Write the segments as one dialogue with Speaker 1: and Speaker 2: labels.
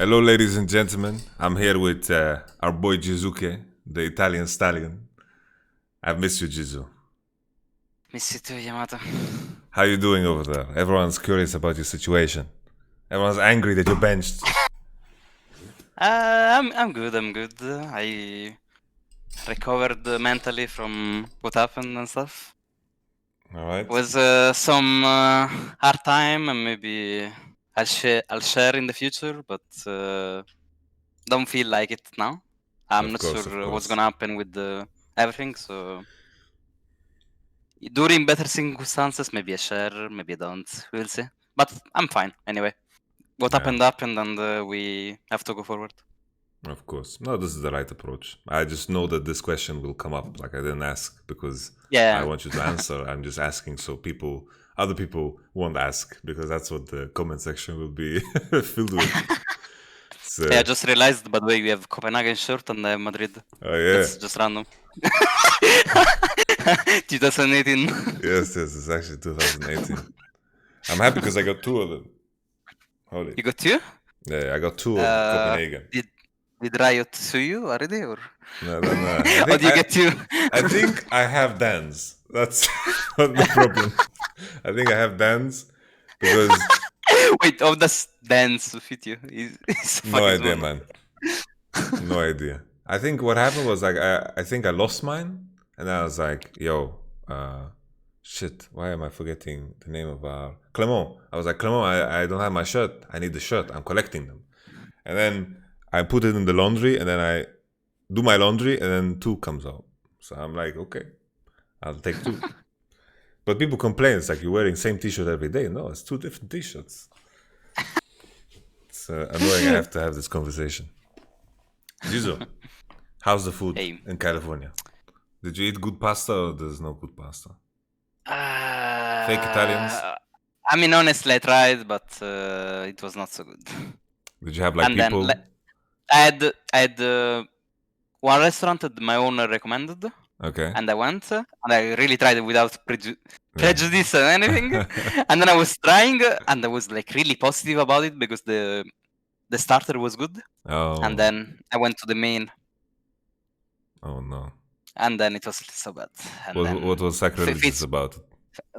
Speaker 1: Hello, ladies and gentlemen. I'm here with our boy Jiizuké, the Italian stallion. I've missed you, Jizu.
Speaker 2: Miss you too, Yamato.
Speaker 1: How you doing over there? Everyone's curious about your situation. Everyone's angry that you're benched.
Speaker 2: I'm good. I recovered mentally from what happened and stuff.
Speaker 1: All right.
Speaker 2: It was some hard time, and maybe I'll share in the future, but don't feel like it now. I'm not sure what's gonna happen with everything. So during better circumstances, maybe I share, maybe I don't. We'll see. But I'm fine anyway. What happened, and we have to go forward.
Speaker 1: Of course. No, this is the right approach. I just know that this question will come up. Like I didn't ask because I want you to answer. I'm just asking so other people won't ask because that's what the comment section will be filled with. So,
Speaker 2: yeah, I just realized, by the way, we have Copenhagen shirt and Madrid.
Speaker 1: Oh yeah.
Speaker 2: That's just random. 2018.
Speaker 1: Yes, it's actually 2018. I'm happy because I got two of them. Holy.
Speaker 2: You got two?
Speaker 1: Yeah, I got two of Copenhagen.
Speaker 2: Did Riot sue you already, or?
Speaker 1: No.
Speaker 2: Or do you get two?
Speaker 1: I think I have Dan's. That's not the problem. I think I have Dan's because.
Speaker 2: Wait, oh, does Dan's fit you?
Speaker 1: No idea, man. No idea. I think what happened was like I think I lost mine, and I was like, "Yo, shit, why am I forgetting the name of Clement?" I was like, "Clement, I don't have my shirt. I need the shirt. I'm collecting them." And then I put it in the laundry, and then I do my laundry, and then two comes out. So I'm like, okay, I'll take two. But people complain, it's like you're wearing same t-shirt every day. No, it's two different t-shirts. It's annoying. I have to have this conversation. Jizo, how's the food in California? Did you eat good pasta or there's no good pasta? Fake Italians?
Speaker 2: I mean, honestly, I tried, but it was not so good.
Speaker 1: Did you have like people?
Speaker 2: Then, I had one restaurant that my owner recommended.
Speaker 1: Okay.
Speaker 2: And I went, and I really tried it without prejudice or anything. And then I was trying, and I was like really positive about it because the starter was good.
Speaker 1: Oh.
Speaker 2: And then I went to the main.
Speaker 1: Oh no.
Speaker 2: And then it was so bad. And
Speaker 1: what was sacrilegious about it?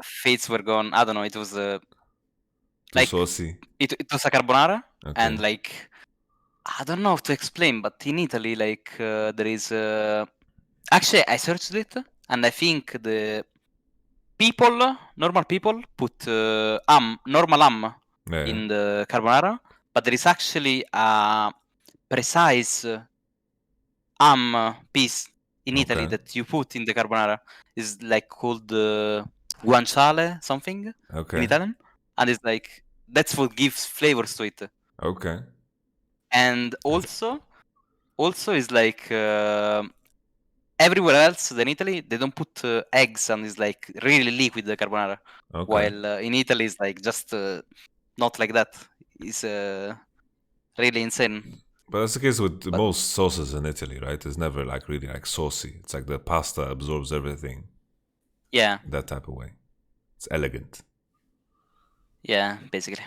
Speaker 2: Fates were gone. I don't know. It was
Speaker 1: like saucy.
Speaker 2: It was a carbonara, and like I don't know how to explain, but in Italy, like there is. Actually, I searched it, and I think the normal people, put normal ham in the carbonara, but there is actually a precise ham piece in Italy that you put in the carbonara. Is like called guanciale something in Italian, and it's like that's what gives flavors to it.
Speaker 1: Okay.
Speaker 2: And also is like. Everywhere else than Italy, they don't put eggs, and it's like really liquid the carbonara. While in Italy, it's like just not like that. It's really insane.
Speaker 1: But that's the case with most sauces in Italy, right? It's never like really like saucy. It's like the pasta absorbs everything.
Speaker 2: Yeah.
Speaker 1: That type of way. It's elegant.
Speaker 2: Yeah, basically.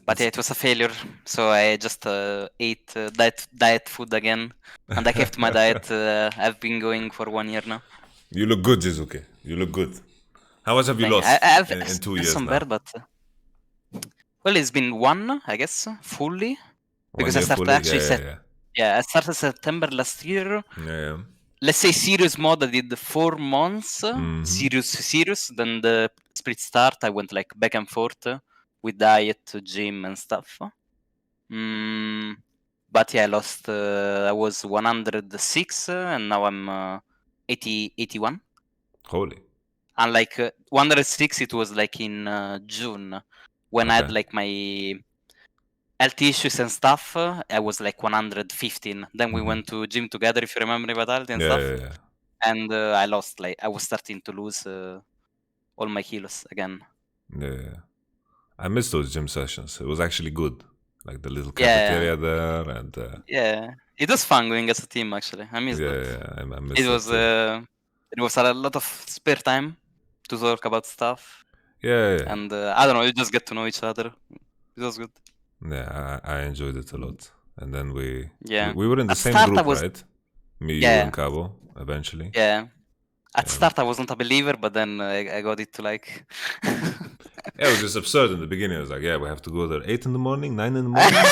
Speaker 2: But yeah, it was a failure. So I just ate diet food again, and I kept my diet. I've been going for 1 year now.
Speaker 1: You look good, Jiizuké. You look good. How much have you lost in 2 years now?
Speaker 2: But well, it's been one, I guess, fully. Because I started I started September last year.
Speaker 1: Yeah.
Speaker 2: Let's say serious mode, I did 4 months. Serious. Then the split start, I went like back and forth with diet, gym, and stuff. But yeah, I lost. I was 106, and now I'm 81.
Speaker 1: Holy.
Speaker 2: And like 106, it was like in June when I had like my health issues and stuff. I was like 115. Then we went to gym together, if you remember, Vitality and stuff.
Speaker 1: Yeah.
Speaker 2: And I lost, like I was starting to lose all my kilos again.
Speaker 1: Yeah. I missed those gym sessions. It was actually good. Like the little cafeteria there, and
Speaker 2: yeah, it was fun going as a team. Actually, I missed it.
Speaker 1: Yeah, I missed it.
Speaker 2: It was a lot of spare time to talk about stuff.
Speaker 1: Yeah.
Speaker 2: And I don't know, you just get to know each other. It was good.
Speaker 1: Yeah, I enjoyed it a lot. And then we
Speaker 2: Yeah.
Speaker 1: were in the
Speaker 2: At
Speaker 1: same
Speaker 2: start, I
Speaker 1: group,
Speaker 2: was
Speaker 1: right? Me, you,
Speaker 2: yeah
Speaker 1: and Cabo, eventually.
Speaker 2: yeah. At
Speaker 1: Yeah.
Speaker 2: start, I wasn't a believer, but then I got it to like.
Speaker 1: Yeah, it was just absurd in the beginning. It was like, yeah, we have to go there 8 in the morning, 9 in the morning.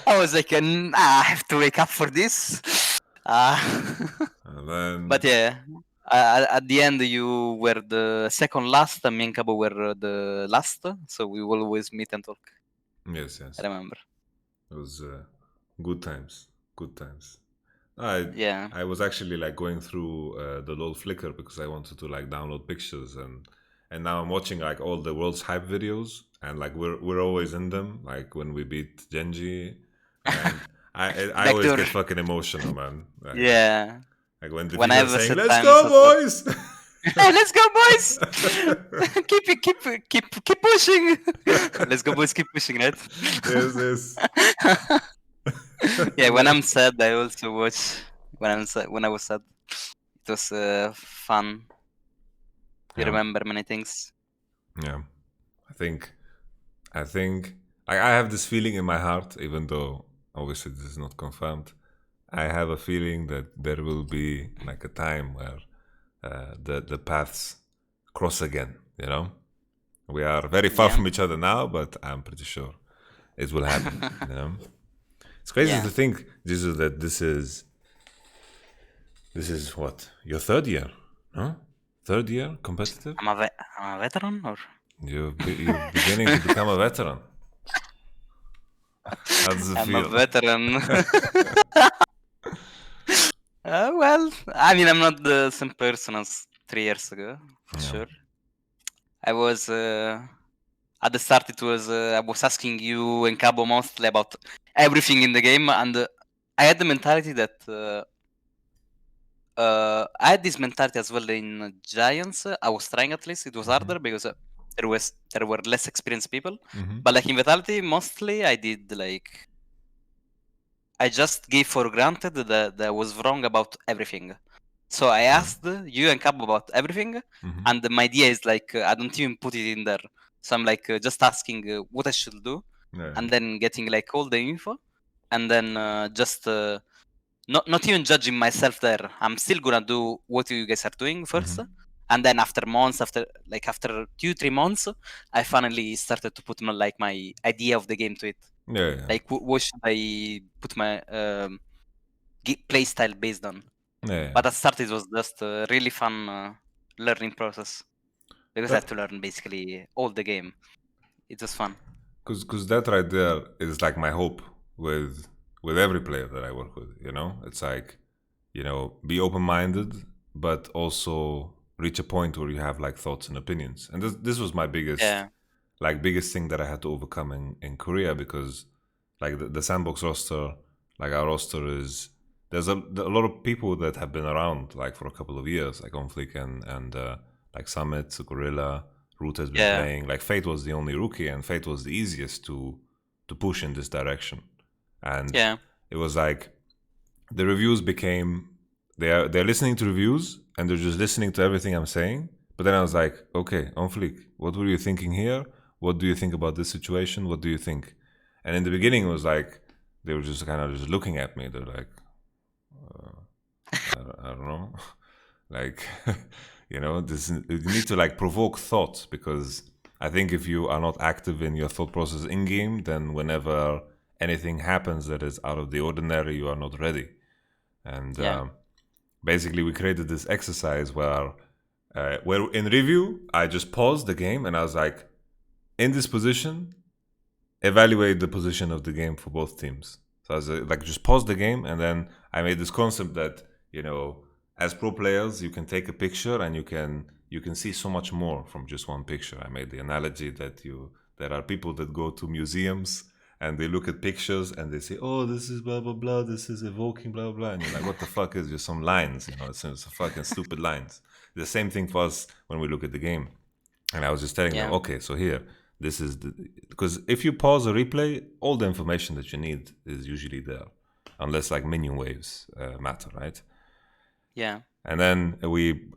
Speaker 2: I was like, I have to wake up for this.
Speaker 1: And then,
Speaker 2: But yeah, at the end, you were the second last, and me and Cabo were the last, so we will always meet and talk.
Speaker 1: yes,
Speaker 2: I remember.
Speaker 1: it was good times. Good times. I
Speaker 2: Yeah.
Speaker 1: I was actually like going through the LOL Flickr because I wanted to like download pictures, and now I'm watching like all the world's hype videos, and like we're always in them. Like when we beat Genji, and I always
Speaker 2: Backdoor.
Speaker 1: get fucking emotional, man.
Speaker 2: Yeah.
Speaker 1: Like when the
Speaker 2: When I
Speaker 1: people are
Speaker 2: ever
Speaker 1: saying
Speaker 2: said
Speaker 1: "Let's
Speaker 2: times
Speaker 1: go,
Speaker 2: as well.
Speaker 1: boys."
Speaker 2: Let's go, boys! keep pushing. Let's go, boys. Keep pushing, right?
Speaker 1: Yes.
Speaker 2: Yeah, when I'm sad, I also watch. When I was sad, it was fun. You
Speaker 1: Yeah.
Speaker 2: remember many things.
Speaker 1: Yeah, I think I have this feeling in my heart, even though obviously this is not confirmed. I have a feeling that there will be like a time where the paths cross again. You know, we are very far
Speaker 2: Yeah.
Speaker 1: from each other now, but I'm pretty sure it will happen. You know, it's crazy
Speaker 2: Yeah.
Speaker 1: to think, Jesus, that this is what, your third year, no? Third year competitive.
Speaker 2: I'm a veteran, or
Speaker 1: You're beginning to become a veteran. How does it
Speaker 2: I'm a
Speaker 1: feel?
Speaker 2: veteran. Well, I mean, I'm not the same person as 3 years ago, for
Speaker 1: Yeah.
Speaker 2: sure. I was at the start. It was I was asking you and Cabo mostly about everything in the game, and I had the mentality that I had this mentality as well in Giants. I was trying, at least it was harder because there were less experienced people. But like in Vitality, mostly I did like I just gave for granted that I was wrong about everything. So I asked you and Cabo about everything, and my idea is like I don't even put it in there. So I'm like just asking what I should do, and then getting like all the info, and then just not even judging myself there. I'm still gonna do what you guys are doing first, and then after months, after 2-3 months, I finally started to put my idea of the game to it.
Speaker 1: Yeah.
Speaker 2: Like what should I put my play style based on?
Speaker 1: Yeah.
Speaker 2: But at start it was just a really fun learning process because I had to learn basically all the game. It was fun.
Speaker 1: Because that right there is like my hope with every player that I work with. You know, it's like, you know, be open minded, but also reach a point where you have like thoughts and opinions. And this was my biggest thing that I had to overcome in Korea, because like the sandbox roster, like our roster is, there's a lot of people that have been around like for a couple of years, like Onflick and like Summit, Gorilla, Root has been playing. Like Fate was the only rookie, and Fate was the easiest to push in this direction. And it was like the reviews became, they're listening to reviews and they're just listening to everything I'm saying. But then I was like, okay, Onflick, what were you thinking here? What do you think about this situation? What do you think? And in the beginning, it was like they were just kind of just looking at me. They're like, I don't know, like, you know, you need to like provoke thought, because I think if you are not active in your thought process in game, then whenever anything happens that is out of the ordinary, you are not ready. And basically, we created this exercise where in review, I just paused the game and I was like, in this position, evaluate the position of the game for both teams. So I was like, just pause the game, and then I made this concept that, you know, as pro players, you can take a picture and you can see so much more from just one picture. I made the analogy that there are people that go to museums and they look at pictures and they say, oh, this is blah blah blah, this is evoking blah blah, and you're like, what the fuck is just some lines? You know, it's fucking stupid lines. The same thing for us when we look at the game. And I was just telling them, okay, so here, this is because if you pause a replay, all the information that you need is usually there, unless like minion waves matter, right?
Speaker 2: Yeah.
Speaker 1: And then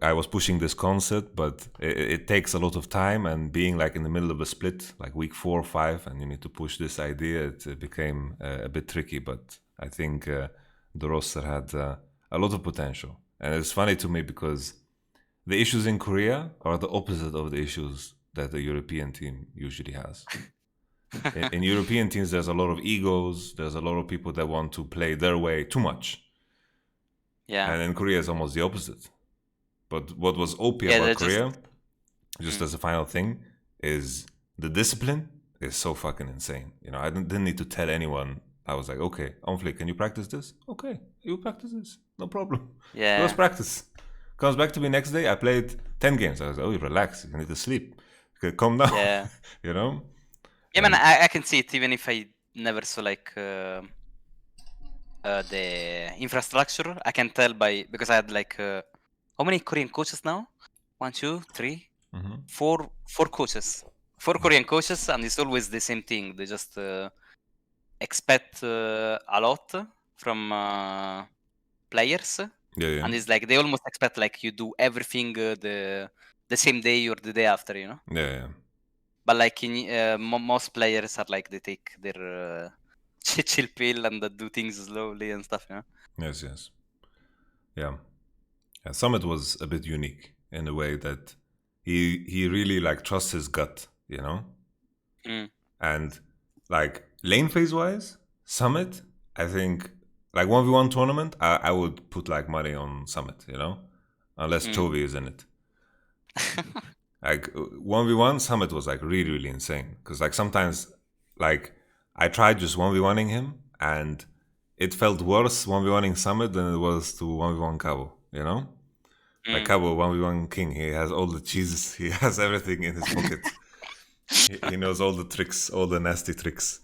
Speaker 1: I was pushing this concept, but it takes a lot of time. And being like in the middle of a split, like week 4 or 5, and you need to push this idea, it became a bit tricky. But I think the roster had a lot of potential. And it's funny to me because the issues in Korea are the opposite of the issues that the European team usually has. In European teams, there's a lot of egos. There's a lot of people that want to play their way too much.
Speaker 2: Yeah.
Speaker 1: And in Korea, it's almost the opposite. But what was OP about Korea, just as a final thing, is the discipline is so fucking insane. You know, I didn't need to tell anyone. I was like, okay, Onflick, can you practice this? Okay, you practice this. No problem.
Speaker 2: Yeah.
Speaker 1: Let's practice. Comes back to me next day. I played 10 games. I was like, oh, relax. You need to sleep. Okay, calm down.
Speaker 2: Yeah.
Speaker 1: You know?
Speaker 2: Yeah, man, I can see it even if I never saw like the infrastructure. I can tell because I had like how many Korean coaches now? 1, 2, 3, 4 coaches. 4 Korean coaches, and it's always the same thing. They just expect a lot from players.
Speaker 1: Yeah.
Speaker 2: And it's like they almost expect like you do everything the same day or the day after, you know?
Speaker 1: Yeah.
Speaker 2: But like in most players are like they take their chill pill and do things slowly and stuff, you know?
Speaker 1: Yes. Yeah. Summit was a bit unique in a way that he really like trusts his gut, you know? And like lane phase wise, Summit, I think like 1v1 tournament, I would put like money on Summit, you know? Unless Chovy is in it. Like 1v1, Summit was like really, really insane. Because like sometimes like I tried just 1v1ing him and it felt worse 1v1ing Summit than it was to 1v1 Cabo, you know? Like Cabo, 1v1 King, he has all the cheeses, he has everything in his pocket. he knows all the tricks, all the nasty tricks.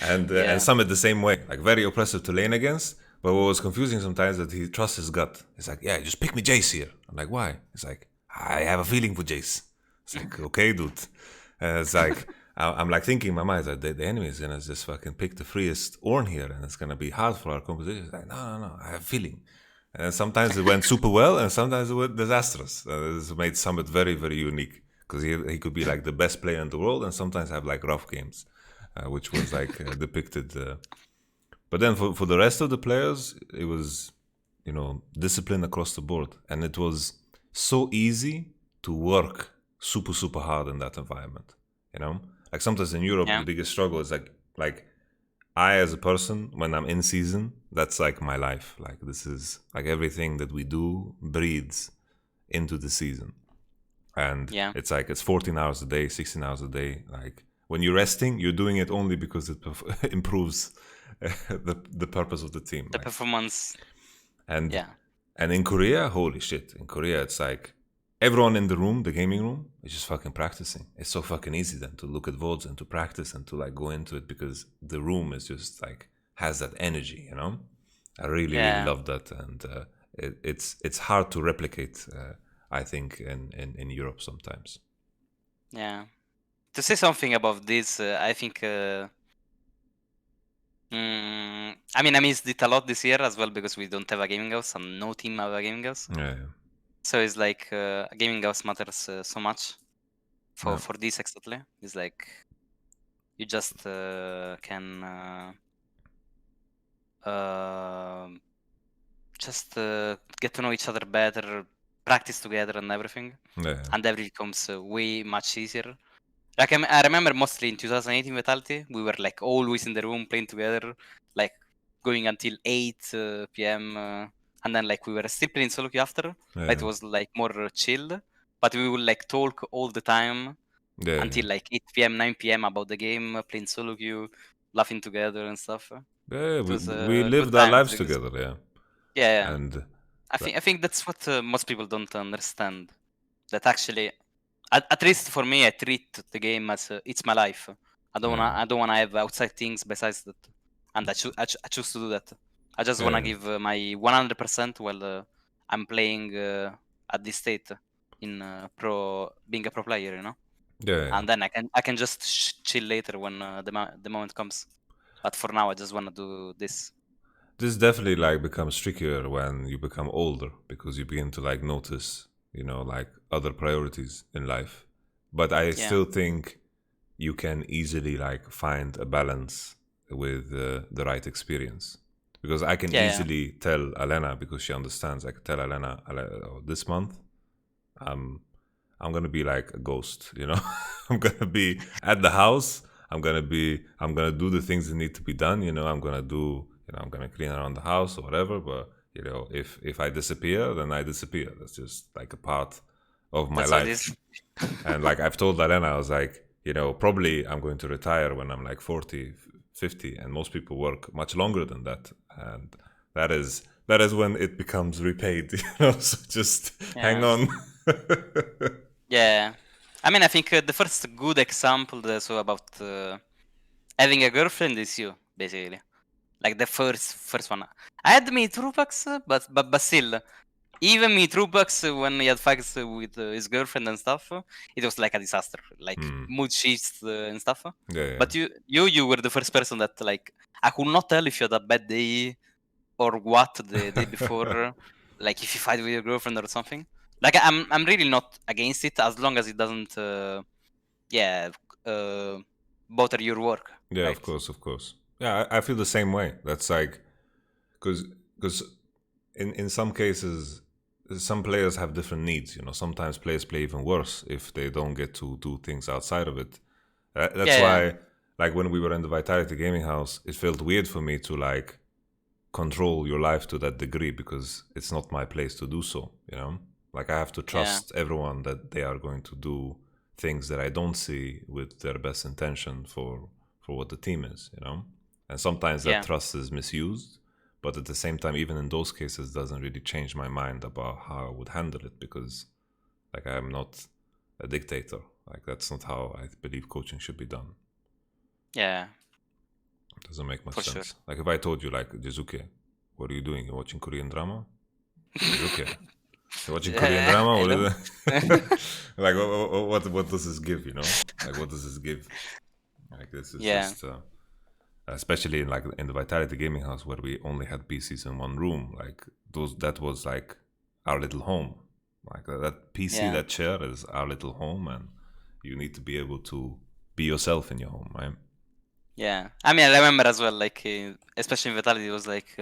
Speaker 1: And Summit the same way, like very oppressive to lane against. But what was confusing sometimes that he trusts his gut. He's like, yeah, just pick me Jace here. I'm like, why? He's like, I have a feeling for Jace. It's like, okay, dude. And it's like, I'm like thinking in my mind that the enemy is gonna just fucking pick the freest Ornn here, and it's gonna be hard for our composition. It's like, no, I have a feeling. And sometimes it went super well, and sometimes it went disastrous. It's made Summit very, very unique because he could be like the best player in the world, and sometimes have like rough games, which was like depicted. But then for the rest of the players, it was, you know, discipline across the board, and it was so easy to work super, super hard in that environment. You know, like sometimes in Europe, the biggest struggle is like I as a person, when I'm in season, that's like my life. Like this is like everything that we do breathes into the season. And it's like it's 14 hours a day, 16 hours a day. Like when you're resting, you're doing it only because it improves the purpose of the team.
Speaker 2: The performance.
Speaker 1: And in Korea, holy shit. In Korea, it's like everyone in the room, the gaming room, is just fucking practicing. It's so fucking easy then to look at VODs and to practice and to like go into it because the room is just like has that energy, you know? I really love that, and it's hard to replicate, I think, in Europe sometimes.
Speaker 2: Yeah. To say something about this, I think I mean, I missed it a lot this year as well because we don't have a gaming house and no team have a gaming house.
Speaker 1: Yeah.
Speaker 2: So it's like a gaming house matters so much for this exactly. It's like you just can just get to know each other better, practice together and everything, and everything becomes way much easier. Like I remember mostly in 2018 Vitality, we were like always in the room playing together, like going until 8 p.m. And then like we were still playing solo queue after, but it was like more chill. But we would like talk all the time until like 8 p.m., 9 p.m. about the game, playing solo queue, laughing together and stuff.
Speaker 1: Yeah, we lived our lives together,
Speaker 2: Yeah.
Speaker 1: And
Speaker 2: I think that's what most people don't understand. That actually, at least for me, I treat the game as it's my life. I don't wanna have outside things besides that, and I choose to do that. I just wanna give my 100% while I'm playing at this state in being a pro player, you know. And then I can just chill later when the moment comes. But for now, I just wanna do this.
Speaker 1: This definitely like becomes trickier when you become older because you begin to like notice, you know, like other priorities in life. But I still think you can easily like find a balance with the right experience, because I can easily tell Elena, because she understands. I can tell Elena, oh, this month I'm gonna be like a ghost, you know. I'm gonna be at the house. I'm gonna do the things that need to be done, you know. I'm gonna clean around the house or whatever. But you know, if I disappear, then I disappear. That's just like a part of my life. And like I've told Elena, I was like, you know, probably I'm going to retire when I'm like 40, 50, and most people work much longer than that. And that is when it becomes repaid, you know. So just hang on.
Speaker 2: Yeah, I mean, I think the first good example that I saw about having a girlfriend is you, basically. Like the first one. I had me Trupax, but still, even me Trupax, when he had fights with his girlfriend and stuff, it was like a disaster, like mood shifts and stuff.
Speaker 1: Yeah.
Speaker 2: But you were the first person that like I could not tell if you had a bad day or what the day before, like if you fight with your girlfriend or something. Like I'm really not against it as long as it doesn't bother your work.
Speaker 1: Yeah,
Speaker 2: right?
Speaker 1: of course. Yeah, I feel the same way. That's like because in some cases, some players have different needs. You know, sometimes players play even worse if they don't get to do things outside of it. That's why, like when we were in the Vitality Gaming House, it felt weird for me to like control your life to that degree, because it's not my place to do so. You know, like I have to trust everyone that they are going to do things that I don't see with their best intention for what the team is, you know. And sometimes that trust is misused, but at the same time, even in those cases, doesn't really change my mind about how I would handle it, because like I am not a dictator. Like that's not how I believe coaching should be done.
Speaker 2: Yeah,
Speaker 1: it doesn't make much
Speaker 2: for
Speaker 1: sense.
Speaker 2: Sure.
Speaker 1: Like if I told you, like, Jiizuké, what are you doing? You're watching Korean drama? Jiizuké, you're watching Korean drama? What is it? Like what does this give, you know? Like what does this give? Like this is just especially in like in the Vitality Gaming House, where we only had PCs in one room. Like that was like our little home. Like that PC, that chair is our little home, and you need to be able to be yourself in your home, right?
Speaker 2: Yeah, I mean, I remember as well, like especially in Vitality, it was like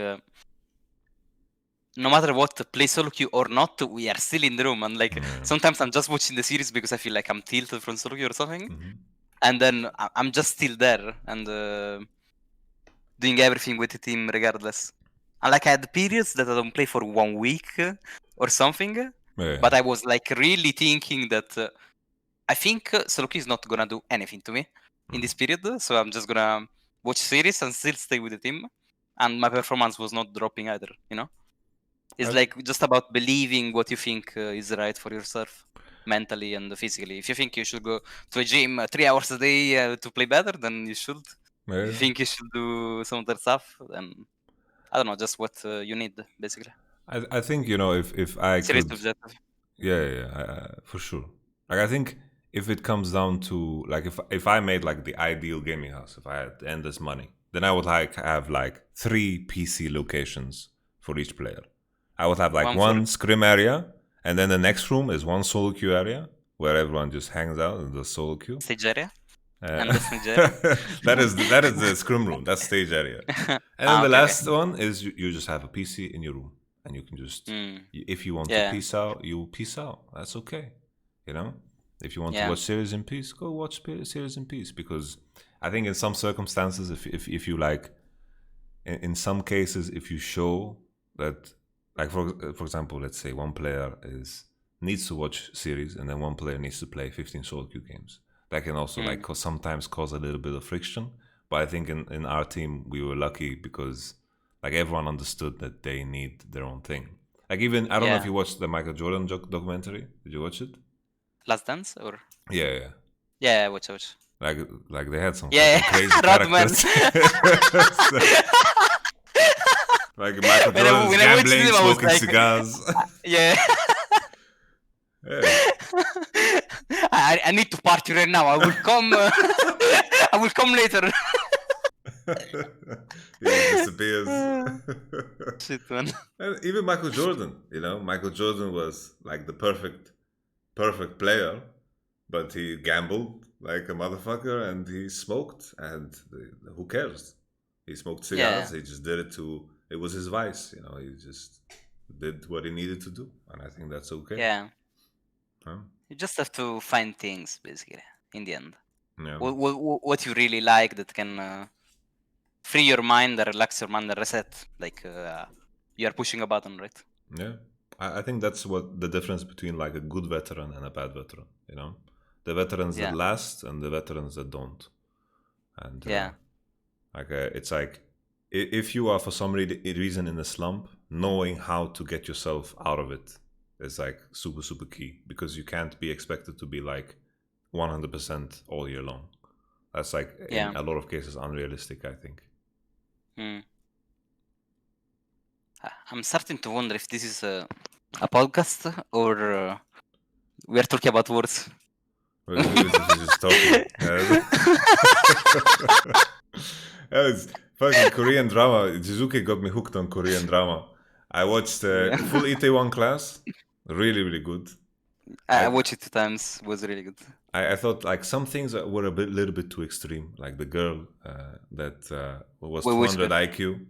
Speaker 2: no matter what, play solo queue or not, we are still in the room. And like sometimes I'm just watching the series because I feel like I'm tilted from solo queue or something, and then I'm just still there and doing everything with the team regardless. And like I had periods that I don't play for 1 week or something, but I was like really thinking that I think solo queue is not gonna do anything to me in this period, so I'm just gonna watch series and still stay with the team, and my performance was not dropping either, you know. It's like just about believing what you think is right for yourself, mentally and physically. If you think you should go to a gym 3 hours a day to play better, then you should. If you think you should do some other stuff, then I don't know, just what you need, basically.
Speaker 1: I think, you know, if I
Speaker 2: Serious
Speaker 1: could,
Speaker 2: objective.
Speaker 1: for sure. Like I think if it comes down to like if I made like the ideal gaming house, if I had endless money, then I would like have like 3 PC locations for each player. I would have like one scrim area, and then the next room is one solo queue area where everyone just hangs out in the solo queue.
Speaker 2: Stage area? And the stage area?
Speaker 1: that is the scrim room. That's stage area. And then the last one is you just have a PC in your room, and you can just if you want to peace out, you peace out. That's okay, you know. If you want to watch series in peace, go watch series in peace. Because I think in some circumstances, if you like, in some cases, if you show that, like for example, let's say one player needs to watch series, and then one player needs to play 15 solo queue games. That can also like sometimes cause a little bit of friction. But I think in our team we were lucky because like everyone understood that they need their own thing. Like even I don't know if you watched the Michael Jordan documentary. Did you watch it?
Speaker 2: Last Dance or?
Speaker 1: Yeah,
Speaker 2: watch.
Speaker 1: Like they had some crazy characters. Like Michael Jordan's gambling, smoking cigars.
Speaker 2: I need to party right now. I will come. I will come later.
Speaker 1: He just disappears.
Speaker 2: Shit, man.
Speaker 1: And even Michael Jordan, you know, Michael Jordan was like the perfect player, but he gambled like a motherfucker and he smoked, and who cares? He smoked cigars.
Speaker 2: Yeah.
Speaker 1: He just did it it was his vice, you know. He just did what he needed to do, and I think that's okay.
Speaker 2: Yeah.
Speaker 1: Huh?
Speaker 2: You just have to find things, basically, in the end.
Speaker 1: Yeah.
Speaker 2: What you really like that can free your mind, relax your mind, reset. Like you are pushing a button, right?
Speaker 1: Yeah. I think that's what the difference between like a good veteran and a bad veteran, you know? The veterans that last and the veterans that don't. And it's like if you are for some reason in a slump, knowing how to get yourself out of it is like super, super key, because you can't be expected to be like 100% all year long. That's like in a lot of cases unrealistic, I think.
Speaker 2: I'm starting to wonder if this is a podcast or we are talking about words.
Speaker 1: We're just talking. It's fucking Korean drama. Jiizuké got me hooked on Korean drama. I watched full Itaewon Class. Really, really good.
Speaker 2: I watched it 2 times. It was really good.
Speaker 1: I thought like some things were a little bit too extreme. Like the girl that was 200 IQ.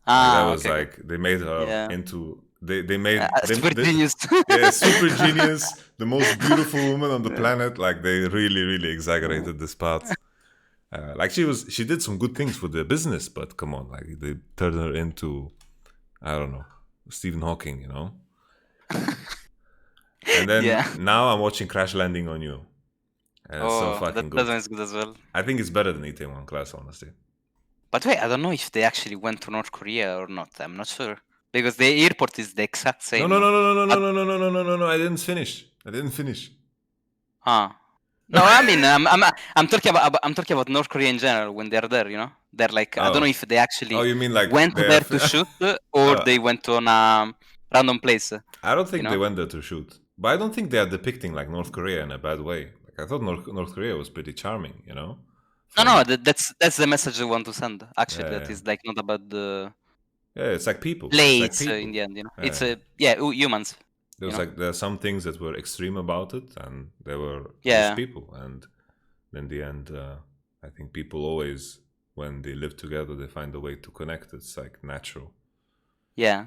Speaker 1: That was okay. Like they made her into they made
Speaker 2: super genius.
Speaker 1: Yeah, super genius, the most beautiful woman on the planet. Like they really exaggerated this part. Like she did some good things for the business, but come on, like they turned her into, I don't know, Stephen Hawking, you know. And then now I'm watching Crash Landing on You. And it's so fucking good.
Speaker 2: That one's good as well.
Speaker 1: I think it's better than Itaewon Class, honestly.
Speaker 2: But wait, I don't know if they actually went to North Korea or not. I'm not sure, because the airport is the exact same.
Speaker 1: No. I didn't finish.
Speaker 2: No, I mean, I'm talking about North Korea in general when they're there. You know, they're like I don't know if they actually
Speaker 1: you mean like
Speaker 2: went there to shoot or they went to a random place.
Speaker 1: I don't think they went there to shoot, but I don't think they are depicting like North Korea in a bad way. Like I thought North Korea was pretty charming, you know.
Speaker 2: No, that's the message they want to send. Actually, that is like not about the.
Speaker 1: Yeah, it's like people.
Speaker 2: Plates in the end, you know. It's humans.
Speaker 1: There are some things that were extreme about it, and there were just people. And in the end, I think people always, when they live together, they find a way to connect. It's like natural.
Speaker 2: Yeah.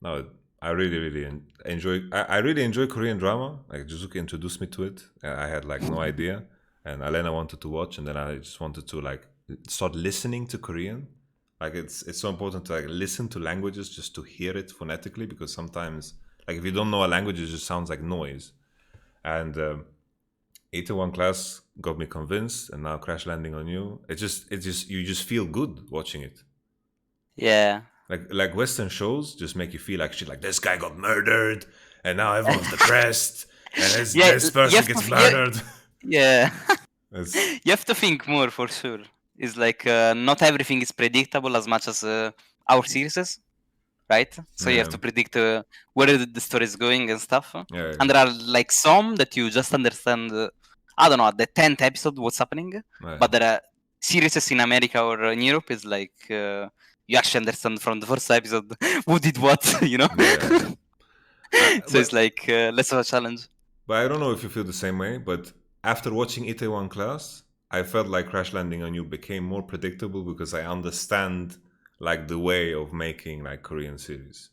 Speaker 1: No, I really enjoy. I really enjoy Korean drama. Like Jiizuké introduced me to it. I had like no idea, and Alena wanted to watch, and then I just wanted to like start listening to Korean. Like it's so important to like listen to languages just to hear it phonetically, because sometimes like if you don't know a language, it just sounds like noise. And Itaewon Class got me convinced, and now Crash Landing on You. It just you just feel good watching it.
Speaker 2: Yeah.
Speaker 1: Like Western shows just make you feel like shit. Like this guy got murdered, and now everyone's depressed, and this person gets murdered.
Speaker 2: Yeah. You have to think more for sure. It's like not everything is predictable as much as our series is, right? So you have to predict where the story is going and stuff. And there are like some that you just understand. I don't know, at the 10th episode what's happening, but there are series in America or in Europe is like you actually understand from the first episode who did what, you know. So it's like less of a challenge.
Speaker 1: But I don't know if you feel the same way. But after watching Itaewon Class, I felt like Crash Landing on You became more predictable, because I understand like the way of making like Korean series.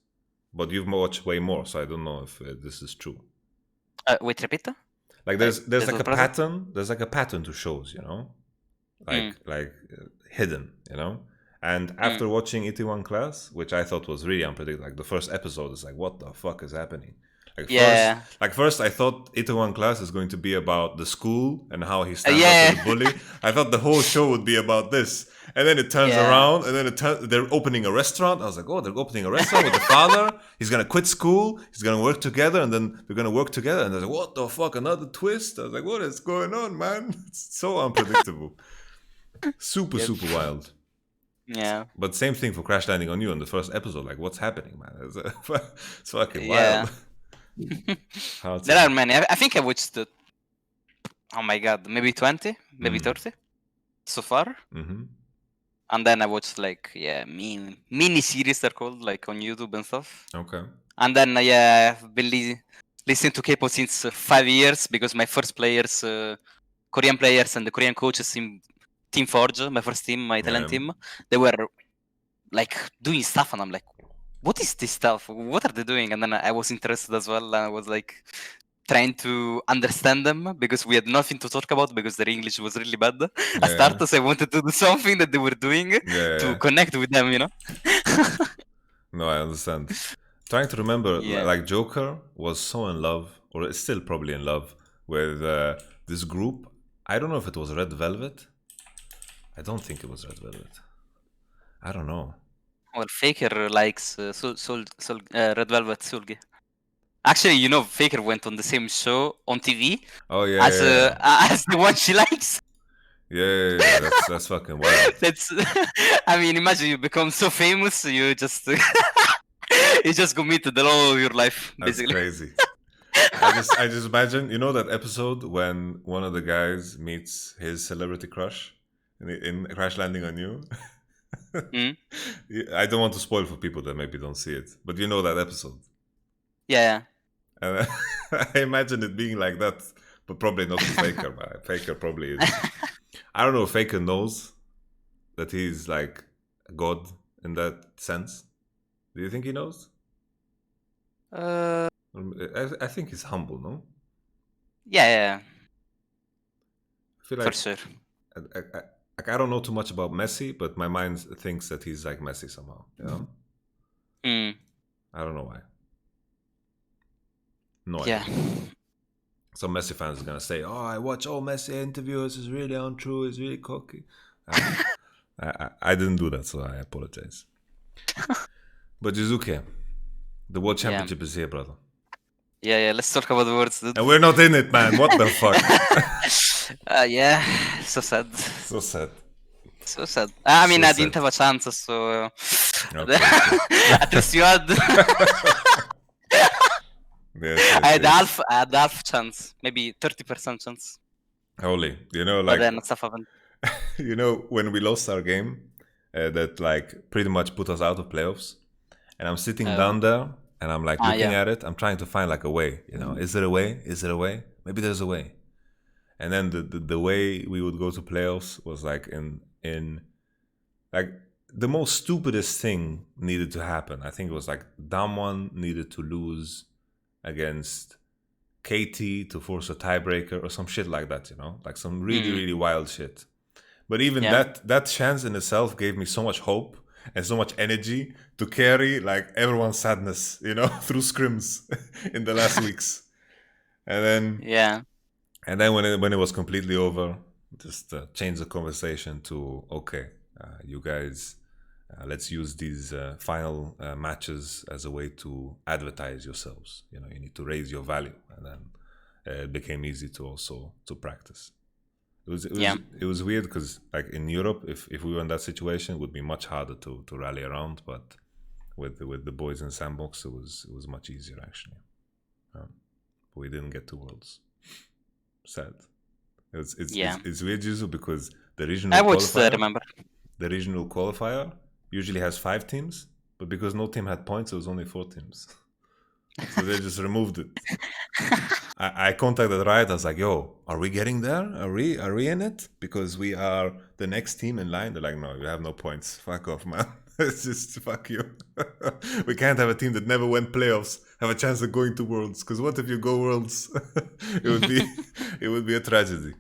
Speaker 1: But you've watched way more, so I don't know if this is true.
Speaker 2: Wait, repeat.
Speaker 1: Like there's like a pattern. There's like a pattern to shows, you know, like hidden, you know. And after watching Itaewon Class, which I thought was really unpredictable, like the first episode is like, what the fuck is happening? First I thought Itaewon Class is going to be about the school and how he stands up to the bully. I thought the whole show would be about this, and then it turns around, and then they're opening a restaurant. I was like, oh, they're opening a restaurant with the father. He's gonna quit school. He's gonna work together, and then they're gonna work together. And I was like, what the fuck? Another twist. I was like, what is going on, man? It's so unpredictable. Super wild.
Speaker 2: Yeah.
Speaker 1: But same thing for Crash Landing on You in the first episode. Like, what's happening, man? It's fucking wild.
Speaker 2: There are many. I think I watched oh my god, maybe 20, maybe 30 so far. and then I watched like mini series they're called, like on YouTube and stuff.
Speaker 1: Okay.
Speaker 2: And then I've been listening to K-pop since 5 years because my first players, Korean players and the Korean coaches in Team Forge, my first team, my Italian team, they were like doing stuff, and I'm like, what is this stuff? What are they doing? And then I was interested as well, and I was like trying to understand them because we had nothing to talk about because their English was really bad. As starters, I wanted to do something that they were doing to connect with them, you know?
Speaker 1: No, I understand. Trying to remember, like Joker was so in love, or is still probably in love, with this group. I don't know if it was Red Velvet. I don't think it was Red Velvet. I don't know.
Speaker 2: Well, Faker likes Red Velvet Sulgi. Actually, you know, Faker went on the same show on TV as the one she likes.
Speaker 1: Yeah. That's fucking wild.
Speaker 2: I mean, imagine you become so famous, you just you just committed the law of your life, basically.
Speaker 1: That's crazy. I just imagine, you know, that episode when one of the guys meets his celebrity crush in Crash Landing on You. I don't want to spoil for people that maybe don't see it, but you know that episode.
Speaker 2: Yeah.
Speaker 1: And I imagine it being like that, but probably not to Faker. Faker probably is. I don't know if Faker knows that he's like God in that sense. Do you think he knows? I think he's humble, no?
Speaker 2: Yeah.
Speaker 1: I feel like,
Speaker 2: for sure.
Speaker 1: I don't know too much about Messi, but my mind thinks that he's like Messi somehow. You know? I don't know why. No idea. Some Messi fans are gonna say, "Oh, I watch all Messi interviews. It's really untrue. It's really cocky." I didn't do that, so I apologize. But Jiizuké, the World Championship is here, brother.
Speaker 2: Yeah. Let's talk about the Worlds, dude.
Speaker 1: And we're not in it, man. What the fuck?
Speaker 2: Yeah, so sad.
Speaker 1: So sad.
Speaker 2: So sad. I mean, I didn't have a chance, so at least you had. I had half chance, maybe 30% chance.
Speaker 1: Holy, you know, like.
Speaker 2: But then stuff happened.
Speaker 1: You know, when we lost our game, that like pretty much put us out of playoffs, and I'm sitting down there and I'm like looking at it. I'm trying to find like a way. You know, is there a way? Is there a way? Maybe there's a way. And then the way we would go to playoffs was like in like the most stupidest thing needed to happen. I think it was like Damwon needed to lose against KT to force a tiebreaker or some shit like that, you know, like some really wild shit. But even that chance in itself gave me so much hope and so much energy to carry like everyone's sadness, you know, through scrims in the last weeks. And then when it was completely over, just change the conversation to you guys, let's use these final matches as a way to advertise yourselves. You know, you need to raise your value, and then it became easy to also to practice. It was weird because like in Europe, if we were in that situation, it would be much harder to rally around. But with the boys in Sandbox, it was much easier actually. We didn't get to Worlds. Sad. It's weird, Jizu, because the regional the regional qualifier usually has 5 teams, but because no team had points, it was only 4 teams. So they just removed it. I contacted Riot. I was like, "Yo, are we getting there? Are we in it? Because we are the next team in line." They're like, "No, you have no points. Fuck off, man. It's just fuck you. We can't have a team that never went playoffs have a chance of going to Worlds. Because what if you go Worlds? it would be a tragedy."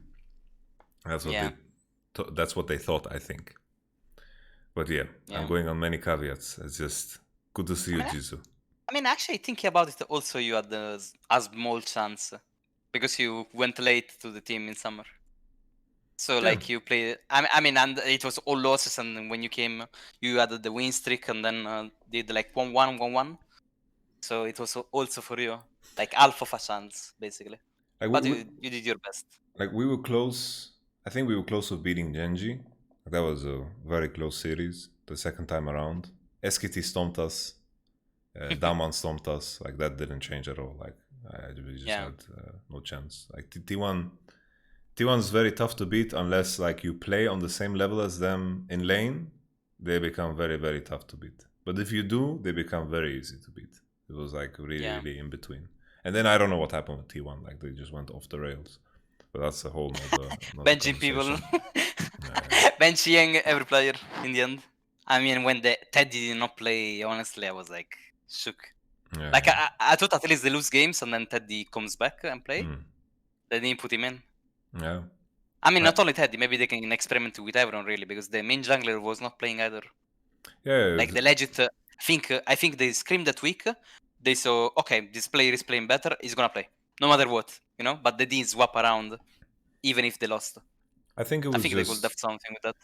Speaker 1: That's what they thought, I think. But I'm going on many caveats. It's just good to see you, Jizu.
Speaker 2: I mean, actually, thinking about it, also you had a small chance because you went late to the team in summer. So like you played. I mean, and it was all losses, and when you came, you added the win streak, and then did like 1-1, 1-1. So it was also for you like half of a chance, basically. Like but you did your best.
Speaker 1: Like we were close. I think we were close to beating Genji. That was a very close series. The second time around, SKT stomped us. Damwon stomped us. Like that didn't change at all. Like we just had no chance. Like T1's very tough to beat unless like you play on the same level as them in lane they become very, very tough to beat. But if you do, they become very easy to beat. It was like really, really in between. And then I don't know what happened with T1. Like they just went off the rails. But that's a whole nother
Speaker 2: benching people. Benching every player in the end. I mean, when the Teddy did not play, honestly, I was like shook.
Speaker 1: Yeah.
Speaker 2: Like I thought at least they lose games and then Teddy comes back and play. They didn't put him in.
Speaker 1: Yeah.
Speaker 2: I mean, not only Teddy, maybe they can experiment with everyone really, because the main jungler was not playing either.
Speaker 1: Yeah.
Speaker 2: Like the legit, I think they screamed that week. They saw, okay, this player is playing better, he's gonna play, no matter what, you know. But they didn't swap around, even if they lost.
Speaker 1: I think they could
Speaker 2: have something with that.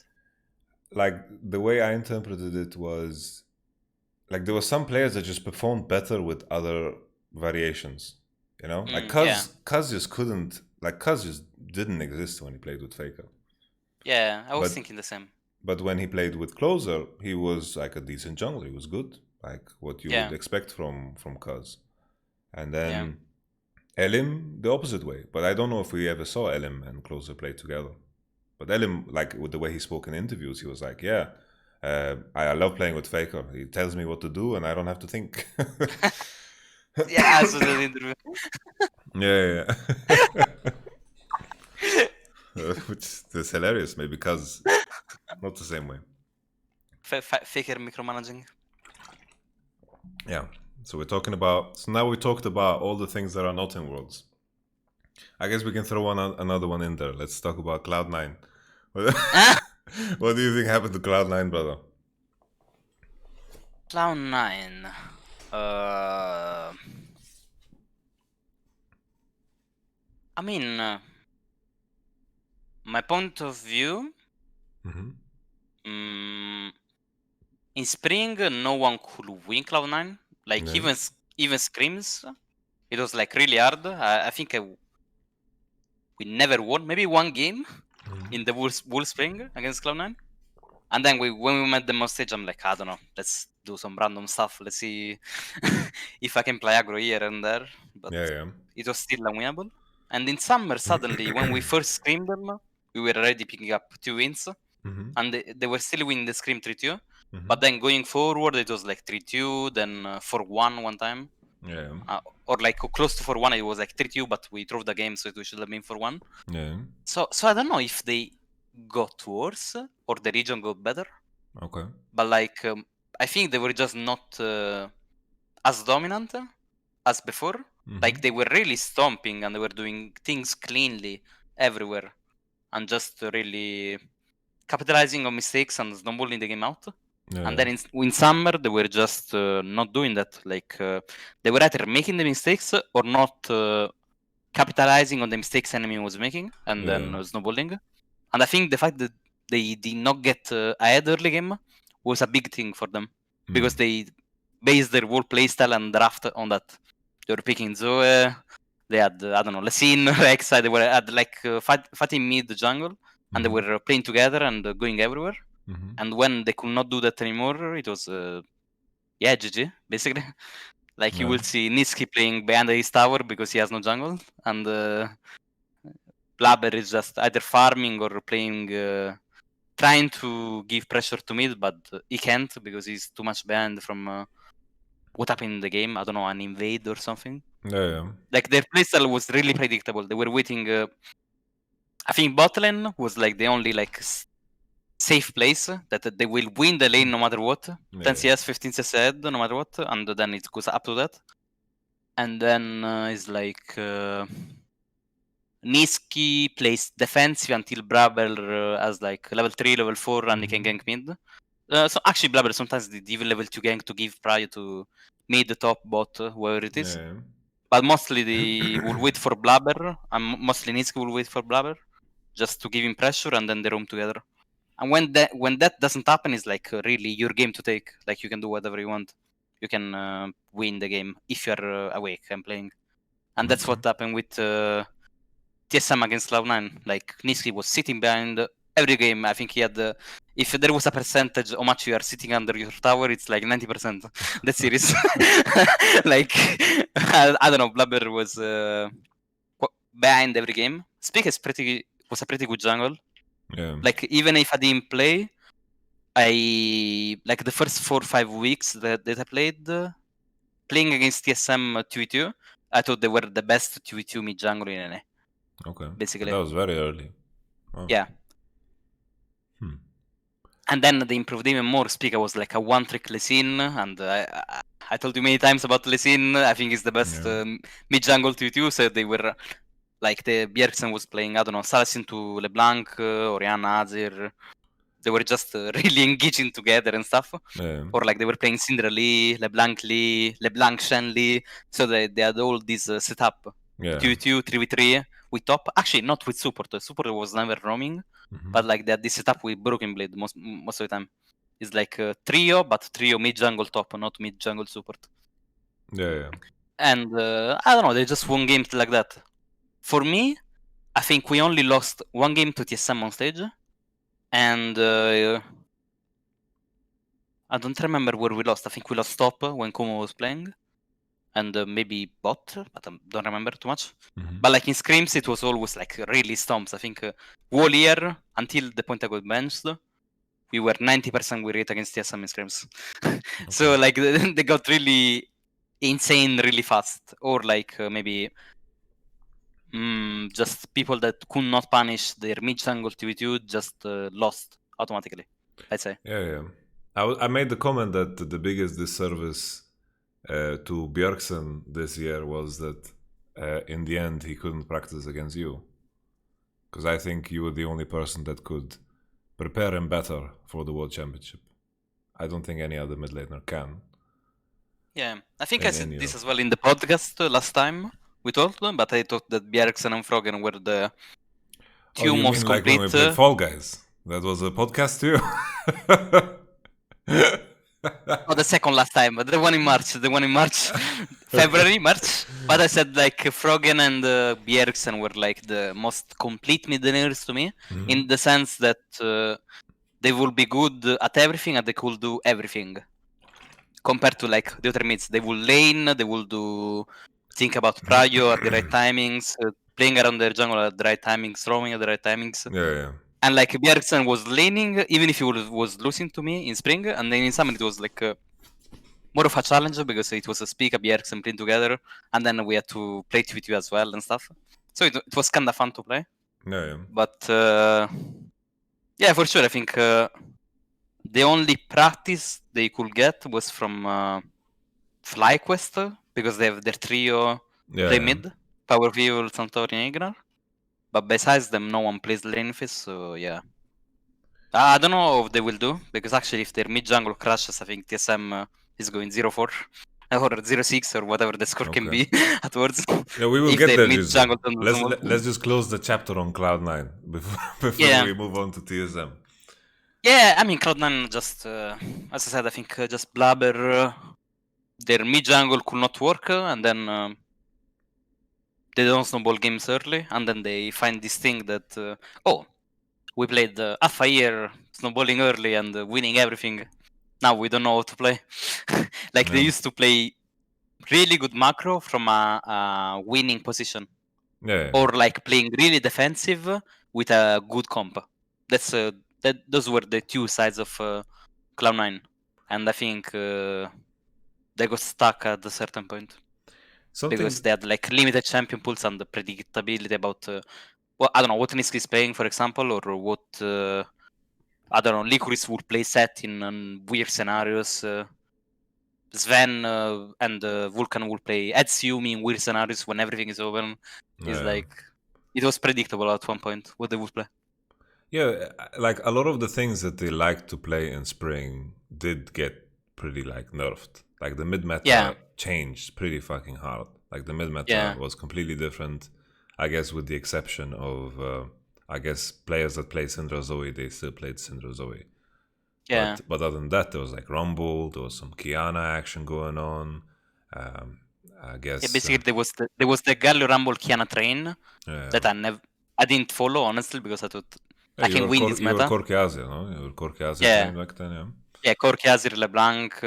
Speaker 1: Like the way I interpreted it was, like there were some players that just performed better with other variations. You know, like Cuz just couldn't. Like Cuz just didn't exist when he played with Faker.
Speaker 2: Yeah, I was thinking the same.
Speaker 1: But when he played with Closer, he was like a decent jungler. He was good, like what you would expect from Cuz. And then Elim the opposite way. But I don't know if we ever saw Elim and Closer play together. But Elim, like with the way he spoke in interviews, he was like, "Yeah, I love playing with Faker. He tells me what to do, and I don't have to think."
Speaker 2: Yeah, as the interview.
Speaker 1: Yeah. Which is hilarious, maybe because not the same way.
Speaker 2: Faker micromanaging.
Speaker 1: Yeah. So we're talking about. So now we talked about all the things that are not in Worlds. I guess we can throw another one in there. Let's talk about Cloud9. What do you think happened to Cloud9, brother?
Speaker 2: Cloud9. I mean, my point of view. In spring, no one could win Cloud9. Like even scrims, it was like really hard. I think we never won. Maybe one game in the Wool Spring against Cloud9. And then when we met them on stage, I'm like, I don't know, let's do some random stuff. Let's see if I can play aggro here and there. But it was still unwinnable. And in summer, suddenly, when we first screamed them, we were already picking up 2 wins. And they were still winning the scrim 3-2. But then going forward, it was like 3-2, then 4-1 one time. Or like close to 4-1, it was like 3-2, but we drove the game, so it should have been 4-1. So I don't know if they got worse or the region got better.
Speaker 1: Okay.
Speaker 2: But like, I think they were just not as dominant as before. Like they were really stomping and they were doing things cleanly everywhere. And just really capitalizing on mistakes and snowballing the game out. And then in summer, they were just not doing that. Like they were either making the mistakes or not capitalizing on the mistakes enemy was making and then snowballing. And I think the fact that they did not get ahead early game was a big thing for them. Because they based their whole playstyle and draft on that. They were picking Zoe, they had, I don't know, Lessine, Rek'Sai, they were at like fighting mid jungle. And they were playing together and going everywhere. And when they could not do that anymore, it was, GG, basically. Like you will see Niski playing behind his tower because he has no jungle. And Blabber is just either farming or playing, trying to give pressure to mid, but he can't because he's too much behind from what happened in the game. I don't know, an invade or something. Like their playstyle was really predictable. They were waiting. I think bot lane was like the only like safe place that they will win the lane no matter what. 10 CS, 15 CS ahead no matter what, and then it goes up to that. And then it's like Niski plays defensive until Brabber has like level 3, level 4, and he can gank mid. So actually, Blabber sometimes did even level 2 gank to give prior to mid, top, bot, wherever it is. But mostly they will wait for Blabber, and mostly Niski will wait for Blabber just to give him pressure, and then they roam together. And when that doesn't happen, it's like really your game to take. Like you can do whatever you want. You can win the game if you're awake and playing. And that's what happened with TSM against Cloud9. Like Niski was sitting behind every game. I think he had if there was a percentage how much you are sitting under your tower, it's like 90%. That series. Like I don't know, Blabber was behind every game. Speak was a pretty good jungle. Like even if I didn't play, I like the first 4 or 5 weeks that I played playing against TSM 2v2. I thought they were the best 2v2 mid jungle in NA.
Speaker 1: Okay.
Speaker 2: Basically.
Speaker 1: That was very early. Wow.
Speaker 2: Yeah. And then they improved even more. Spica was like a one-trick Lesin, and I told you many times about Lesin. I think he's the best mid jungle 2v2. So they were like the Bjergsen was playing, I don't know, Salasin to LeBlanc, Oriana, Azir. They were just really engaging together and stuff.
Speaker 1: Yeah.
Speaker 2: Or like they were playing Syndra Lee, LeBlanc Shen Lee. So they had all this setup.
Speaker 1: Yeah.
Speaker 2: 2v2, 3v3 with top. Actually, not with support. Support was never roaming. But like they had this setup with Broken Blade most of the time. It's like a trio, but trio mid jungle top, not mid jungle support.
Speaker 1: Yeah.
Speaker 2: And I don't know, they just won games like that. For me, I think we only lost one game to TSM on stage. And I don't remember where we lost. I think we lost top when Kumo was playing. And maybe bot, but I don't remember too much. But like in scrims, it was always like really stomps. I think whole year, until the point I got benched, we were 90% win rate against TSM in scrims. So like they got really insane really fast. Or like maybe just people that could not punish their mid jungle 2v2 just lost automatically, I'd say.
Speaker 1: Yeah. I made the comment that the biggest disservice to Bjergsen this year was that in the end he couldn't practice against you. Because I think you were the only person that could prepare him better for the World Championship. I don't think any other mid laner can.
Speaker 2: Yeah, I think I said this as well in the podcast last time we talked, but I thought that Bjergsen and Froggen were the two most complete.
Speaker 1: Like when we played Fall Guys? That was a podcast too?
Speaker 2: Oh, the second last time, the one in March, February, March. But I said like Froggen and Bjergsen were like the most complete mid laners to me, in the sense that they will be good at everything and they could do everything. Compared to like the other mids, they will lane, they will think about prio at the right timings, playing around their jungle at the right timings, roaming at the right timings.
Speaker 1: Yeah.
Speaker 2: And like Bjergsen was laning, even if he was losing to me in spring, and then in summer it was like more of a challenge because it was a Spica, Bjergsen playing together, and then we had to play 2v2 as well and stuff. So it was kind of fun to play.
Speaker 1: Yeah.
Speaker 2: But yeah, for sure, I think the only practice they could get was from FlyQuest, because they have their trio play mid, Power Fuel, Santori, and Ignar. But besides them, no one plays lane phase, so yeah. I don't know what they will do, because actually if their mid jungle crashes, I think TSM is going 0-4 or 0-6 or whatever the score can be afterwards.
Speaker 1: Yeah, we will get there. Let's just close the chapter on Cloud9 before we move on to TSM.
Speaker 2: Yeah, I mean Cloud9 just, as I said, I think just blabber. Their mid jungle could not work, and then they don't snowball games early, and then they find this thing that we played half a year snowballing early and winning everything. Now we don't know how to play. Like they used to play really good macro from a winning position, or like playing really defensive with a good comp. Those were the two sides of Cloud9, and I think they got stuck at a certain point. Because they had like limited champion pools and the predictability about I don't know what Niski is playing, for example, or what I don't know, Licorice would play set in weird scenarios. Sven and Vulcan will play Edsumi in weird scenarios when everything is open. It's like it was predictable at one point what they would play.
Speaker 1: Yeah, like a lot of the things that they liked to play in spring did get pretty like nerfed. Like the mid meta changed pretty fucking hard. Like the mid meta was completely different. I guess with the exception of I guess players that play Syndra Zoe, they still played Syndra Zoe.
Speaker 2: Yeah.
Speaker 1: But other than that, there was like Rumble, there was some Kiana action going on. I guess
Speaker 2: basically there was the Galio Rumble Kiana train that I didn't follow honestly because I thought I can win this meta.
Speaker 1: You were Corki Azir, no? You were Corki Azir back then,
Speaker 2: Yeah, Corki Azir, LeBlanc.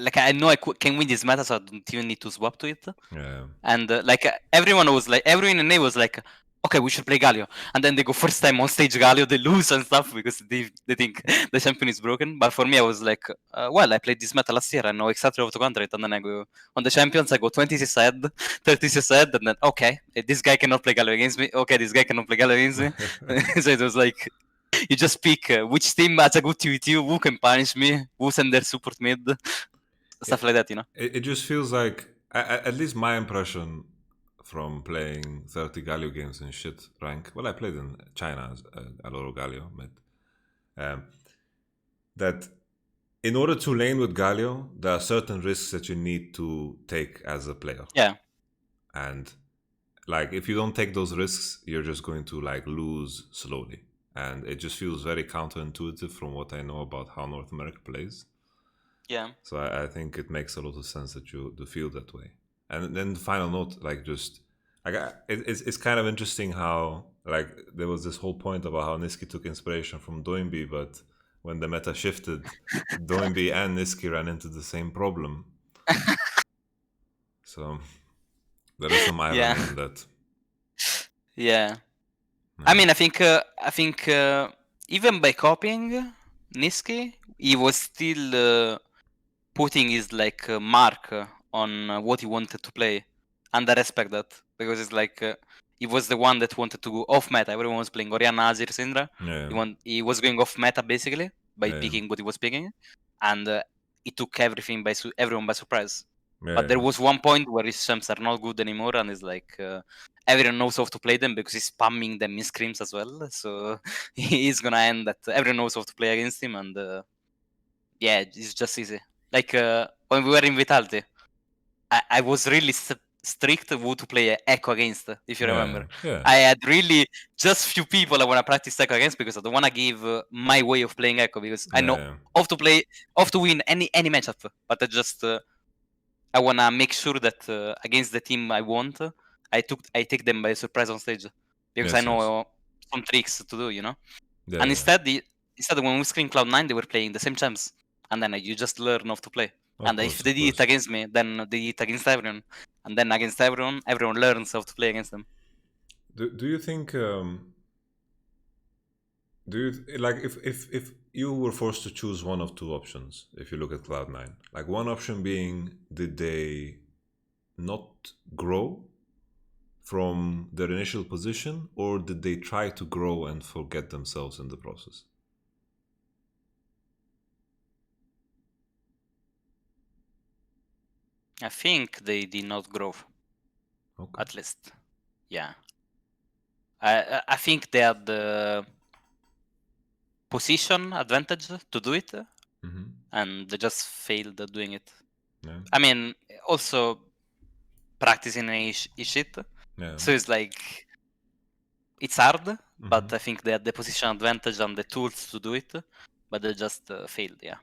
Speaker 2: Like I know I can win this meta, so I don't even need to swap to it.
Speaker 1: Yeah.
Speaker 2: And like everyone in NA was like, okay, we should play Galio. And then they go first time on stage Galio, they lose and stuff because they think the champion is broken. But for me, I was like, well, I played this meta last year. I know exactly how to counter it. And then I go on the champions, I go 20 ahead, 30 ahead, and then, okay, this guy cannot play Galio against me. Okay, this guy cannot play Galio against me. So it was like, you just pick which team has a good TVT, who can punish me, who send their support mid, stuff like that, you know?
Speaker 1: It just feels like, at least my impression from playing 30 Galio games in shit rank, well, I played in China a lot of Galio, but that in order to lane with Galio, there are certain risks that you need to take as a player.
Speaker 2: Yeah.
Speaker 1: And like, if you don't take those risks, you're just going to like lose slowly. And it just feels very counterintuitive from what I know about how North America plays.
Speaker 2: Yeah.
Speaker 1: So I think it makes a lot of sense that you feel that way. And then the final note, like, just like it's kind of interesting how like there was this whole point about how Niski took inspiration from Doinby, but when the meta shifted, Doinby and Niski ran into the same problem. So there is some irony in that.
Speaker 2: Yeah. I mean, I think even by copying Niski, he was still putting his like mark on what he wanted to play, and I respect that because it's like he was the one that wanted to go off meta. Everyone was playing Orianna, Azir, Syndra. He was going off meta basically by picking what he was picking, and he took everyone by surprise. But there was one point where his champs are not good anymore, and it's like everyone knows how to play them because he's spamming them in scrims as well. So he's gonna end that everyone knows how to play against him, and yeah, it's just easy. Like when we were in Vitality, I was really strict who to play Echo against, if you remember. I had really just few people I want to practice Echo against because I don't want to give my way of playing Echo because I know how to win any matchup. But I want to make sure that against the team I want, I take them by surprise on stage because I know some tricks to do, you know. And instead when we screen Cloud9, they were playing the same champs, and then you just learn how to play. If they did it against me, then they did it against everyone, and then against everyone learns how to play against them.
Speaker 1: Do you think? Do you like if you were forced to choose one of two options? If you look at Cloud9, like one option being, did they not grow from their initial position, or did they try to grow and forget themselves in the process?
Speaker 2: I think they did not grow. Okay. At least, yeah. I think they had the position advantage to do it, and they just failed at doing it. I mean, also practicing is shit. So it's like it's hard, but I think they had the position advantage and the tools to do it, but they just failed. Yeah.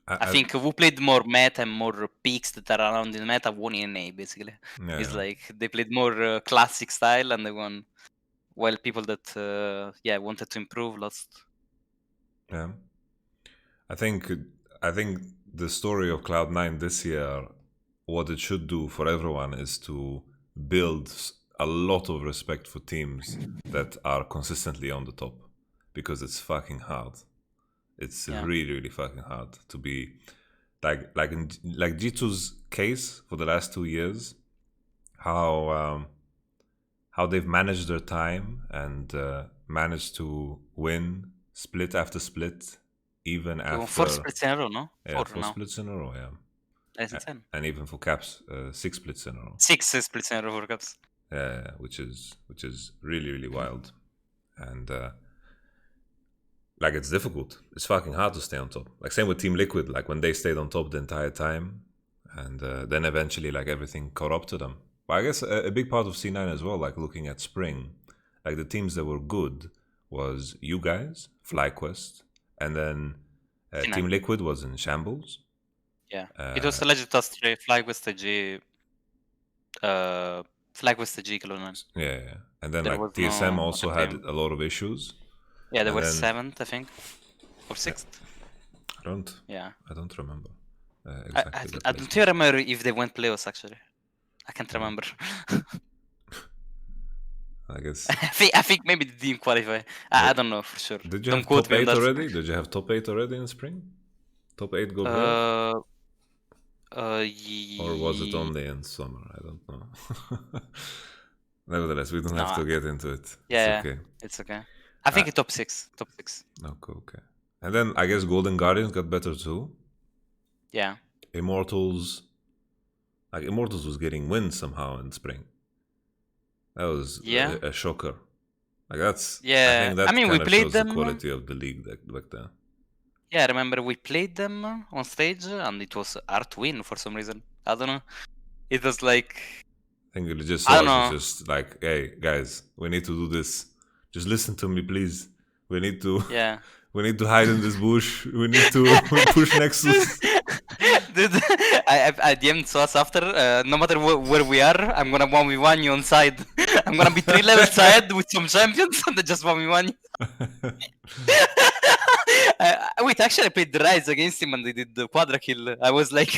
Speaker 2: I think who played more meta and more peaks that are around in meta won in NA basically. It's like they played more classic style and they won, while people that wanted to improve lost.
Speaker 1: Yeah, I think the story of Cloud9 this year, what it should do for everyone is to build a lot of respect for teams that are consistently on the top, because it's fucking hard. It's really, really fucking hard to be like G2's case for the last 2 years, how they've managed their time and managed to win split after split, even after
Speaker 2: 4 splits in a row, no?
Speaker 1: Yeah, 4 splits in a row, yeah.
Speaker 2: That's insane.
Speaker 1: And even for Caps, 6 splits in a row.
Speaker 2: 6 splits in a row for Caps.
Speaker 1: Yeah, which is really, really wild. And like, it's difficult. It's fucking hard to stay on top. Like, same with Team Liquid. Like, when they stayed on top the entire time, and then eventually, like, everything caught up to them. But I guess a big part of C9 as well, like, looking at Spring, like, the teams that were good was you guys, FlyQuest, and then Team Liquid was in shambles.
Speaker 2: Yeah, it was a legit us 3, FlyQuest G, FlyQuest G, Cloud9.
Speaker 1: Yeah. And then, like, TSM also had a lot of issues.
Speaker 2: Yeah, they were 7th, I think, or 6th.
Speaker 1: I don't remember exactly.
Speaker 2: I don't remember if they went playoffs, actually. I can't remember.
Speaker 1: I guess.
Speaker 2: I think maybe they didn't qualify. I don't know for sure.
Speaker 1: Did you
Speaker 2: Don't
Speaker 1: have
Speaker 2: quote
Speaker 1: top
Speaker 2: me on
Speaker 1: 8
Speaker 2: that.
Speaker 1: already? Did you have top 8 already in spring? Top 8 go playoff? Or was it only in summer? I don't know. Nevertheless, we don't have to get into it.
Speaker 2: Yeah,
Speaker 1: it's okay.
Speaker 2: It's okay. I think it's top 6. Top 6.
Speaker 1: Okay. And then I guess Golden Guardians got better too.
Speaker 2: Yeah.
Speaker 1: Immortals was getting wins somehow in spring. That was a shocker. Like that's I think that kind of shows the quality of the league back then.
Speaker 2: Yeah, I remember we played them on stage and it was hard to win for some reason. I don't know. It was like
Speaker 1: I think it just was just like, hey guys, we need to do this. Just listen to me, please. We need to we need to hide in this bush. We need to push Nexus.
Speaker 2: Dude, I DM'd Sauce after. No matter where we are, I'm gonna 1v1 you on side. I'm gonna be 3 levels ahead with some champions and then just 1v1 you. Wait, actually I played the Rise against him and they did the quadra kill. I was like,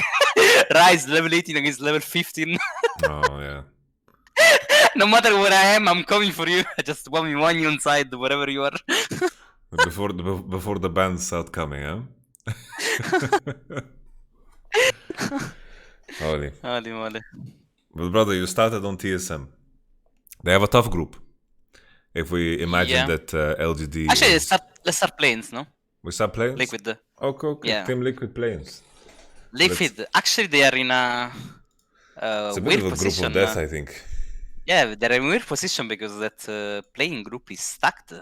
Speaker 2: Rise level 18 against level 15.
Speaker 1: Oh, yeah.
Speaker 2: No matter where I am, I'm coming for you. I just 1v1 you on side, wherever you are.
Speaker 1: before the bans start coming, huh? Holy. But brother, you started on TSM. They have a tough group. If we imagine that LGD.
Speaker 2: Actually, let's start Plains, no?
Speaker 1: We start Plains?
Speaker 2: Liquid.
Speaker 1: Okay. Yeah. Team Liquid Plains.
Speaker 2: Liquid. Actually, they are in a
Speaker 1: it's a bit of a group of death, I think.
Speaker 2: Yeah, they're in a weird position because that playing group is stacked.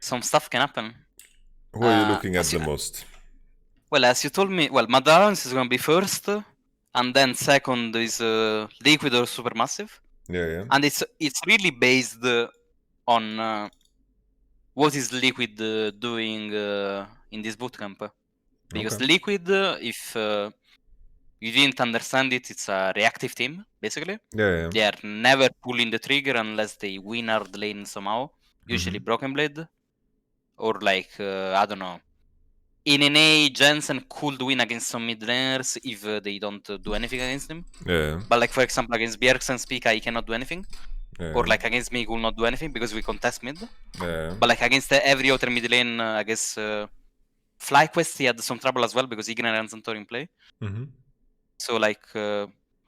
Speaker 2: Some stuff can happen.
Speaker 1: Who are you looking at the most?
Speaker 2: Well, as you told me, Madalance is going to be first, and then second is Liquid or Supermassive.
Speaker 1: Yeah.
Speaker 2: And it's really based on what is Liquid doing in this bootcamp. Because Liquid, if you didn't understand it, it's a reactive team, basically.
Speaker 1: Yeah.
Speaker 2: They are never pulling the trigger unless they win hard lane somehow. Usually Broken Blade. Or like, I don't know. In NA, Jensen could win against some mid laners if they don't do anything against them.
Speaker 1: Yeah.
Speaker 2: But like, for example, against Bjergsen and Spica, he cannot do anything. Yeah. Or like against me, he will not do anything because we contest mid.
Speaker 1: Yeah.
Speaker 2: But like against every other mid lane, I guess FlyQuest, he had some trouble as well because Ignorance and Thorin play. So like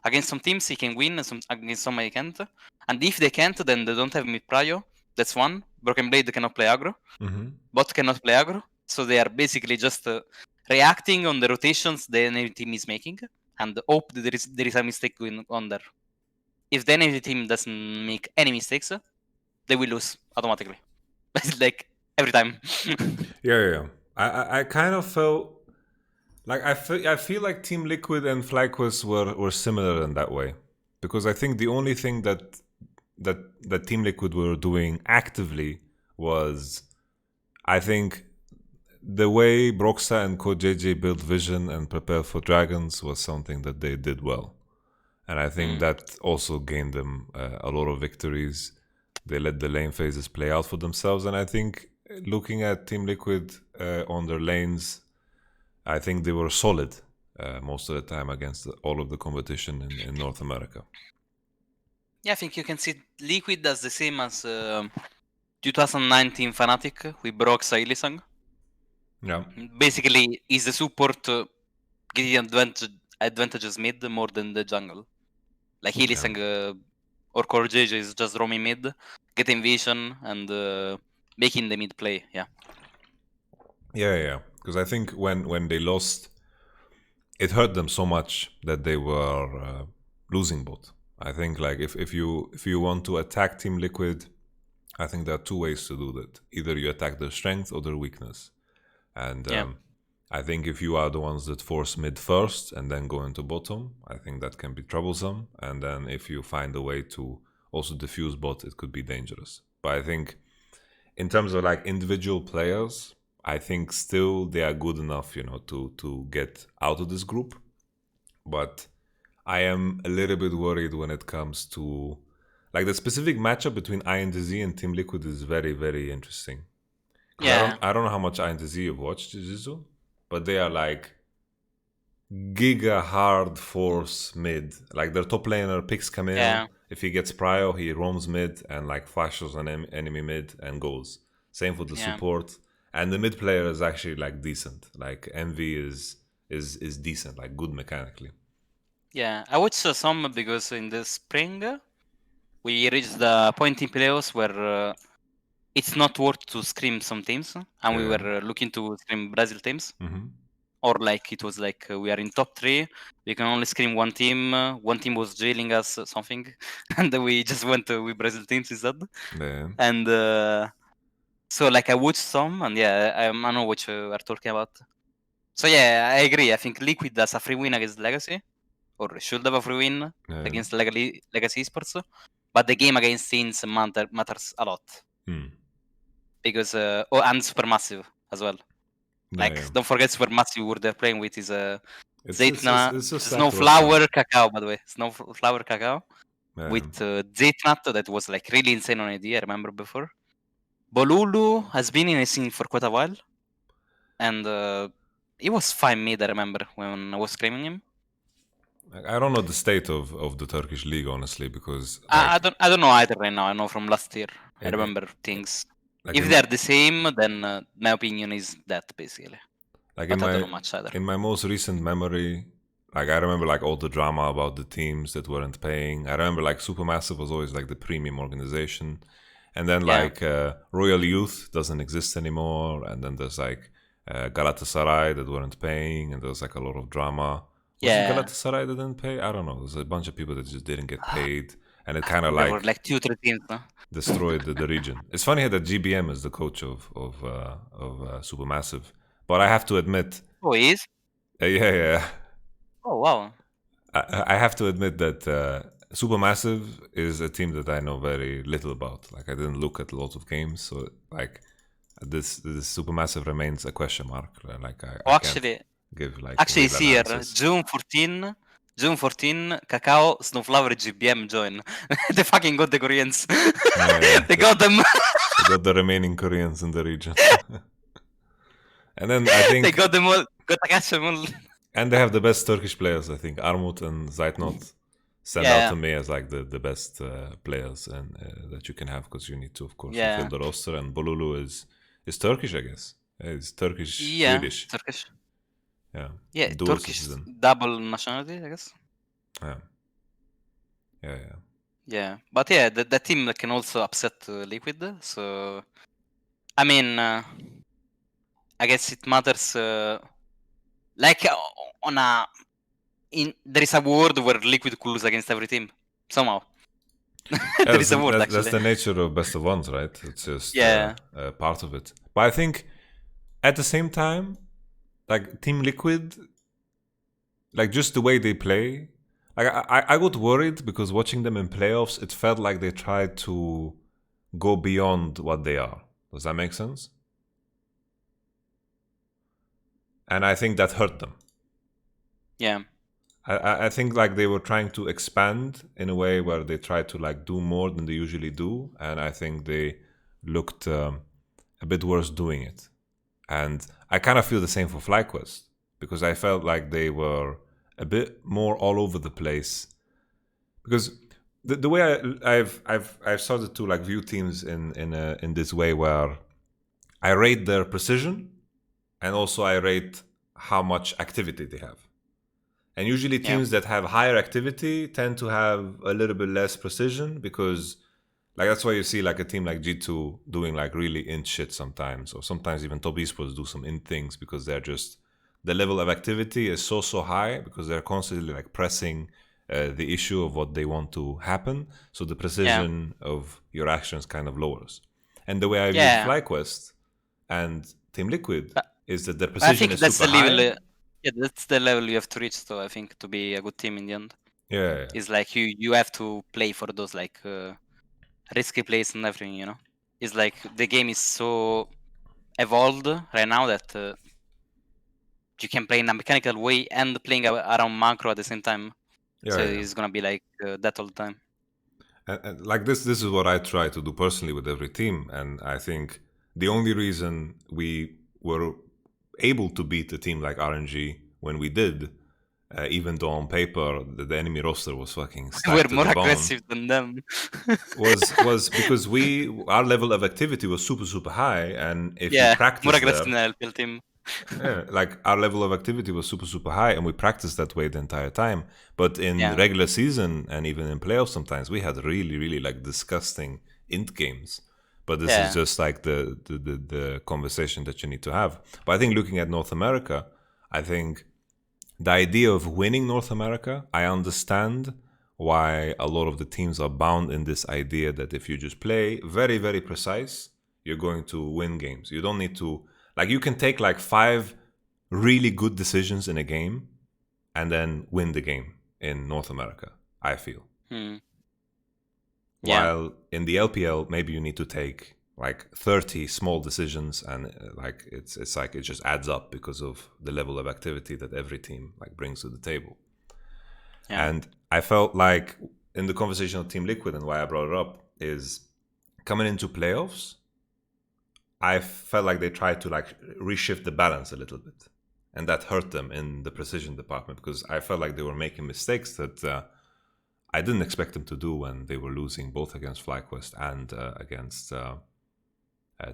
Speaker 2: against some teams he can win, and against some he can't. And if they can't, then they don't have mid prio. That's one. Broken Blade cannot play aggro. Bot cannot play aggro. So they are basically just reacting on the rotations the enemy team is making and hope that there is a mistake going on there. If the enemy team doesn't make any mistakes, they will lose automatically. Like every time.
Speaker 1: Yeah. I kind of felt like I feel like Team Liquid and FlyQuest were similar in that way, because I think the only thing that Team Liquid were doing actively was, I think, the way Broxa and CodeJJ built vision and prepare for dragons was something that they did well. And I think that also gained them a lot of victories. They let the lane phases play out for themselves. And I think looking at Team Liquid on their lanes, I think they were solid most of the time against all of the competition in North America.
Speaker 2: Yeah, I think you can see Liquid as the same as 2019 Fnatic with Broxa Illisang.
Speaker 1: Yeah.
Speaker 2: Basically, is the support getting advantages mid more than the jungle. Like Illisang or CoreJJ is just roaming mid, getting vision and making the mid play. Yeah.
Speaker 1: Because I think when they lost, it hurt them so much that they were losing bot. I think like if you want to attack Team Liquid, I think there are two ways to do that. Either you attack their strength or their weakness. And I think if you are the ones that force mid first and then go into bottom, I think that can be troublesome. And then if you find a way to also diffuse bot, it could be dangerous. But I think in terms of like individual players, I think still they are good enough, to get out of this group. But I am a little bit worried when it comes to like the specific matchup between INTZ and Team Liquid is very, very interesting.
Speaker 2: Yeah.
Speaker 1: I don't know how much INTZ you've watched, Jizu, but they are like giga hard force mid. Like their top laner picks Camille.
Speaker 2: Yeah.
Speaker 1: If he gets prio, he roams mid and like flashes an enemy mid and goes. Same for the support. And the mid player is actually like decent. Like Envy is decent, like good mechanically.
Speaker 2: Yeah, I watched some because in the spring we reached the point in playoffs where it's not worth to scream some teams, and we were looking to scream Brazil teams. Or like it was like we are in top 3, we can only scream one team. One team was jailing us something, and we just went with Brazil teams instead. And so like I watched some, and I know what you are talking about. So yeah, I agree. I think Liquid has a free win against Legacy, or should have a free win against Legacy Esports, but the game against Saints matters a lot. Because and Supermassive as well. Like don't forget Supermassive who they're playing with is Zeytna, Snowflower Cacao, by the way. Snowflower Cacao with Zeytnat that was like really insane on ID, I remember before. Bolulu has been in a scene for quite a while. And he was fine mid, I remember, when I was screaming him.
Speaker 1: I don't know the state of the Turkish league, honestly, because
Speaker 2: I don't know either right now. I know from last year. I remember things. Like if they're the same, then my opinion is that basically.
Speaker 1: Like
Speaker 2: but I don't know much either.
Speaker 1: In my most recent memory, like I remember like all the drama about the teams that weren't paying. I remember like Supermassive was always like the premium organization, and then like Royal Youth doesn't exist anymore, and then there's like Galatasaray that weren't paying, and there was like a lot of drama. Was it Galatasaray that didn't pay? I don't know. There's a bunch of people that just didn't get paid, and it kind of
Speaker 2: like, were like 2-3 teams, no?
Speaker 1: destroyed the region. It's funny that GBM is the coach of Supermassive, but I have to admit.
Speaker 2: Oh, he is?
Speaker 1: Yeah.
Speaker 2: Oh, wow.
Speaker 1: I have to admit that Supermassive is a team that I know very little about. Like I didn't look at lots of games, so like this Supermassive remains a question mark. Like I can't give like.
Speaker 2: Actually, it's here. June 14, Cacao, Snowflower, GBM join. They fucking got the Koreans. They got them.
Speaker 1: They got the remaining Koreans in the region. And then I think
Speaker 2: they got them all. Got to catch them all.
Speaker 1: And they have the best Turkish players, I think. Armut and Zeytnot stand out to me as like the best players and that you can have, because you need to, of course, fulfill the roster. And Bolulu is Turkish, I guess. It's Turkish, Swedish.
Speaker 2: Turkish.
Speaker 1: Yeah, dual
Speaker 2: Turkish
Speaker 1: citizen.
Speaker 2: Double nationality, I guess.
Speaker 1: Yeah.
Speaker 2: But the team that can also upset Liquid. So, I mean, I guess it matters. Like on there is a world where Liquid could lose against every team somehow. There is a world.
Speaker 1: That's the nature of best of ones, right? It's just part of it. But I think at the same time, like Team Liquid, like just the way they play, like I got worried because watching them in playoffs, it felt like they tried to go beyond what they are. Does that make sense? And I think that hurt them.
Speaker 2: Yeah.
Speaker 1: I think like they were trying to expand in a way where they tried to like do more than they usually do, and I think they looked a bit worse doing it. And I kind of feel the same for FlyQuest, because I felt like they were a bit more all over the place. Because the way I've started to like view teams in this way, where I rate their precision, and also I rate how much activity they have. And usually teams that have higher activity tend to have a little bit less precision, because like that's why you see like a team like G2 doing like really int shit sometimes, or sometimes even top esports do some int things, because they're just, the level of activity is so high, because they're constantly like pressing the issue of what they want to happen. So the precision of your actions kind of lowers. And the way I view FlyQuest and Team Liquid is that their precision is super high.
Speaker 2: That's the level you have to reach, though, I think, to be a good team in the end.
Speaker 1: Yeah.
Speaker 2: It's like you have to play for those like risky plays and everything, you know? It's like the game is so evolved right now that you can play in a mechanical way and playing around macro at the same time. It's gonna be like that all the time.
Speaker 1: And like this is what I try to do personally with every team, and I think the only reason we were able to beat a team like RNG when we did even though on paper the enemy roster was fucking
Speaker 2: We're
Speaker 1: stacked to
Speaker 2: more
Speaker 1: the bone,
Speaker 2: aggressive than them.
Speaker 1: was because our level of activity was super high, and if you
Speaker 2: more
Speaker 1: practice
Speaker 2: aggressive
Speaker 1: there,
Speaker 2: than LPL team.
Speaker 1: yeah, like our level of activity was super high, and we practiced that way the entire time. But in regular season and even in playoffs, sometimes we had really like disgusting int games. But this is just like the conversation that you need to have. But I think looking at North America, I think the idea of winning North America, I understand why a lot of the teams are bound in this idea that if you just play very precise, you're going to win games. You don't need to, like, you can take like 5 really good decisions in a game and then win the game in North America, I feel. While in the LPL, maybe you need to take like 30 small decisions, and like it's like it just adds up because of the level of activity that every team like brings to the table. And I felt like in the conversation of Team Liquid, and why I brought it up, is coming into playoffs, I felt like they tried to like reshift the balance a little bit, and that hurt them in the precision department, because I felt like they were making mistakes that I didn't expect them to do when they were losing both against FlyQuest and against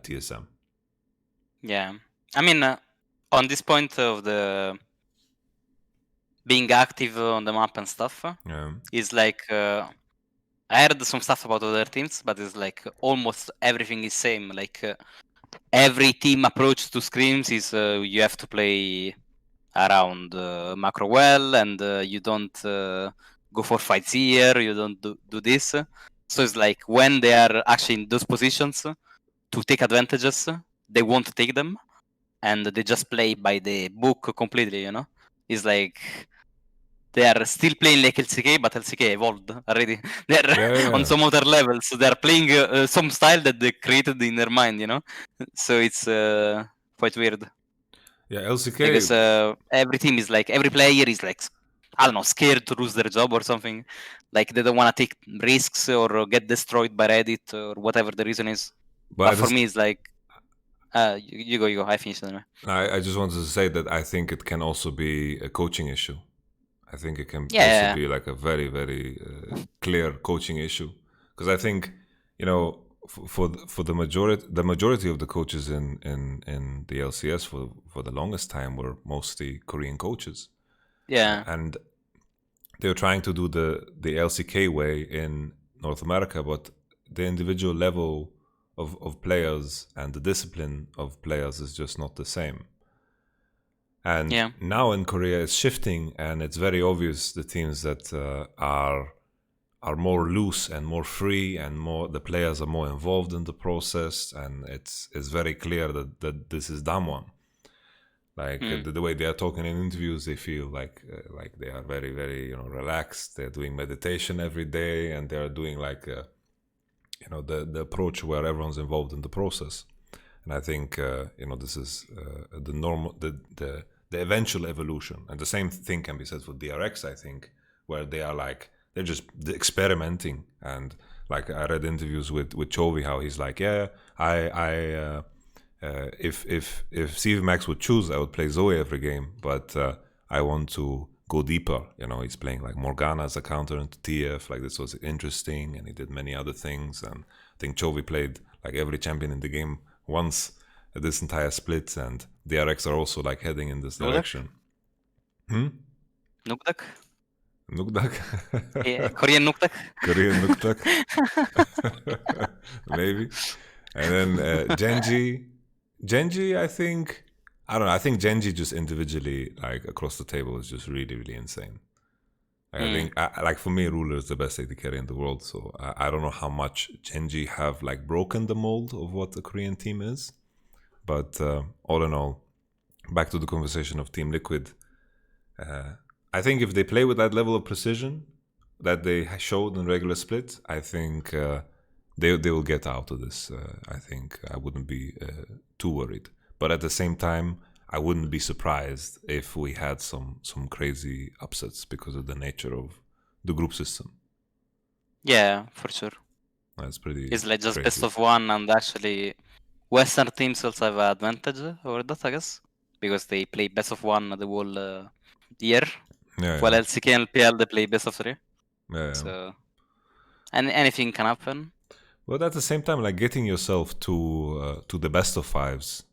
Speaker 1: TSM.
Speaker 2: Yeah, I mean, on this point of the being active on the map and stuff, is like I heard some stuff about other teams, but it's like almost everything is same. Like every team approach to scrims is you have to play around macro well, and you don't go for fights here, you don't do this. So it's like when they are actually in those positions to take advantages, they won't take them, and they just play by the book completely, you know? It's like they are still playing like LCK, but LCK evolved already. They're on some other level, so they're playing some style that they created in their mind, you know? So it's quite weird.
Speaker 1: Yeah, LCK.
Speaker 2: Because every team is like, every player is like, I don't know, scared to lose their job or something. Like they don't want to take risks or get destroyed by Reddit or whatever the reason is. But for me, it's like, you go. I finished anyway.
Speaker 1: I just wanted to say that I think it can also be a coaching issue. I think it can also be like a very clear coaching issue, because I think, you know, for the majority of the coaches in the LCS for the longest time were mostly Korean coaches.
Speaker 2: Yeah.
Speaker 1: And they're trying to do the LCK way in North America, but the individual level of players and the discipline of players is just not the same. And now in Korea it's shifting, and it's very obvious the teams that are more loose and more free, and more the players are more involved in the process, and it's very clear that this is Damwon. Like the way they are talking in interviews, they feel like they are very relaxed. They're doing meditation every day, and they are doing like the approach where everyone's involved in the process. And I think this is the normal the eventual evolution. And the same thing can be said for DRX, I think, where they are like they're just experimenting. And like I read interviews with Chovy, how he's like, if CVMAX would choose, I would play Zoe every game, but I want to go deeper. He's playing like Morgana as a counter into TF. Like this was interesting, and he did many other things. And I think Chovy played like every champion in the game once this entire split, and DRX are also like heading in this direction.
Speaker 2: Nukdak?
Speaker 1: Nukdak?
Speaker 2: Korean Nukdak?
Speaker 1: Korean Nukdak? Maybe. And then Genji, I think, I don't know. I think Genji just individually, like across the table, is just really insane. Like, I think, like for me, Ruler is the best AD carry in the world. So I don't know how much Genji have like broken the mold of what a Korean team is. But all in all, back to the conversation of Team Liquid. I think if they play with that level of precision that they showed in regular split, I think they will get out of this. I think I wouldn't be too worried. But at the same time, I wouldn't be surprised if we had some crazy upsets because of the nature of the group system.
Speaker 2: Yeah, for sure.
Speaker 1: That's pretty.
Speaker 2: It's like just
Speaker 1: crazy.
Speaker 2: best of one, and actually Western teams also have an advantage over that, I guess, because they play best of one the whole year. While LCK and PL they play best of 3.
Speaker 1: Yeah.
Speaker 2: So anything can happen.
Speaker 1: But at the same time, like getting yourself to the best of 5s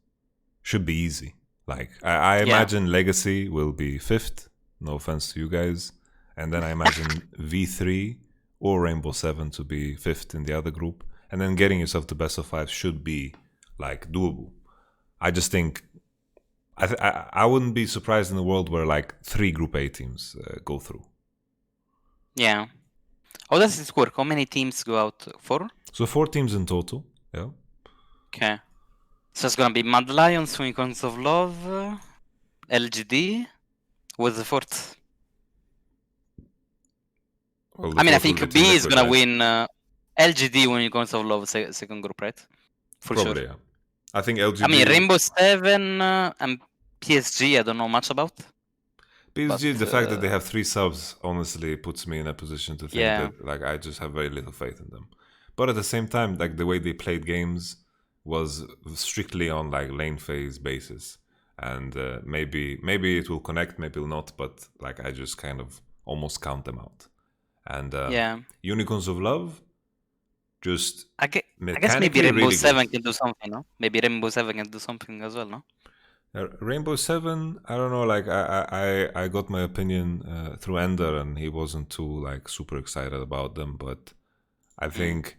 Speaker 1: should be easy. Like I imagine Legacy will be 5th. No offense to you guys. And then I imagine V3 or Rainbow 7 to be 5th in the other group. And then getting yourself to best of 5 should be like doable. I just think I wouldn't be surprised in a world where like 3 Group A teams go through.
Speaker 2: Yeah. How does it work? How many teams go out? 4?
Speaker 1: So 4 teams in total. Yeah.
Speaker 2: Okay. So it's gonna be Mad Lions, Unicorns of Love, LGD. What's the 4th?
Speaker 1: Well,
Speaker 2: I mean, I think B is gonna win LGD Unicorns of Love second group, right? For
Speaker 1: Probably,
Speaker 2: sure.
Speaker 1: Yeah. I think LGD.
Speaker 2: I mean, Rainbow 7 and PSG, I don't know much about.
Speaker 1: PSG, but, the fact that they have 3 subs honestly puts me in a position to think that like I just have very little faith in them. But at the same time, like the way they played games was strictly on like lane phase basis, and maybe it will connect, maybe it will not. But like I just kind of almost count them out. And Unicorns of Love, just
Speaker 2: I guess maybe Rainbow really 7 can do something, no? Maybe Rainbow 7 can do something as well, no?
Speaker 1: Rainbow 7, I don't know, like I got my opinion through Ender, and he wasn't too like super excited about them, but I think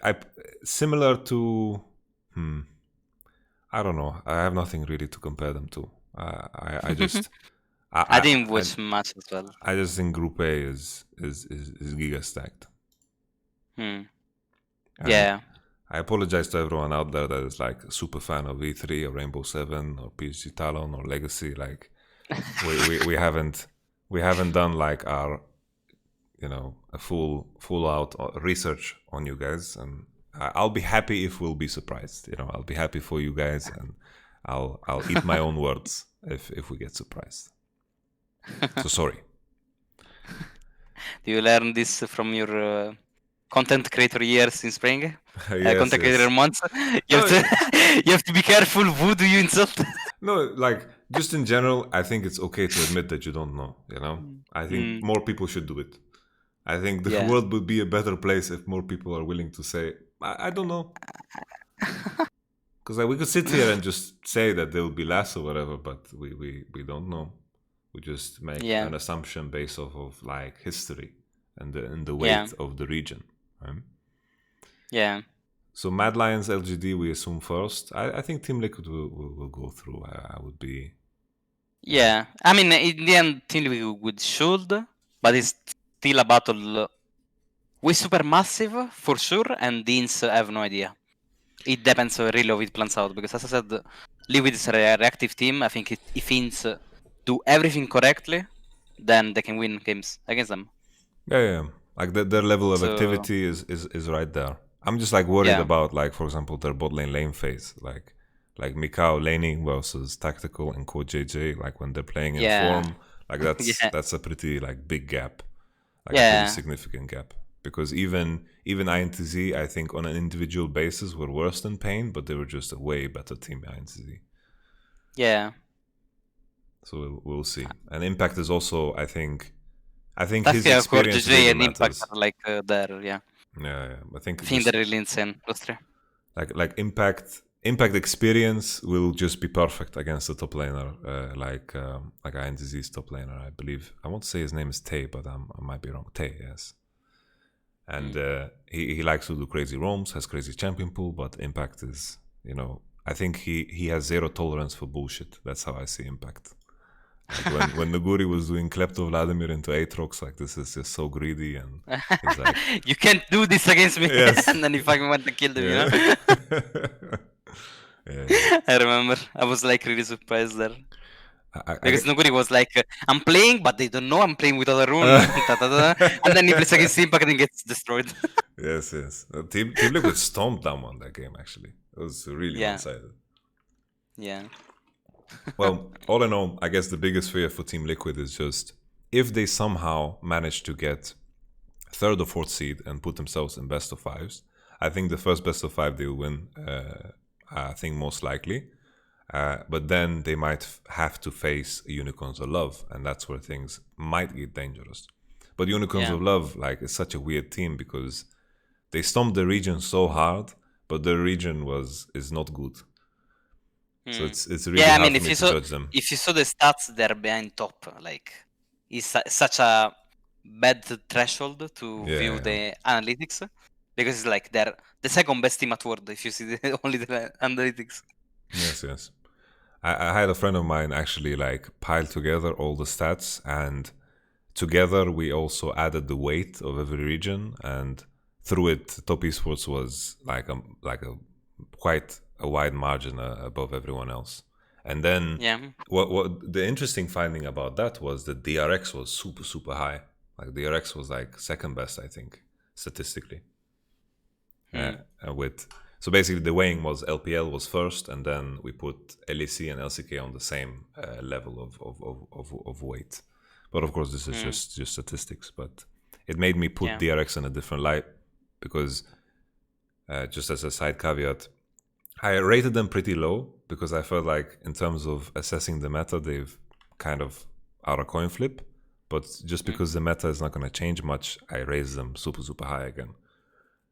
Speaker 1: I similar to I don't know, I have nothing really to compare them to. I just
Speaker 2: I didn't watch much as well.
Speaker 1: I just think Group A is giga stacked.
Speaker 2: Yeah.
Speaker 1: I apologize to everyone out there that is like a super fan of V3 or Rainbow 7 or PSG Talon or Legacy. Like we haven't done like our a full out research on you guys, and I'll be happy if we'll be surprised. I'll be happy for you guys, and I'll eat my own words if we get surprised. So sorry.
Speaker 2: Do you learn this from your content creator years in spring?
Speaker 1: Yes,
Speaker 2: content creator months. You have to be careful. Who do you insult?
Speaker 1: No, like just in general, I think it's okay to admit that you don't know. I think more people should do it. I think the world would be a better place if more people are willing to say, I don't know. Because like, we could sit here and just say that there will be less or whatever, but we don't know. We just make an assumption based off of like history and the weight of the region. Right?
Speaker 2: Yeah.
Speaker 1: So Mad Lions LGD we assume first. I think Team Liquid will go through. I would be.
Speaker 2: Yeah, I mean in the end Team Liquid should, but it's still a battle with Supermassive for sure, and Deans I have no idea. It depends really how it plans out, because as I said, Liquid is a reactive team. I think if Deans do everything correctly, then they can win games against them.
Speaker 1: Yeah. Like their level of activity is right there. I'm just like worried about like, for example, their bot lane phase, like Mikau laning versus Tactical and Code JJ, like when they're playing in form, like that's a pretty like big gap, like a pretty significant gap. Because even INTZ, I think on an individual basis were worse than Pain, but they were just a way better team, INTZ.
Speaker 2: Yeah.
Speaker 1: So we'll see. And Impact is also, I think
Speaker 2: that's
Speaker 1: his experience really
Speaker 2: and
Speaker 1: matters.
Speaker 2: Impact are like there,
Speaker 1: Yeah. I think
Speaker 2: they're really insane, those three.
Speaker 1: Like Impact experience will just be perfect against the top laner, like INTZ's top laner, I believe. I won't say his name is Tay, but I might be wrong. Tay, yes. And he likes to do crazy roams, has crazy champion pool, but Impact is, I think he has zero tolerance for bullshit. That's how I see Impact. Like when Nuguri was doing Klepto Vladimir into Aatrox, like this is just so greedy, and he's like,
Speaker 2: you can't do this against me. Yes. And then he fucking went to kill them, I remember. I was like really surprised there. Because Nuguri was like, I'm playing, but they don't know I'm playing with other rune. And then he plays against Impact and gets destroyed.
Speaker 1: Yes. Team Liquid stomped them on that game, actually. It was really one-sided.
Speaker 2: Yeah.
Speaker 1: Well, all in all, I guess the biggest fear for Team Liquid is just if they somehow manage to get 3rd or 4th seed and put themselves in best of 5s, I think the first best of 5 they'll win, I think most likely. But then they might have to face Unicorns of Love, and that's where things might get dangerous. But Unicorns of Love, like, is such a weird team because they stomped the region so hard, but the region is not good. So it's really hard for me to judge them.
Speaker 2: If you saw the stats, they're behind top. Like, it's such a bad threshold to view the analytics, because it's like they're the second best team at World if you see only the analytics.
Speaker 1: Yes. I had a friend of mine actually like piled together all the stats, and together we also added the weight of every region, and through it, Top Esports was like a quite a wide margin above everyone else. And then what the interesting finding about that was that DRX was super high. Like DRX was like second best, I think, statistically. So basically the weighing was LPL was first, and then we put LEC and LCK on the same level of weight. But of course this is just statistics. But it made me put DRX in a different light because just as a side caveat, I rated them pretty low because I felt like in terms of assessing the meta, they've kind of are a coin flip. But just because the meta is not going to change much, I raised them super high again.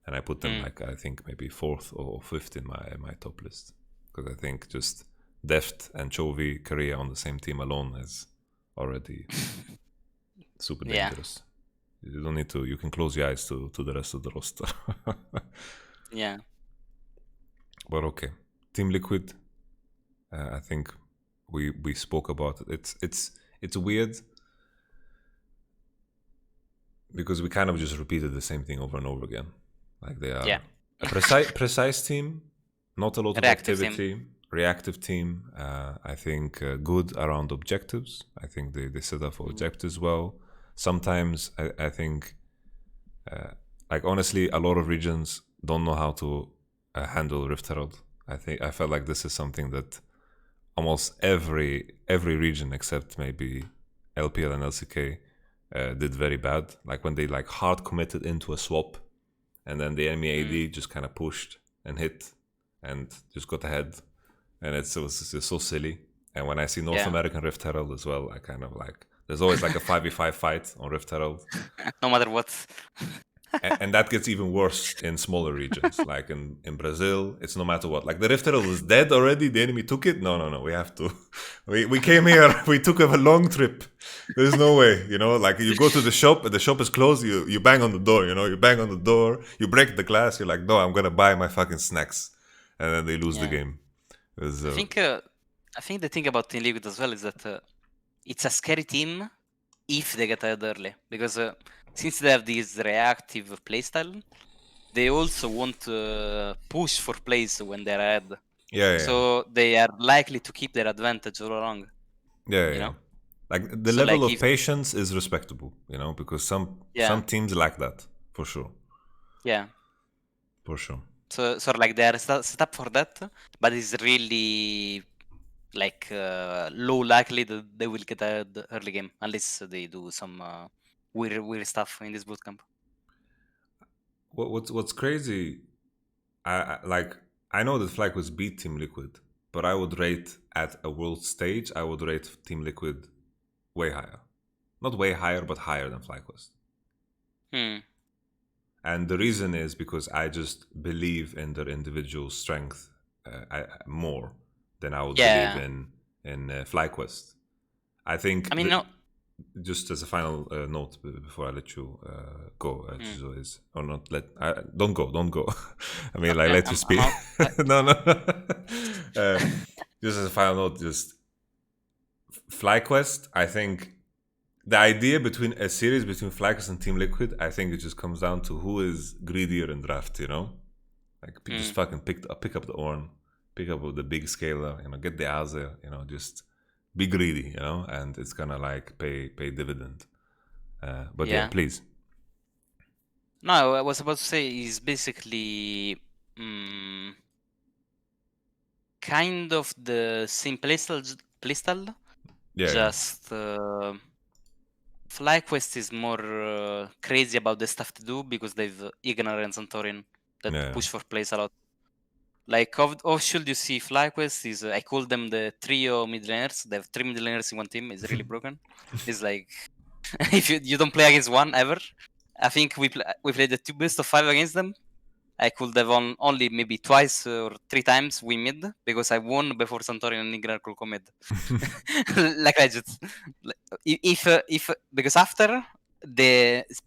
Speaker 1: And I put them like, I think maybe 4th or 5th in my top list. Because I think just Deft and Chovy Korea on the same team alone is already super dangerous. You don't need to, you can close your eyes to the rest of the roster. But okay, Team Liquid, I think we spoke about it. It's weird because we kind of just repeated the same thing over and over again. Like they are a precise team, not a lot of activity, reactive team. I think good around objectives. I think they set up for objectives well. Sometimes I think, like honestly, a lot of regions don't know how to handle Rift Herald. I felt like this is something that almost every region except maybe LPL and LCK did very bad. Like when they like hard committed into a swap, and then the enemy AD just kind of pushed and hit and just got ahead, and it was just so silly. And when I see North American Rift Herald as well, I kind of like, there's always like a 5v5 fight on Rift Herald.
Speaker 2: No matter what.
Speaker 1: And that gets even worse in smaller regions. Like in Brazil, it's no matter what. Like the Rift Herald is dead already, the enemy took it. No, we have to. We came here, we took a long trip. There's no way, you know, like you go to the shop, the shop is closed, you bang on the door, you know, you bang on the door, you break the glass, you're like, no, I'm going to buy my fucking snacks. And then they lose the game.
Speaker 2: I think the thing about Team Liquid as well is that it's a scary team if they get ahead early, because since they have this reactive playstyle, they also want to push for plays when they're ahead. So they are likely to keep their advantage all along. You know?
Speaker 1: Like the level of patience is respectable, you know, because some teams lack that for sure.
Speaker 2: Yeah.
Speaker 1: For sure.
Speaker 2: So like they are set up for that, but it's really like low likely that they will get the early game unless they do some weird stuff in this bootcamp.
Speaker 1: What's crazy, I know that FlyQuest beat Team Liquid, but I would rate at a world stage, I would rate Team Liquid way higher. Not way higher, but higher than FlyQuest. And the reason is because I just believe in their individual strength more than I would believe in FlyQuest. I think.
Speaker 2: I mean, no.
Speaker 1: Just as a final note before I let you go, Jizo, is or not let. Don't go. I mean, like, let you speak. No. Just as a final note, just FlyQuest. I think the idea between a series between FlyQuest and Team Liquid, I think it just comes down to who is greedier in draft. You know, like just fucking pick up the Ornn, pick up the big scaler. You know, get the Azer. You know, just be greedy. You know, and it's gonna like pay dividend. But yeah, please.
Speaker 2: No, I was about to say is basically kind of the same playstyle. Just FlyQuest is more crazy about the stuff to do because they've Ignorance and Thorin that push for plays a lot. Like, of should you see FlyQuest is I call them the trio mid laners. They have 3 mid laners in one team. It's really broken. It's like if you don't play against one ever. I think we played the 2 best of 5 against them. I could have won only maybe twice or 3 times we mid because I won before Santorin and Nigrar could come mid. Like I just if because after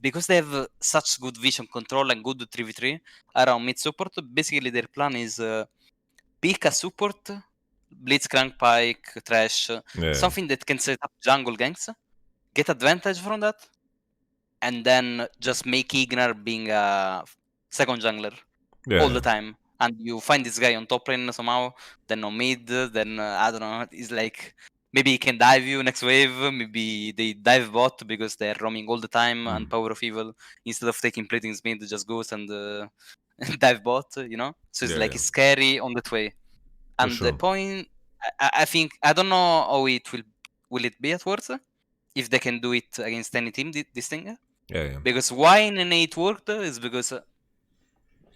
Speaker 2: because they have such good vision control and good 3v3 around mid support, basically their plan is pick a support, Blitzcrank, Pike, Trash, something that can set up jungle ganks, get advantage from that, and then just make Ignar being a second jungler all the time. And you find this guy on top lane somehow, then on mid, then I don't know, it's like maybe he can dive you next wave, maybe they dive bot because they're roaming all the time and Power of Evil, instead of taking plating's mid, just goes and dive bot, you know? So it's it's scary on that way. And the point, I think, I don't know how it will it be at Worlds, if they can do it against any team, this thing. Because why in NA it worked is because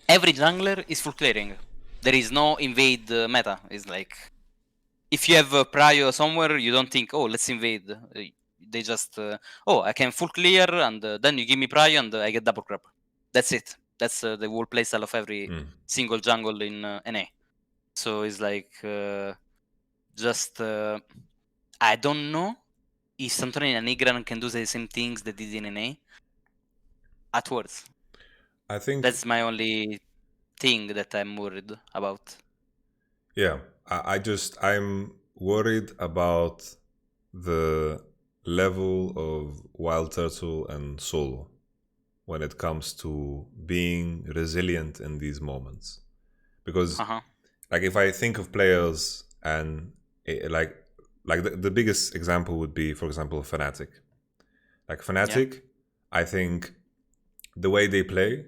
Speaker 2: every jungler is full clearing. There is no invade meta. It's like if you have a prio somewhere, you don't think, oh, let's invade. They just, oh, I can full clear, and then you give me prio, and I get double grab. That's it. That's the whole playstyle of every single jungle in NA. So it's like just I don't know if Santorin and Igran can do the same things they did in NA at Worlds.
Speaker 1: I think
Speaker 2: that's my only thing that I'm worried about.
Speaker 1: Yeah, I'm worried about the level of Wild Turtle and Solo when it comes to being resilient in these moments. Because like if I think of players and like the biggest example would be, for example, Fnatic. Like Fnatic, I think the way they play,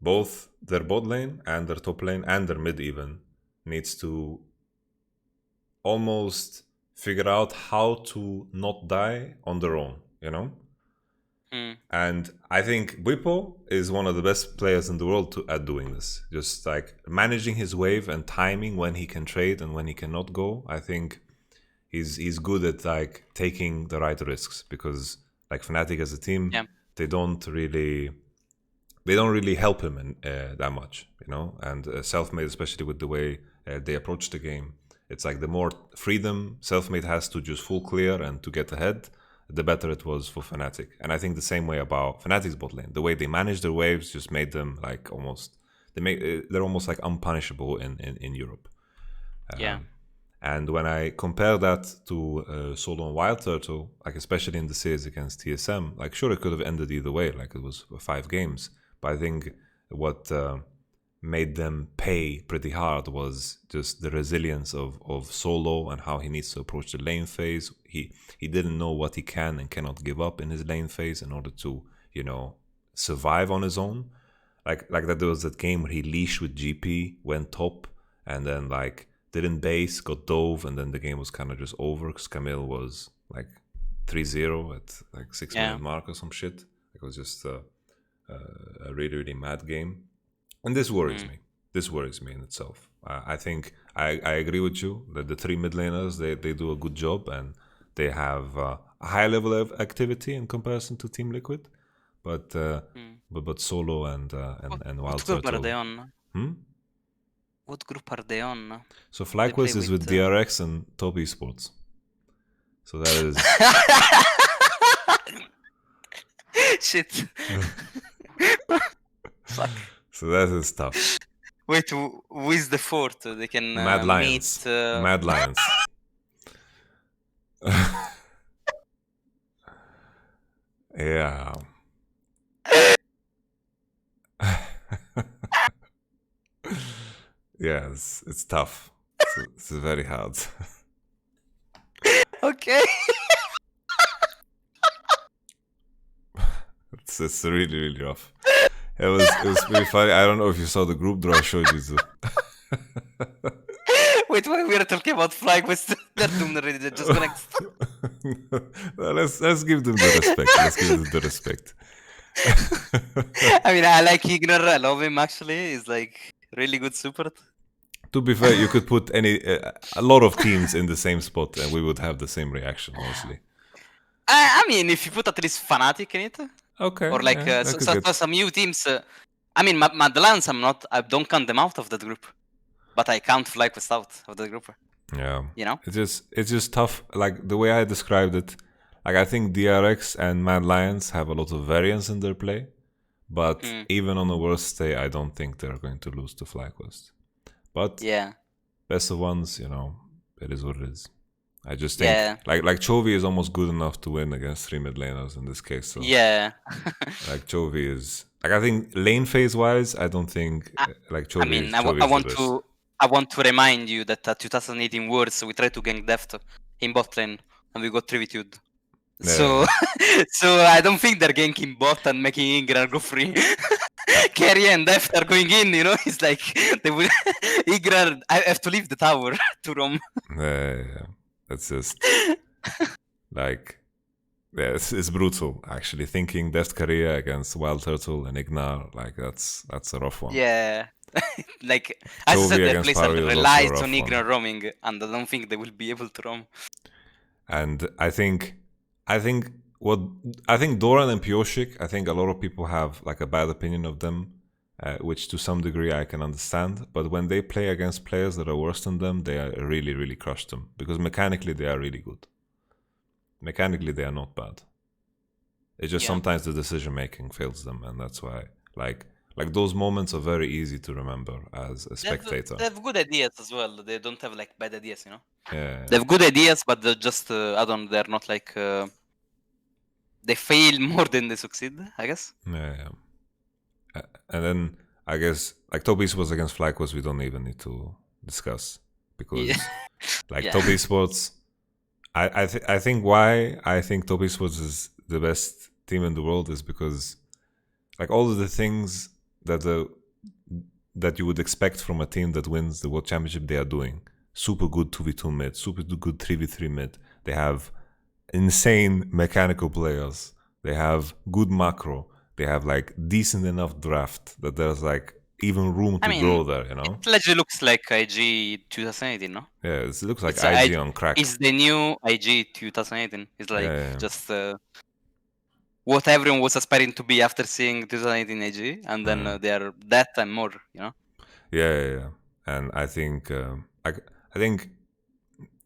Speaker 1: both their bot lane and their top lane and their mid even, needs to almost figure out how to not die on their own, you know? And I think Bwipo is one of the best players in the world at doing this. Just like managing his wave and timing when he can trade and when he cannot go. I think he's good at like taking the right risks, because like Fnatic as a team, they don't really help him that much, you know. And Selfmade, especially with the way they approach the game, it's like the more freedom Selfmade has to just full clear and to get ahead, the better it was for Fnatic. And I think the same way about Fnatic's bot lane. The way they manage their waves just made them like they're almost like unpunishable in Europe. And when I compare that to Solo and Wild Turtle, like especially in the series against TSM, like sure it could have ended either way, like it was 5 games. But I think what made them pay pretty hard was just the resilience of Solo and how he needs to approach the lane phase. He didn't know what he can and cannot give up in his lane phase in order to, you know, survive on his own. Like that there was that game where he leashed with GP, went top, and then like didn't base, got dove, and then the game was kind of just over because Camille was like 3-0 at like 6 minute mark or some shit. It was just a really, really mad game. And this worries me. This worries me in itself. I think I agree with you that the 3 mid laners, they do a good job and they have a high level of activity in comparison to Team Liquid. But Solo and Wild Turtle.
Speaker 2: What group are they on? What group are they on?
Speaker 1: So FlyQuest is with DRX and Top Esports. So that is
Speaker 2: shit. Fuck.
Speaker 1: So that is tough.
Speaker 2: Wait, who is the fourth? They can
Speaker 1: Mad Lions. Mad Lions. Yeah. Yeah, it's tough. It's very hard.
Speaker 2: Okay.
Speaker 1: It's really, really rough. It was pretty funny. I don't know if you saw the group draw I showed you.
Speaker 2: Wait, why we are talking about FlyQuest? They're doing already. They're just connect.
Speaker 1: Let's give them the respect. Let's give them the respect.
Speaker 2: I mean, I like Ignar. I love him actually. He's like really good support.
Speaker 1: To be fair, you could put a lot of teams in the same spot and we would have the same reaction, honestly.
Speaker 2: I mean, if you put at least Fnatic in it.
Speaker 1: Okay.
Speaker 2: Or like some new teams. I mean, Mad Lions, I don't count them out of that group. But I count FlyQuest out of the group.
Speaker 1: Yeah.
Speaker 2: You know?
Speaker 1: It's just tough. Like the way I described it, like I think DRX and Mad Lions have a lot of variance in their play. But even on the worst day, I don't think they're going to lose to FlyQuest. But
Speaker 2: yeah,
Speaker 1: best of ones, you know, it is what it is. I just think like Chovy is almost good enough to win against 3 mid laners in this case. So
Speaker 2: yeah,
Speaker 1: like Chovy is like, I think lane phase wise, I don't think like Chovy.
Speaker 2: I mean, I want to remind you that at 2018 Worlds we tried to gank Deft in bot lane and we got 3v2'd. So so I don't think they're ganking bot and making Igrar go free. Carry and Deft are going in, you know. It's like they will Igrar. I have to leave the tower to roam.
Speaker 1: Yeah. That's just like, yeah, it's brutal actually. Thinking Deft Korea against Wild Turtle and Ignar, like that's a rough one.
Speaker 2: Yeah, like as I said, their playstyle relies on Ignar roaming, and I don't think they will be able to roam.
Speaker 1: And I think Doran and Pioshik, I think a lot of people have like a bad opinion of them, which to some degree I can understand. But when they play against players that are worse than them, they are really crush them, because mechanically they are really good. Mechanically they are not bad. It's just sometimes the decision making fails them, and that's why like those moments are very easy to remember as a spectator.
Speaker 2: They have good ideas as well. They don't have like bad ideas, you know.
Speaker 1: Yeah.
Speaker 2: They have good ideas, but they're just they're not like they fail more than they succeed, I guess.
Speaker 1: Yeah. And then I guess like Top Esports against FlyQuest, we don't even need to discuss, because Top Esports, I think why I think Top Esports is the best team in the world is because like all of the things that you would expect from a team that wins the World Championship, they are doing. Super good 2v2 mid, super good 3v3 mid. They have insane mechanical players. They have good macro. They have like decent enough draft that there's like even room to grow there, you know?
Speaker 2: It literally looks like IG 2018, no?
Speaker 1: Yeah, it looks like IG on crack.
Speaker 2: It's the new IG 2018. It's like just what everyone was aspiring to be after seeing 2018 IG, and then they are that and more, you know?
Speaker 1: Yeah. And I think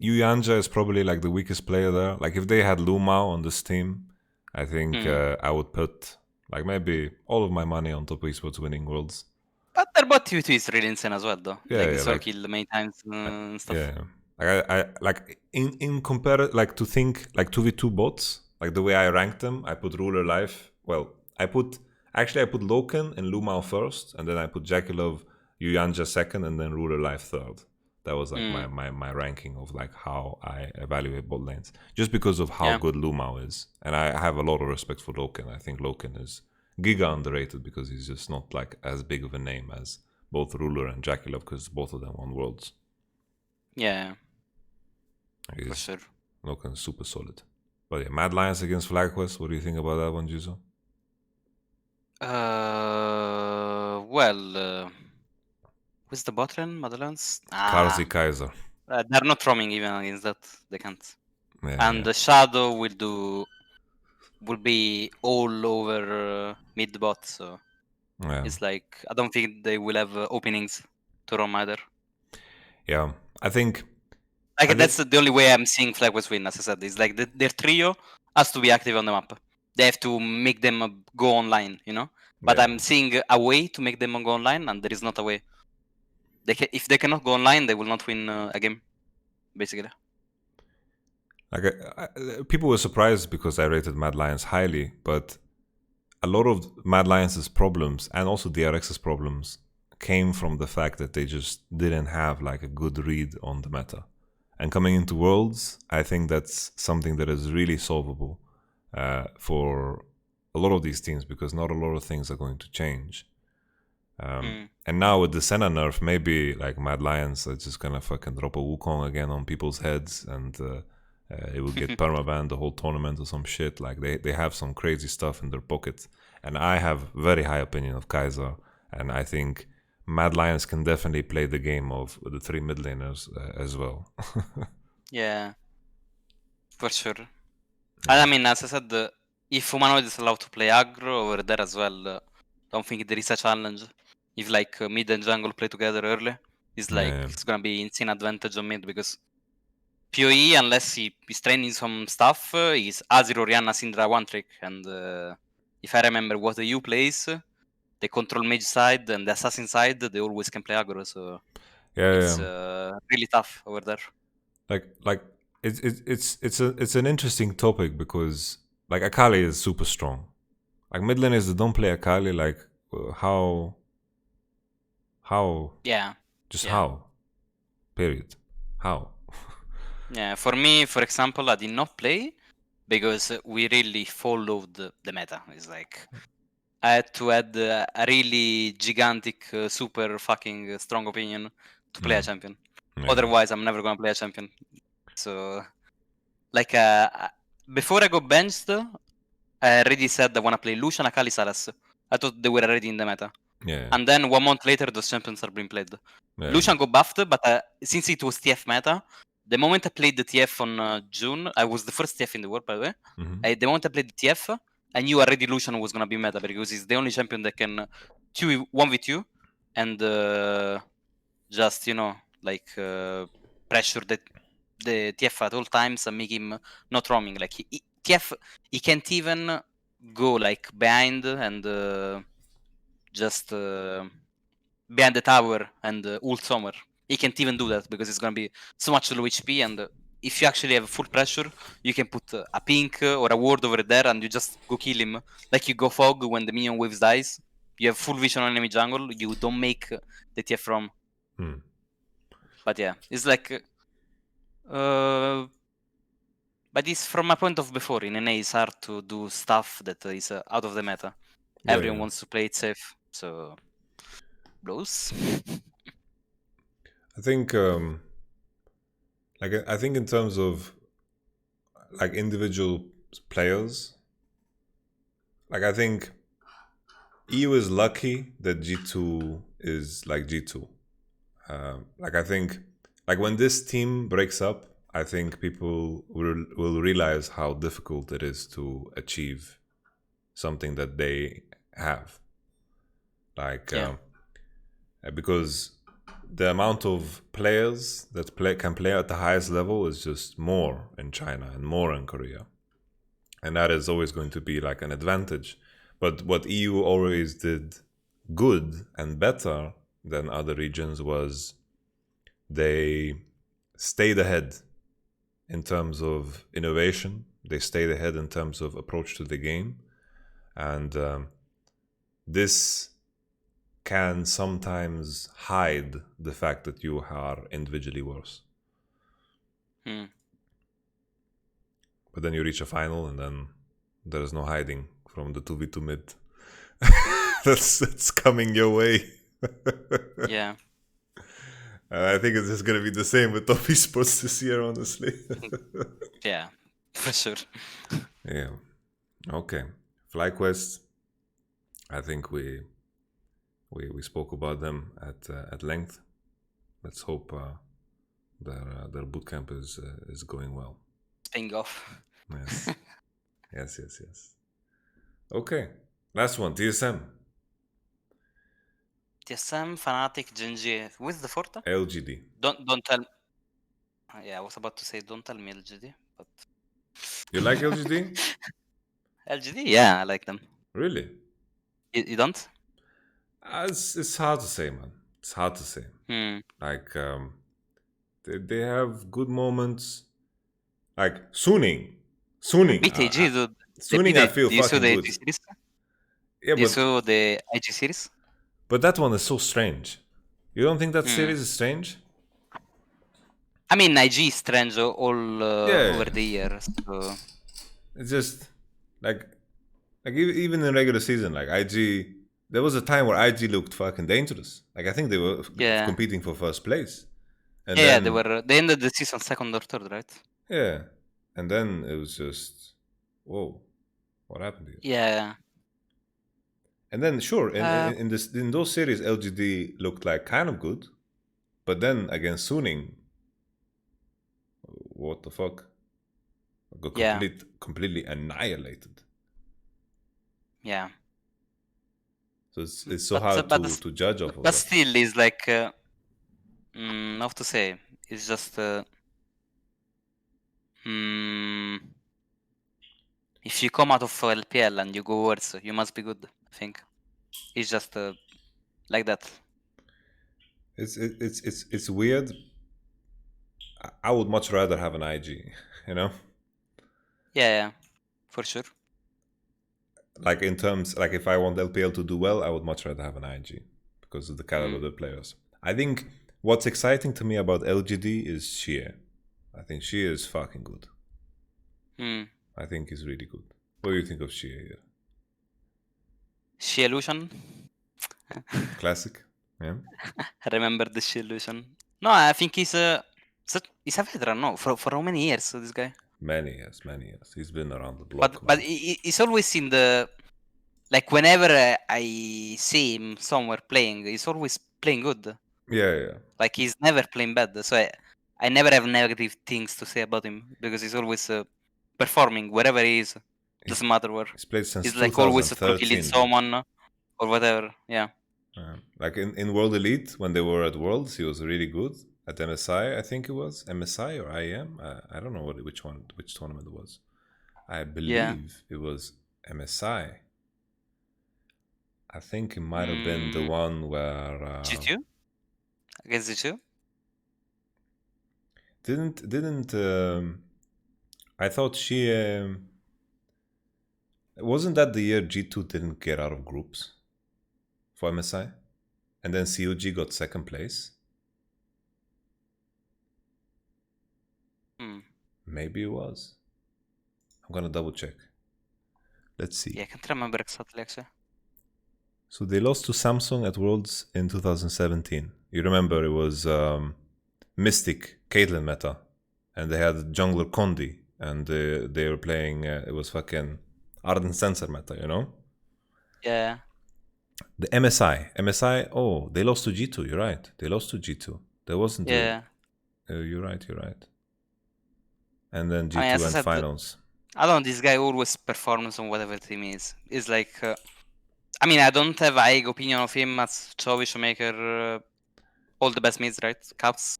Speaker 1: Yuyanja is probably like the weakest player there. Like if they had Lumao on this team, I think I would put like maybe all of my money on Top Esports winning Worlds.
Speaker 2: But their bot 2v2 is really insane as well, though.
Speaker 1: Yeah,
Speaker 2: like Sol kill many times and stuff.
Speaker 1: Yeah. I like in compare like to think like 2v2 bots, like the way I ranked them, I put Ruler Life. Well, I put Loken and Lumao first, and then I put Jakilov, Yuyanja second, and then Ruler Life third. That was like my ranking of like how I evaluate bot lanes, just because of how good Lumao is. And I have a lot of respect for Loken. I think Loken is giga underrated because he's just not like as big of a name as both Ruler and Jakilov, because both of them won Worlds.
Speaker 2: Yeah. For sure.
Speaker 1: Loken is super solid. But yeah, Mad Lions against FlyQuest, what do you think about that one, Jizo?
Speaker 2: Who's the bot lane, Mad Lions?
Speaker 1: Karzi Kaiser.
Speaker 2: They're not roaming even against that. They can't. And the Shadow will be all over mid bot, so it's like I don't think they will have openings to roam either. Yeah,
Speaker 1: I think
Speaker 2: that's the only way I'm seeing FlyQuest win. As I said, it's like their trio has to be active on the map. They have to make them go online, you know. But I'm seeing a way to make them go online, and there is not a way. If they cannot go online, they will not win a game, basically.
Speaker 1: Like people were surprised because I rated Mad Lions highly, but a lot of Mad Lions' problems and also DRX's problems came from the fact that they just didn't have like a good read on the meta. And coming into Worlds, I think that's something that is really solvable for a lot of these teams, because not a lot of things are going to change. And now with the Senna nerf, maybe like Mad Lions are just gonna fucking drop a Wukong again on people's heads, and it will get permabanned the whole tournament or some shit. Like they have some crazy stuff in their pockets. And I have very high opinion of Kaiser, and I think Mad Lions can definitely play the game of the 3 mid laners as well.
Speaker 2: Yeah, for sure. And I mean, as I said, if Humanoid is allowed to play aggro over there as well, don't think there is a challenge. If like mid and jungle play together early, it's like it's gonna be insane advantage on mid because PoE, unless he's training some stuff, is Azir, Orianna, Syndra one trick. And if I remember what the EU plays, they control mage side and the assassin side, they always can play aggro. So it's really tough over there.
Speaker 1: Like it's an interesting topic because like Akali is super strong. Like mid laners that don't play Akali, like how
Speaker 2: Yeah.
Speaker 1: how period how.
Speaker 2: Yeah, for me, for example, I did not play because we really followed the meta. It's like I had to add a really gigantic, super fucking strong opinion to play a champion.
Speaker 1: Yeah.
Speaker 2: Otherwise, I'm never gonna play a champion. So, like, before I got benched, I already said I wanna play Lucian, Akali, Salas. I thought they were already in the meta.
Speaker 1: Yeah.
Speaker 2: And then 1 month later, those champions are being played.
Speaker 1: Yeah.
Speaker 2: Lucian got buffed, but since it was TF meta, the moment I played the TF on June, I was the first TF in the world, by the way. The moment I played the TF, I knew already Lucian was gonna be meta because he's the only champion that can 1v2 and just, you know, like pressure the TF at all times and make him not roaming. Like TF, he can't even go like behind and just behind the tower and ult somewhere. He can't even do that because it's gonna be so much low HP. And if you actually have full pressure, you can put a pink or a ward over there and you just go kill him. Like you go fog when the minion waves dies. You have full vision on enemy jungle. You don't make the TF from. But yeah, it's like. But it's from my point of before. In NA, it's hard to do stuff that is out of the meta. Everyone wants to play it safe, so bros.
Speaker 1: I think, I think in terms of like individual players, like I think EU is lucky that G2 is like G2. Like I think, like when this team breaks up, I think people will realize how difficult it is to achieve something that they have. Like, because the amount of players that can play at the highest level is just more in China and more in Korea. And that is always going to be like an advantage. But what EU always did good and better than other regions was they stayed ahead in terms of innovation. They stayed ahead in terms of approach to the game. And this can sometimes hide the fact that you are individually worse. But then you reach a final and then there is no hiding from the 2v2 mid. That's coming your way.
Speaker 2: Yeah.
Speaker 1: I think it's just going to be the same with top esports this year, honestly.
Speaker 2: Yeah, for sure.
Speaker 1: Yeah. Okay. FlyQuest, I think we spoke about them at length. Let's hope their bootcamp is going well.
Speaker 2: Paying off.
Speaker 1: Yes. Yes. Okay. Last one, TSM.
Speaker 2: TSM, Fnatic, Genji. Who's the fourth?
Speaker 1: LGD.
Speaker 2: Don't tell. Yeah, I was about to say don't tell me LGD, but.
Speaker 1: You like LGD?
Speaker 2: LGD? Yeah, I like them.
Speaker 1: Really?
Speaker 2: You don't?
Speaker 1: It's hard to say, man. It's hard to say. Like they have good moments. Like Suning.
Speaker 2: BTG, dude.
Speaker 1: Suning, I feel fucking good.
Speaker 2: Yeah, but you saw the IG series?
Speaker 1: But that one is so strange. You don't think that series is strange?
Speaker 2: I mean, IG is strange all over the years. So.
Speaker 1: It's just like even in regular season, like IG. There was a time where IG looked fucking dangerous. Like I think they were competing for first place. And
Speaker 2: then, they were. They ended the season second or third, right?
Speaker 1: Yeah, and then it was just, whoa, what happened here?
Speaker 2: Yeah.
Speaker 1: And then sure, in those series, LGD looked like kind of good, but then against Suning, what the fuck? Got completely annihilated.
Speaker 2: Yeah.
Speaker 1: So it's so hard to judge off of that.
Speaker 2: But still, it's like, how to say? It's just, if you come out of LPL and you go worse, you must be good. I think it's just like that.
Speaker 1: It's weird. I would much rather have an IG, you know.
Speaker 2: Yeah, for sure.
Speaker 1: Like in terms, like if I want LPL to do well, I would much rather have an IG because of the caliber of the players. I think what's exciting to me about LGD is Shie. I think Shie is fucking good. I think he's really good. What do you think of Shie here?
Speaker 2: Shie Illusion.
Speaker 1: Classic. Yeah.
Speaker 2: I remember the Shie Illusion. No, I think he's a veteran. No, for how many years? This guy.
Speaker 1: Many years. He's been around the block.
Speaker 2: But he's always in the, like, whenever I see him somewhere playing, he's always playing good.
Speaker 1: Yeah.
Speaker 2: Like he's never playing bad. So I never have negative things to say about him because he's always performing wherever he is. Doesn't matter where.
Speaker 1: He's played since
Speaker 2: he's like always killing someone or whatever. Yeah.
Speaker 1: Like in World Elite, when they were at Worlds, he was really good. At MSI, I think it was MSI or IEM. I don't know which tournament it was. I believe it was MSI. I think it might have been the one where
Speaker 2: G2 against G2.
Speaker 1: Didn't I thought she wasn't that the year G2 didn't get out of groups for MSI, and then COG got second place. Maybe it was. I'm gonna double check. Let's see.
Speaker 2: Yeah, I can't remember exactly actually.
Speaker 1: So they lost to Samsung at Worlds in 2017. You remember it was Mystic, Caitlyn meta, and they had jungler Condi, and they were playing. It was fucking Ardent Sensor meta, you know?
Speaker 2: Yeah.
Speaker 1: The MSI. Oh, they lost to G2. You're right. They lost to G2. There wasn't.
Speaker 2: Yeah.
Speaker 1: You're right. And then G2 and finals.
Speaker 2: I don't know. This guy always performs on whatever team is. It's like, I mean, I don't have a high opinion of him as Chovy, Shoemaker, all the best mids, right? Caps.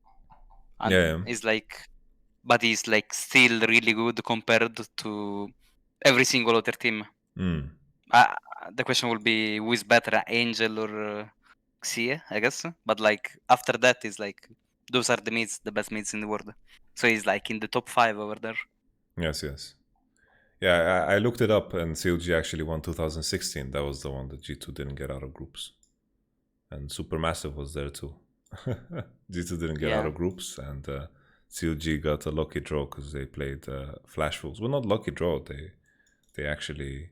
Speaker 2: And
Speaker 1: yeah.
Speaker 2: He's like, but he's like still really good compared to every single other team. The question will be who is better, Angel or Xie, I guess. But like after that is like those are the best mids in the world. So he's like in the top 5 over there.
Speaker 1: Yes. Yeah, I looked it up, and COG actually won 2016. That was the one that G2 didn't get out of groups, and Supermassive was there too. G2 didn't get out of groups, and COG got a lucky draw because they played Flash Wolves. Well, not lucky draw. They actually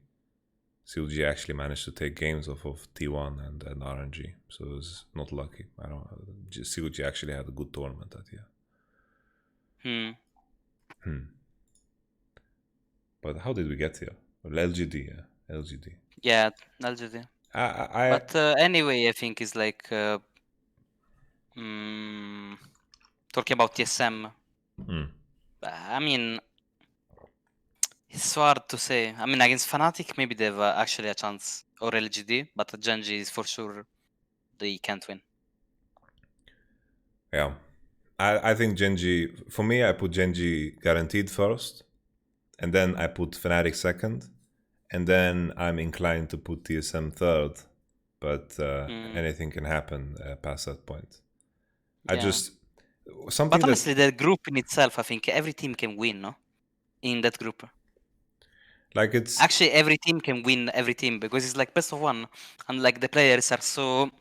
Speaker 1: COG actually managed to take games off of T1 and RNG, so it was not lucky. I don't know. COG actually had a good tournament that year. But how did we get here? LGD, yeah. LGD.
Speaker 2: Yeah, LGD. But anyway, I think it's like talking about TSM. I mean, it's so hard to say. I mean, against Fnatic, maybe they have actually a chance, or LGD, but Genji is for sure they can't win.
Speaker 1: Yeah, I think Genji. For me, I put Genji guaranteed first. And then I put Fnatic second, and then I'm inclined to put TSM third, but anything can happen past that point. I just something.
Speaker 2: But honestly, the group in itself, I think every team can win, no? In that group,
Speaker 1: like it's
Speaker 2: actually every team can win every team because it's like best of one, and like the players are so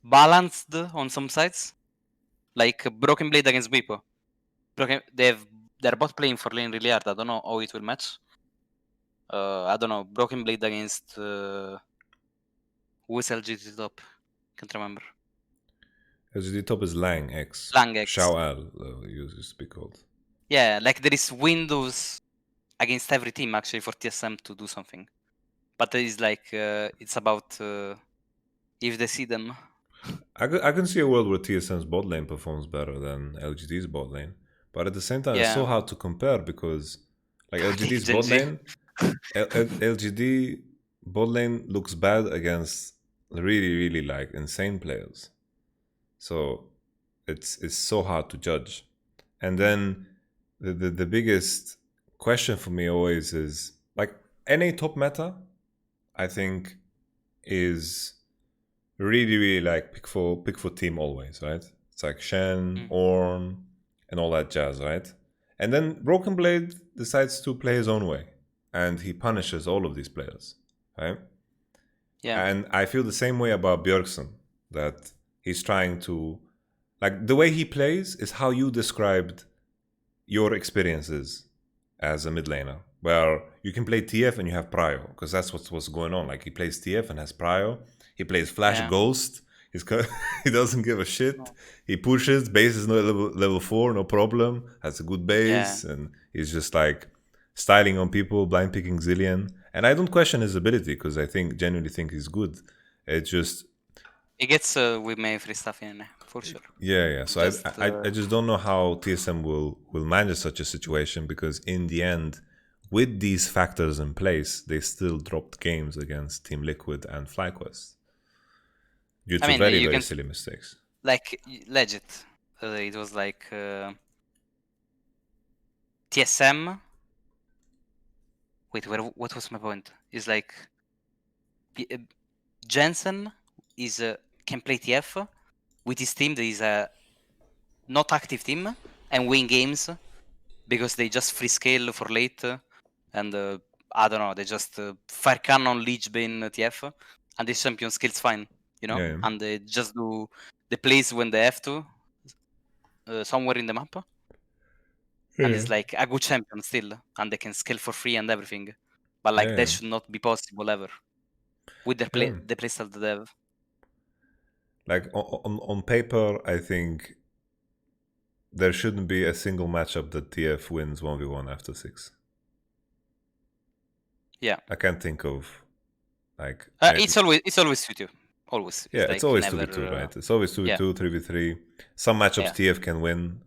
Speaker 2: balanced on some sides, like Broken Blade against Bwipo. They're both playing for lane really hard. I don't know how it will match. I don't know. Broken Blade against who is LGD top? Can't remember.
Speaker 1: LGD top is Lang X. Xiao L used to be called.
Speaker 2: Yeah, like there is windows against every team actually for TSM to do something. But it's like it's about if they see them.
Speaker 1: I can see a world where TSM's bot lane performs better than LGD's bot lane, but at the same time, it's so hard to compare because, like, LGD's bot lane, LGD bot lane looks bad against really like insane players. So it's so hard to judge. And then the biggest question for me always is like NA top meta, I think, is really like pick for team always, right? It's like Shen, Ornn, and all that jazz, right? And then Broken Blade decides to play his own way, and he punishes all of these players, right?
Speaker 2: Yeah.
Speaker 1: And I feel the same way about Bjergsen, that he's trying to, like, the way he plays is how you described your experiences as a mid laner, where you can play TF and you have prio, because that's what's going on. Like, he plays TF and has prio. He plays Flash Ghost. He doesn't give a shit. No. He pushes. Base is level 4, no problem. Has a good base. Yeah. And he's just like styling on people, blind picking Zilean. And I don't question his ability because I genuinely think he's good. It's just...
Speaker 2: He gets with my free stuff in, for sure.
Speaker 1: Yeah. So I just don't know how TSM will manage such a situation, because in the end, with these factors in place, they still dropped games against Team Liquid and FlyQuest. Due to very silly mistakes.
Speaker 2: Like, legit. It was like TSM. Wait, what was my point? It's like Jensen can play TF with his team that is a not active team and win games because they just free scale for late and I don't know, they just fire cannon, Leech Bane, TF, and this champion scales fine, you know, and they just do the plays when they have to somewhere in the map. And it's like a good champion still, and they can scale for free and everything. But like that should not be possible ever with the playstyle that they have.
Speaker 1: Like on paper, I think there shouldn't be a single matchup that TF wins 1v1 after 6.
Speaker 2: Yeah,
Speaker 1: I can't think of like.
Speaker 2: It's always 2v2. Always.
Speaker 1: Yeah, it's always 2v2, right? It's always 2v2, 3v3. Some matchups TF can win.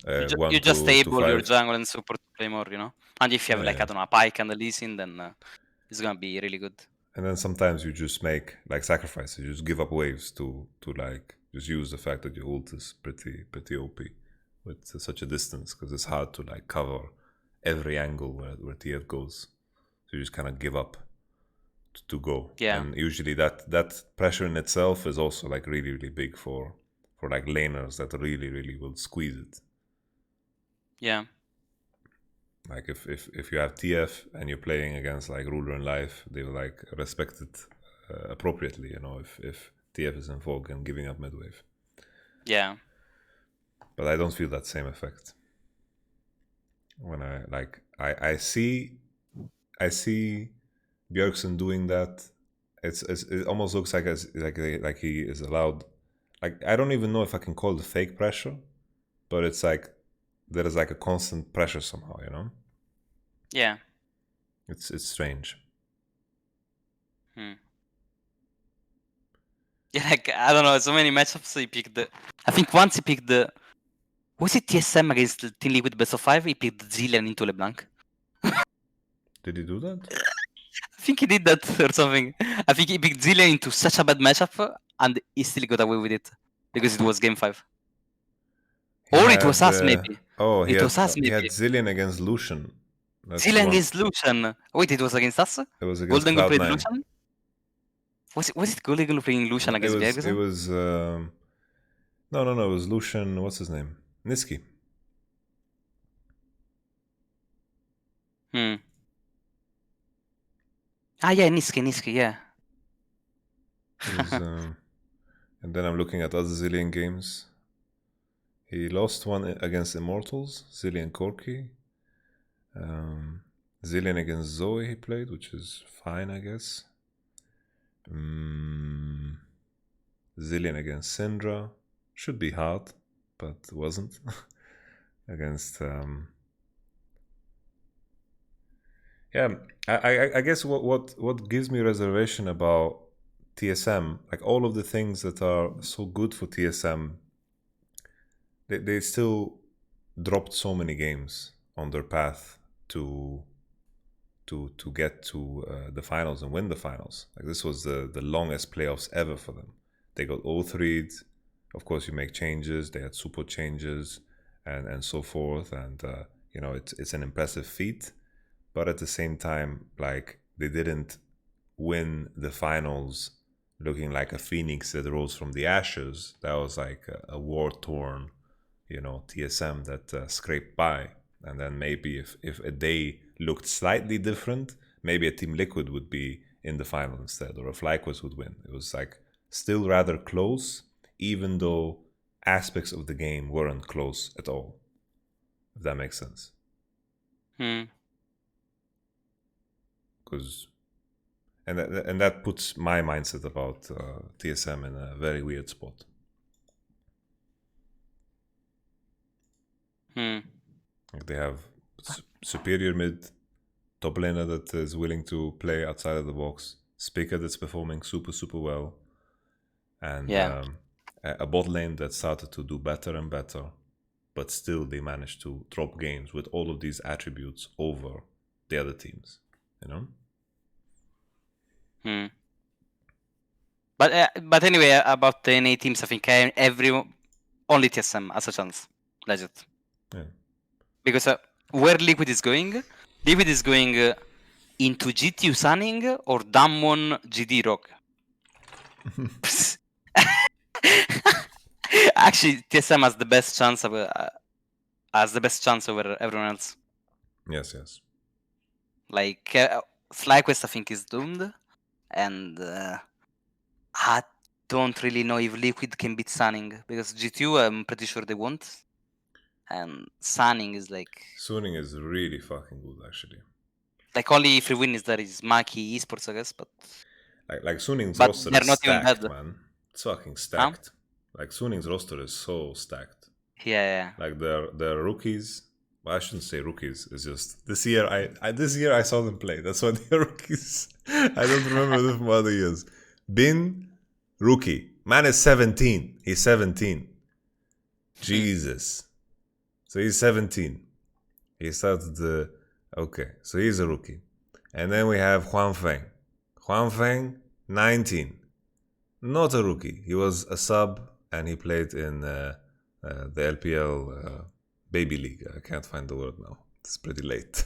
Speaker 2: You just stable your jungle and support to play more, you know. And if you have like I don't know, a Pyke and a Lee Sin, then it's gonna be really good.
Speaker 1: And then sometimes you just make like sacrifices. You just give up waves to like just use the fact that your ult is pretty OP with such a distance, because it's hard to like cover every angle where TF goes. So you just kind of give up to go.
Speaker 2: Yeah.
Speaker 1: And usually that pressure in itself is also like really big for like laners that really will squeeze it.
Speaker 2: Yeah.
Speaker 1: Like if you have TF and you're playing against like Ruler and Life, they will like respect it appropriately, you know, if TF is in vogue and giving up mid wave.
Speaker 2: Yeah.
Speaker 1: But I don't feel that same effect. When I see Bjergsen doing that, it almost looks like he is allowed. Like, I don't even know if I can call it fake pressure, but it's like there is like a constant pressure somehow, you know?
Speaker 2: Yeah.
Speaker 1: It's strange.
Speaker 2: Yeah, like I don't know, so many matchups he picked I think once he picked was it TSM against Team Liquid best of 5? He picked Zilean into LeBlanc.
Speaker 1: Did he do that?
Speaker 2: I think he did that or something. I think he picked Zilean into such a bad matchup and he still got away with it because it was game 5. It was us maybe.
Speaker 1: Oh,
Speaker 2: it was us maybe.
Speaker 1: He had Zilean against Lucian.
Speaker 2: Zilean against Lucian. Wait, it was against us?
Speaker 1: It was against
Speaker 2: Golden
Speaker 1: Cloud9.
Speaker 2: played Lucian? Was it Golden playing Lucian against Bjergsen?
Speaker 1: It was no, it was Lucian, what's his name? Niski.
Speaker 2: Ah, yeah, Niski, yeah.
Speaker 1: Was, and then I'm looking at other Zilean games. He lost one against Immortals, Zilean Corki. Zilean against Zoe he played, which is fine, I guess. Zilean against Syndra. Should be hard, but wasn't. Against Yeah, I guess what gives me reservation about TSM, like all of the things that are so good for TSM, they still dropped so many games on their path to get to the finals and win the finals. Like this was the longest playoffs ever for them. They got 0-3'd. Of course, you make changes. They had super changes and so forth. And you know, it's an impressive feat. But at the same time, like they didn't win the finals looking like a phoenix that rose from the ashes. That was like a war-torn, you know, TSM that scraped by. And then maybe if a day looked slightly different, maybe a Team Liquid would be in the final instead, or a FlyQuest would win. It was like still rather close, even though aspects of the game weren't close at all. If that makes sense. Because and that puts my mindset about TSM in a very weird spot. Like they have superior mid, top laner that is willing to play outside of the box, Spica that's performing super well, and a bot lane that started to do better and better, but still they managed to drop games with all of these attributes over the other teams, you know?
Speaker 2: But anyway, about the NA teams, I think only TSM has a chance, legit.
Speaker 1: Yeah.
Speaker 2: Because where Liquid is going into GTU Sunning or Damwon GD Rock. Actually, TSM has the best chance over everyone else.
Speaker 1: Yes.
Speaker 2: Like FlyQuest, I think, is doomed, and I don't really know if Liquid can beat Sunning, because GTU, I'm pretty sure they won't, and Sunning is like...
Speaker 1: Sunning is really fucking good, actually.
Speaker 2: Like, only if we win is there is Maki Esports, I guess, but...
Speaker 1: Like Suning's roster is stacked, man. It's fucking stacked.
Speaker 2: Huh?
Speaker 1: Like Suning's roster is so stacked.
Speaker 2: Yeah.
Speaker 1: Like their rookies. Well, I shouldn't say rookies. It's just this year. I saw them play. That's why they're rookies. I don't remember them from other years. Bin, rookie. Man is 17. He's 17. Jesus. So he's 17. He started the... Okay, so he's a rookie. And then we have Huan Feng. Huan Feng, 19. Not a rookie. He was a sub and he played in the LPL Baby League. I can't find the word now. It's pretty late.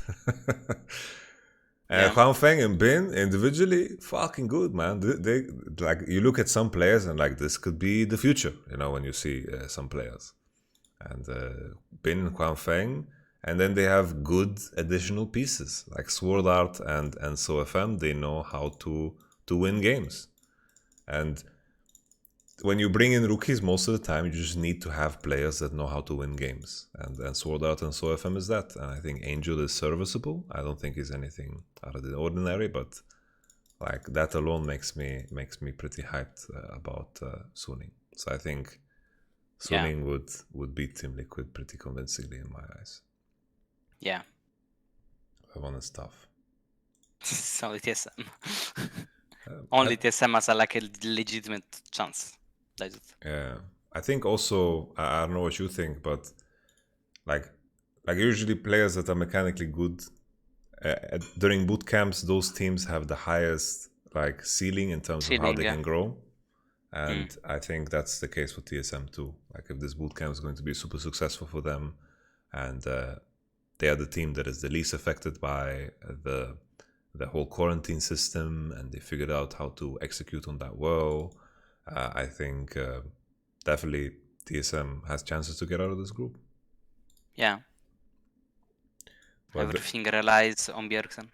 Speaker 1: And Huan Feng and Bin individually, fucking good, man. They like, you look at some players and like, this could be the future, you know, when you see some players. And Bin and Huan Feng, and then they have good additional pieces like Sword Art and SoFM. They know how to win games. And when you bring in rookies, most of the time you just need to have players that know how to win games. And Sword Art and SoFM is that. And I think Angel is serviceable. I don't think he's anything out of the ordinary, but like that alone makes me pretty hyped about Suning. So I think Suning would beat Team Liquid pretty convincingly in my eyes.
Speaker 2: Yeah.
Speaker 1: That one is tough.
Speaker 2: It's only TSM. Only TSM has like a legitimate chance.
Speaker 1: Yeah. I think also, I don't know what you think, but like usually players that are mechanically good during boot camps, those teams have the highest like ceiling in terms of how they can grow. And I think that's the case for TSM too. Like if this bootcamp is going to be super successful for them, and they are the team that is the least affected by the whole quarantine system, and they figured out how to execute on that well, I think definitely TSM has chances to get out of this group.
Speaker 2: Yeah. Well, everything relies on Bjergsen.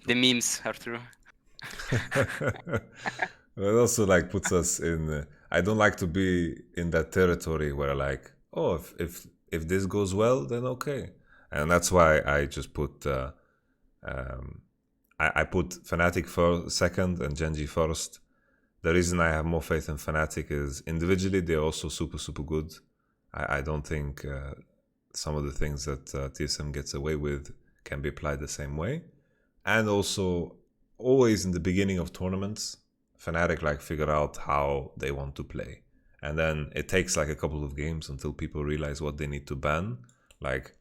Speaker 2: The memes are true.
Speaker 1: It also like puts us in. I don't like to be in that territory where like, oh, if this goes well, then okay, and that's why I just put I put Fnatic second and Genji first. The reason I have more faith in Fnatic is individually they're also super good. I don't think some of the things that TSM gets away with can be applied the same way. And also, always in the beginning of tournaments, Fnatic like figure out how they want to play. And then it takes like a couple of games until people realize what they need to ban. Like,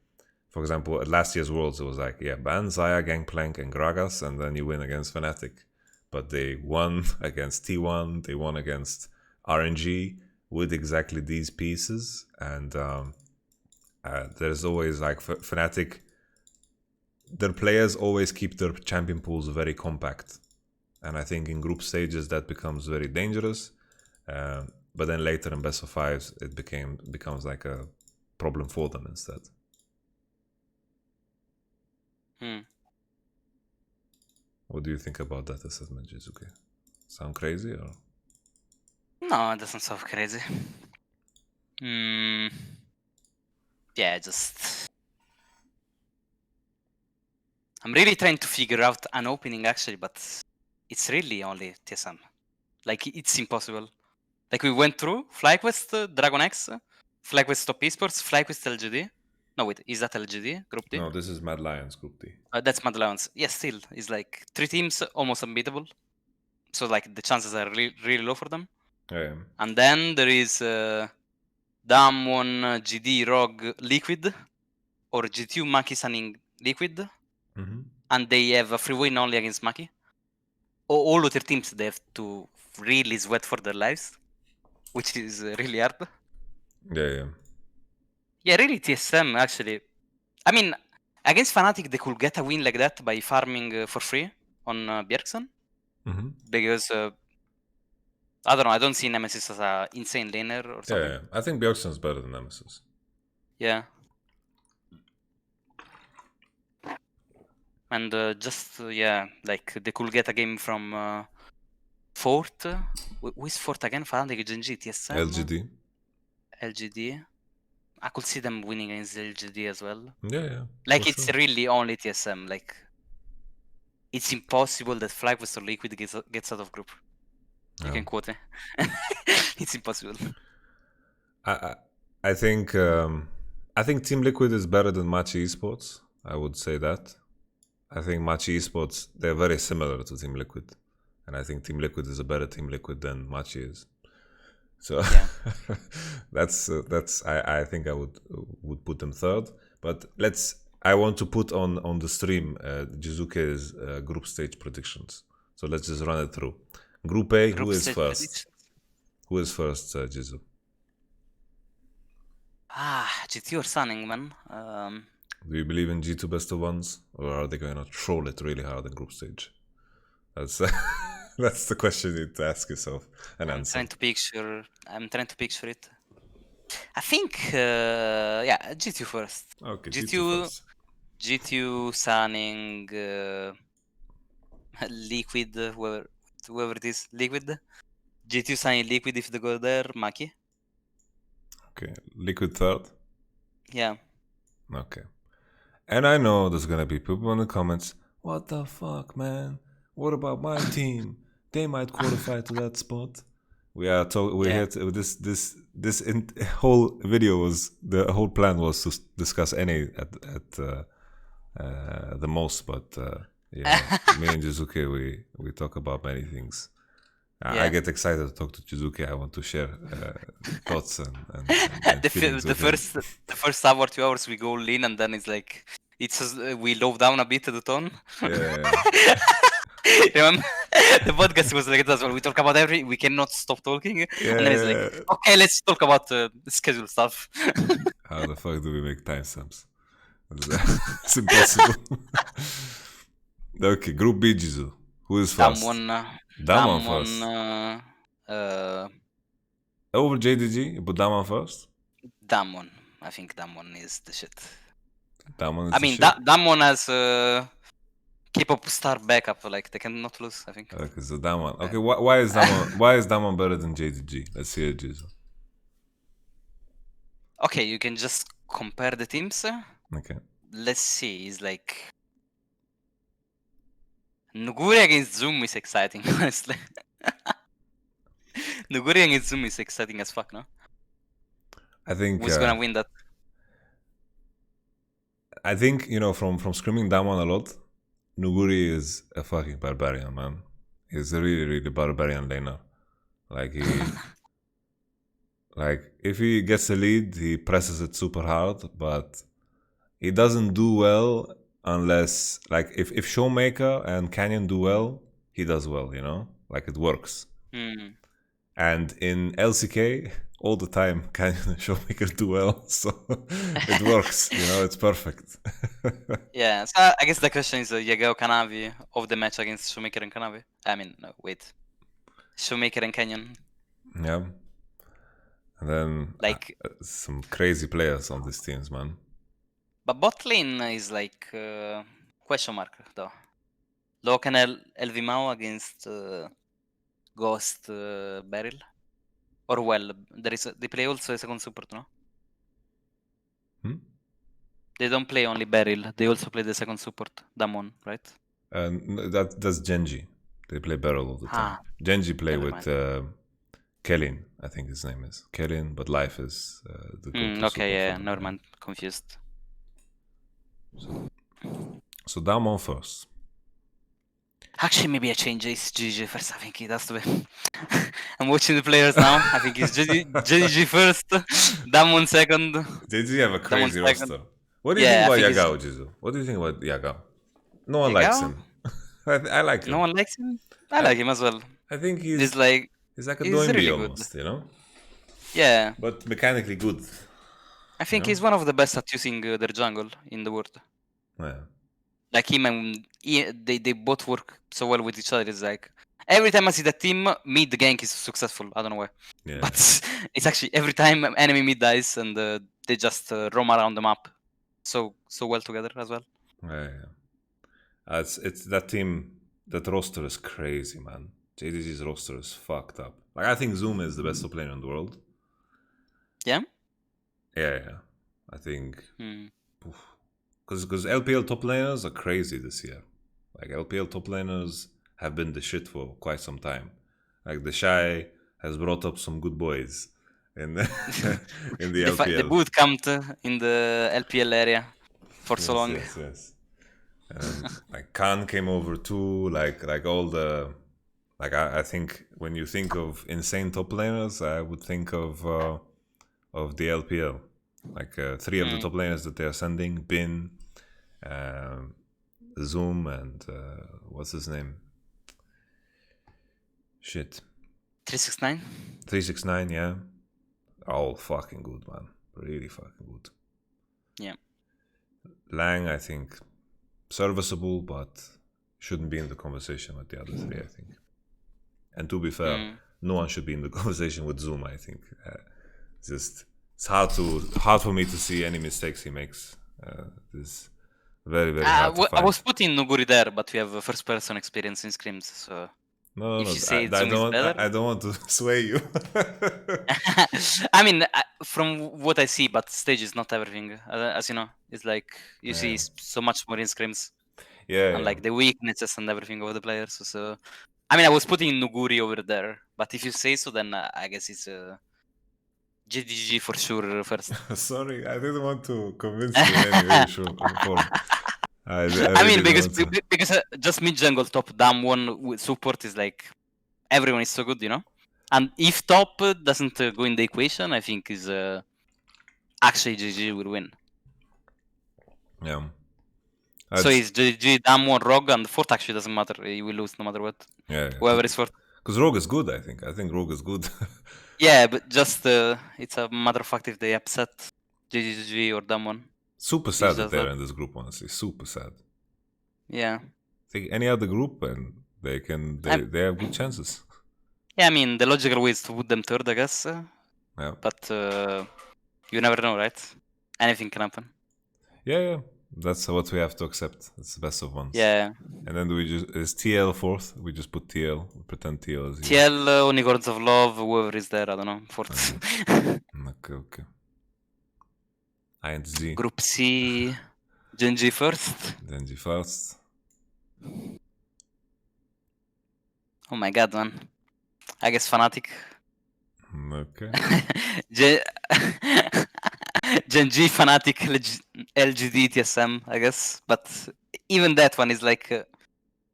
Speaker 1: for example, at last year's Worlds, it was like, yeah, ban Xayah, Gangplank, and Gragas, and then you win against Fnatic. But they won against T1, they won against RNG with exactly these pieces. And there's always like Fnatic, their players always keep their champion pools very compact. And I think in group stages that becomes very dangerous. But then later in best of fives, it becomes like a problem for them instead. What do you think about that assessment, Jiizuké? Sound crazy or?
Speaker 2: No, it doesn't sound crazy. Yeah, just... I'm really trying to figure out an opening actually, but it's really only TSM. Like, it's impossible. Like, we went through FlyQuest, Dragon X, FlyQuest Top Esports, FlyQuest LGD. No, wait, is that LGD? Group D?
Speaker 1: No, this is Mad Lions Group D.
Speaker 2: That's Mad Lions. Yes, still, it's like 3 teams almost unbeatable. So, like, the chances are really, really low for them.
Speaker 1: Yeah.
Speaker 2: And then there is Damwon, GD, Rogue, Liquid, or G2, Maki, Sunning, Liquid. And they have a free win only against Maki. All other teams, they have to really sweat for their lives, which is really hard.
Speaker 1: Yeah.
Speaker 2: Yeah, really TSM, actually. I mean, against Fnatic, they could get a win like that by farming for free on Bjergsen. Because, I don't know, I don't see Nemesis as an insane laner or something.
Speaker 1: Yeah, I think Bjergsen's better than Nemesis.
Speaker 2: Yeah. And yeah, like, they could get a game from Fort. Who is Fort again? Fnatic, Genji, TSM? LGD. I could see them winning against LGD as well.
Speaker 1: Yeah.
Speaker 2: Like, it's really only TSM. Like, it's impossible that FlyQuest or Liquid gets out of group. You can quote it. It's impossible.
Speaker 1: I think Team Liquid is better than Machi Esports. I would say that. I think Machi Esports, they're very similar to Team Liquid. And I think Team Liquid is a better Team Liquid than Machi is. So yeah. that's I think I would put them third. But I want to put on the stream Jiizuké's group stage predictions. So let's just run it through. Group A, who is first? Who is first, Jizu?
Speaker 2: GT or Sunning, man.
Speaker 1: Do you believe in G2 best of ones, or are they going to troll it really hard in group stage? That's that's the question you need to ask yourself and answer.
Speaker 2: I'm trying to picture it. I think G2 first.
Speaker 1: Okay, G2 first.
Speaker 2: G2, Sunning, Liquid, whoever it is, Liquid. G2, Sunning, Liquid if they go there, Maki.
Speaker 1: Okay, Liquid third?
Speaker 2: Yeah.
Speaker 1: Okay. And I know there's gonna be people in the comments, what the fuck, man? What about my team? They might qualify to that spot. We're here to, this whole video was, the whole plan was to discuss NA at the most, but yeah, me and Jiizuké, we talk about many things. I get excited to talk to Jiizuké. I want to share thoughts and feelings
Speaker 2: the first hour, 2 hours we go lean, and then it's like we low down a bit the tone.
Speaker 1: Yeah.
Speaker 2: Remember the podcast was like that as well. We talk about everything. We cannot stop talking, and then it's like, okay, let's talk about the schedule stuff.
Speaker 1: How the fuck do we make timestamps? It's impossible. Okay, Group B, Jizu. Who is first? Damwon first. Over JDG, you put Damwon first?
Speaker 2: Damwon. I think Damwon is the shit.
Speaker 1: Damwon
Speaker 2: has K-pop star backup. Like, they cannot lose, I think.
Speaker 1: Okay, so Damwon. Okay, why is Damwon better than JDG? Let's hear it, Jizu.
Speaker 2: Okay, you can just compare the teams.
Speaker 1: Okay.
Speaker 2: Let's see. It's like Nuguri against Zoom is exciting, honestly. Nuguri against Zoom is exciting as fuck, no?
Speaker 1: I think
Speaker 2: who's gonna win that?
Speaker 1: I think, you know, from screaming Damwon a lot, Nuguri is a fucking barbarian, man. He's a really, really barbarian laner. Like like if he gets a lead, he presses it super hard, but he doesn't do well unless, like, if Showmaker and Canyon do well, he does well, you know? Like, it works. And in LCK, all the time, Canyon and Showmaker do well, so it works, you know? It's perfect.
Speaker 2: Yeah, so I guess the question is Yagao Kanavi of the match against Showmaker and Kanavi. I mean, no, wait. Showmaker and Canyon.
Speaker 1: Yeah. And then
Speaker 2: like
Speaker 1: some crazy players on these teams, man.
Speaker 2: But bot lane is like question mark though. Loken LV Mao against Ghost Beryl. Or well, they play also a second support, no? They don't play only Beryl, they also play the second support, Damon, right?
Speaker 1: That's Genji. They play Beryl all the time. Genji play with Kellin, I think his name is. Kellin, but Life is the go-to
Speaker 2: okay, yeah, never mind. Confused.
Speaker 1: So Damon first.
Speaker 2: Actually, maybe I change this GG first. I think it has to be. I'm watching the players now. I think it's GG first, Damon second.
Speaker 1: JG have a crazy roster. What do you think about Yagao, Jizu? What do you think about Yagao? No one likes him. I like him.
Speaker 2: No one likes him? I like him as well.
Speaker 1: I think he's
Speaker 2: like
Speaker 1: a Doimbi
Speaker 2: really
Speaker 1: almost, you know?
Speaker 2: Yeah.
Speaker 1: But mechanically good.
Speaker 2: I think he's one of the best at using their jungle in the world.
Speaker 1: Yeah.
Speaker 2: Like him and they both work so well with each other. It's like every time I see the team, mid gank is successful. I don't know why. Yeah. But it's actually every time enemy mid dies and they just roam around the map so well together as well.
Speaker 1: Yeah. It's that team, that roster is crazy, man. JDG's roster is fucked up. Like, I think Zoom is the best top player in the world.
Speaker 2: Yeah?
Speaker 1: Yeah. I think... Because LPL top laners are crazy this year. Like, LPL top laners have been the shit for quite some time. Like, the Shy has brought up some good boys in the LPL.
Speaker 2: The boot camped in the LPL area for so long.
Speaker 1: Yes. And like Khan came over too. Like all the... Like, I think when you think of insane top laners, I would think of the LPL. Like 3 of the top laners that they're sending: Bin, Zoom, and what's his name? Shit.
Speaker 2: 369?
Speaker 1: 369, yeah. All fucking good, man. Really fucking good.
Speaker 2: Yeah.
Speaker 1: Lang, I think, serviceable, but shouldn't be in the conversation with the other 3, I think. And to be fair, no one should be in the conversation with Zoom, I think. It's hard for me to see any mistakes he makes. It's very, very hard to find.
Speaker 2: I was putting Nuguri there, but we have a first-person experience in scrims, so...
Speaker 1: No,
Speaker 2: if you say Zoom is better...
Speaker 1: I don't want to sway you.
Speaker 2: I mean, from what I see, but stage is not everything. As you know, it's like you see so much more in scrims.
Speaker 1: Yeah.
Speaker 2: And like the weaknesses and everything of the players. So, I mean, I was putting Nuguri over there, but if you say so, then I guess it's GDG for sure first.
Speaker 1: Sorry, I didn't want to convince you in any way.
Speaker 2: I mean, because just mid jungle top damn one with support is like everyone is so good, you know. And if top doesn't go in the equation, I think is actually GG will win.
Speaker 1: Yeah.
Speaker 2: So it's GG, damn one, Rogue, and fourth actually doesn't matter. He will lose no matter what.
Speaker 1: Yeah.
Speaker 2: Whoever is fourth.
Speaker 1: Because Rogue is good, I think. I think Rogue is good.
Speaker 2: Yeah, but just it's a matter of fact if they upset GG or Damwon.
Speaker 1: Super sad that they're in this group, honestly. Super sad.
Speaker 2: Yeah.
Speaker 1: Take any other group and they have good chances.
Speaker 2: Yeah, I mean, the logical way is to put them third, I guess.
Speaker 1: Yeah.
Speaker 2: But you never know, right? Anything can happen.
Speaker 1: Yeah. That's what we have to accept. It's the best of ones.
Speaker 2: Yeah.
Speaker 1: And then is TL fourth? We just put TL. We pretend TL is
Speaker 2: TL, Unicorns of Love, whoever is there, I don't know. Fourth.
Speaker 1: Okay. I and Z.
Speaker 2: Group C, Genji first.
Speaker 1: Genji first.
Speaker 2: Oh my god, man. I guess Fnatic.
Speaker 1: Okay.
Speaker 2: Gen.G Fnatic LGD TSM, I guess. But even that one is like,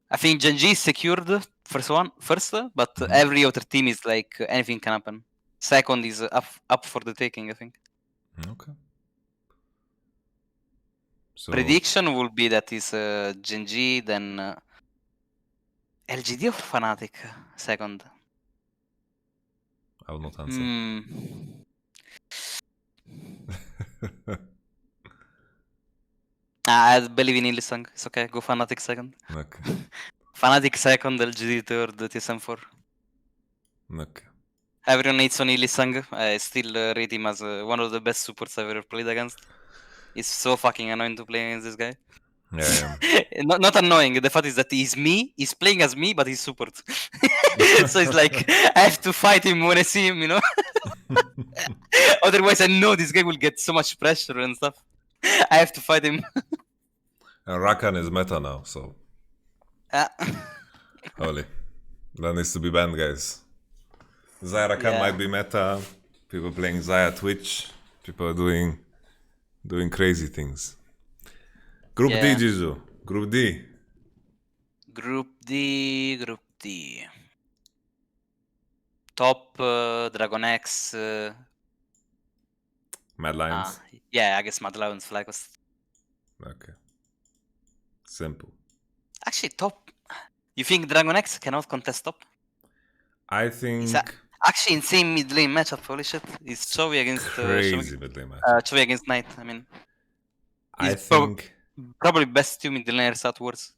Speaker 2: I think Gen.G is secured first, but every other team is like anything can happen. Second is up for the taking, I think.
Speaker 1: Okay. So
Speaker 2: Prediction will be that is Gen.G, then LGD or Fnatic second.
Speaker 1: I will not answer.
Speaker 2: I believe in Illisang. It's okay. Go Fnatic second.
Speaker 1: Okay.
Speaker 2: Fnatic second, LGD third, TSM 4.
Speaker 1: Okay.
Speaker 2: Everyone hates on Illisang. I still rate him as one of the best supports I've ever played against. It's so fucking annoying to play against this guy.
Speaker 1: Yeah.
Speaker 2: not annoying. The fact is that he's playing as me, but he's support. So it's like I have to fight him when I see him, you know. Otherwise, I know this guy will get so much pressure and stuff. I have to fight him.
Speaker 1: And Rakan is meta now, so. Holy. That needs to be banned, guys. Xayah Rakan might be meta. People playing Xayah Twitch. People are doing crazy things. Group D, Jizu. Group D.
Speaker 2: Group D. Top Dragon X.
Speaker 1: Mad Lions.
Speaker 2: Yeah, I guess Mad Lions FlyQuest.
Speaker 1: Okay. Simple.
Speaker 2: Actually, top. You think Dragon X cannot contest top?
Speaker 1: I think.
Speaker 2: Actually, insane mid lane matchup. Holy shit! It's Chovy against
Speaker 1: crazy mid lane matchup.
Speaker 2: Chovy against Knight. I mean,
Speaker 1: I think
Speaker 2: probably best two mid laners outwards.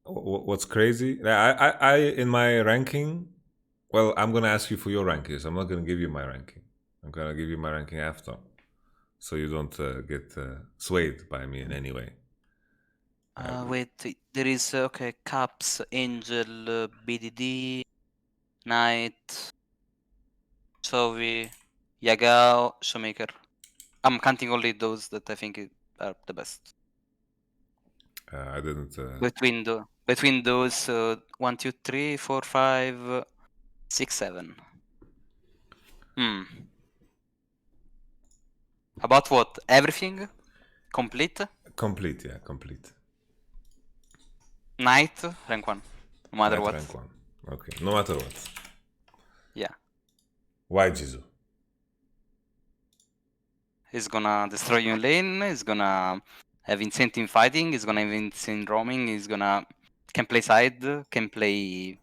Speaker 1: What's crazy? I in my ranking. Well, I'm gonna ask you for your rankings. I'm not gonna give you my ranking. I'm gonna give you my ranking after, so you don't get swayed by me in any way.
Speaker 2: Wait, there is okay. Caps, Angel, BDD, Knight, Chovy, Yagao, Showmaker. I'm counting only those that I think are the best.
Speaker 1: I didn't.
Speaker 2: Between those 1, 2, 3, 4, 5, 6, 7. About what? Everything? Complete?
Speaker 1: Complete, yeah, complete.
Speaker 2: Knight, rank 1. No matter what.
Speaker 1: Rank 1. Okay, no matter what.
Speaker 2: Yeah.
Speaker 1: Why Jizu?
Speaker 2: He's gonna destroy you in lane, he's gonna have insane team fighting, he's gonna have insane roaming, he's gonna can play side, can play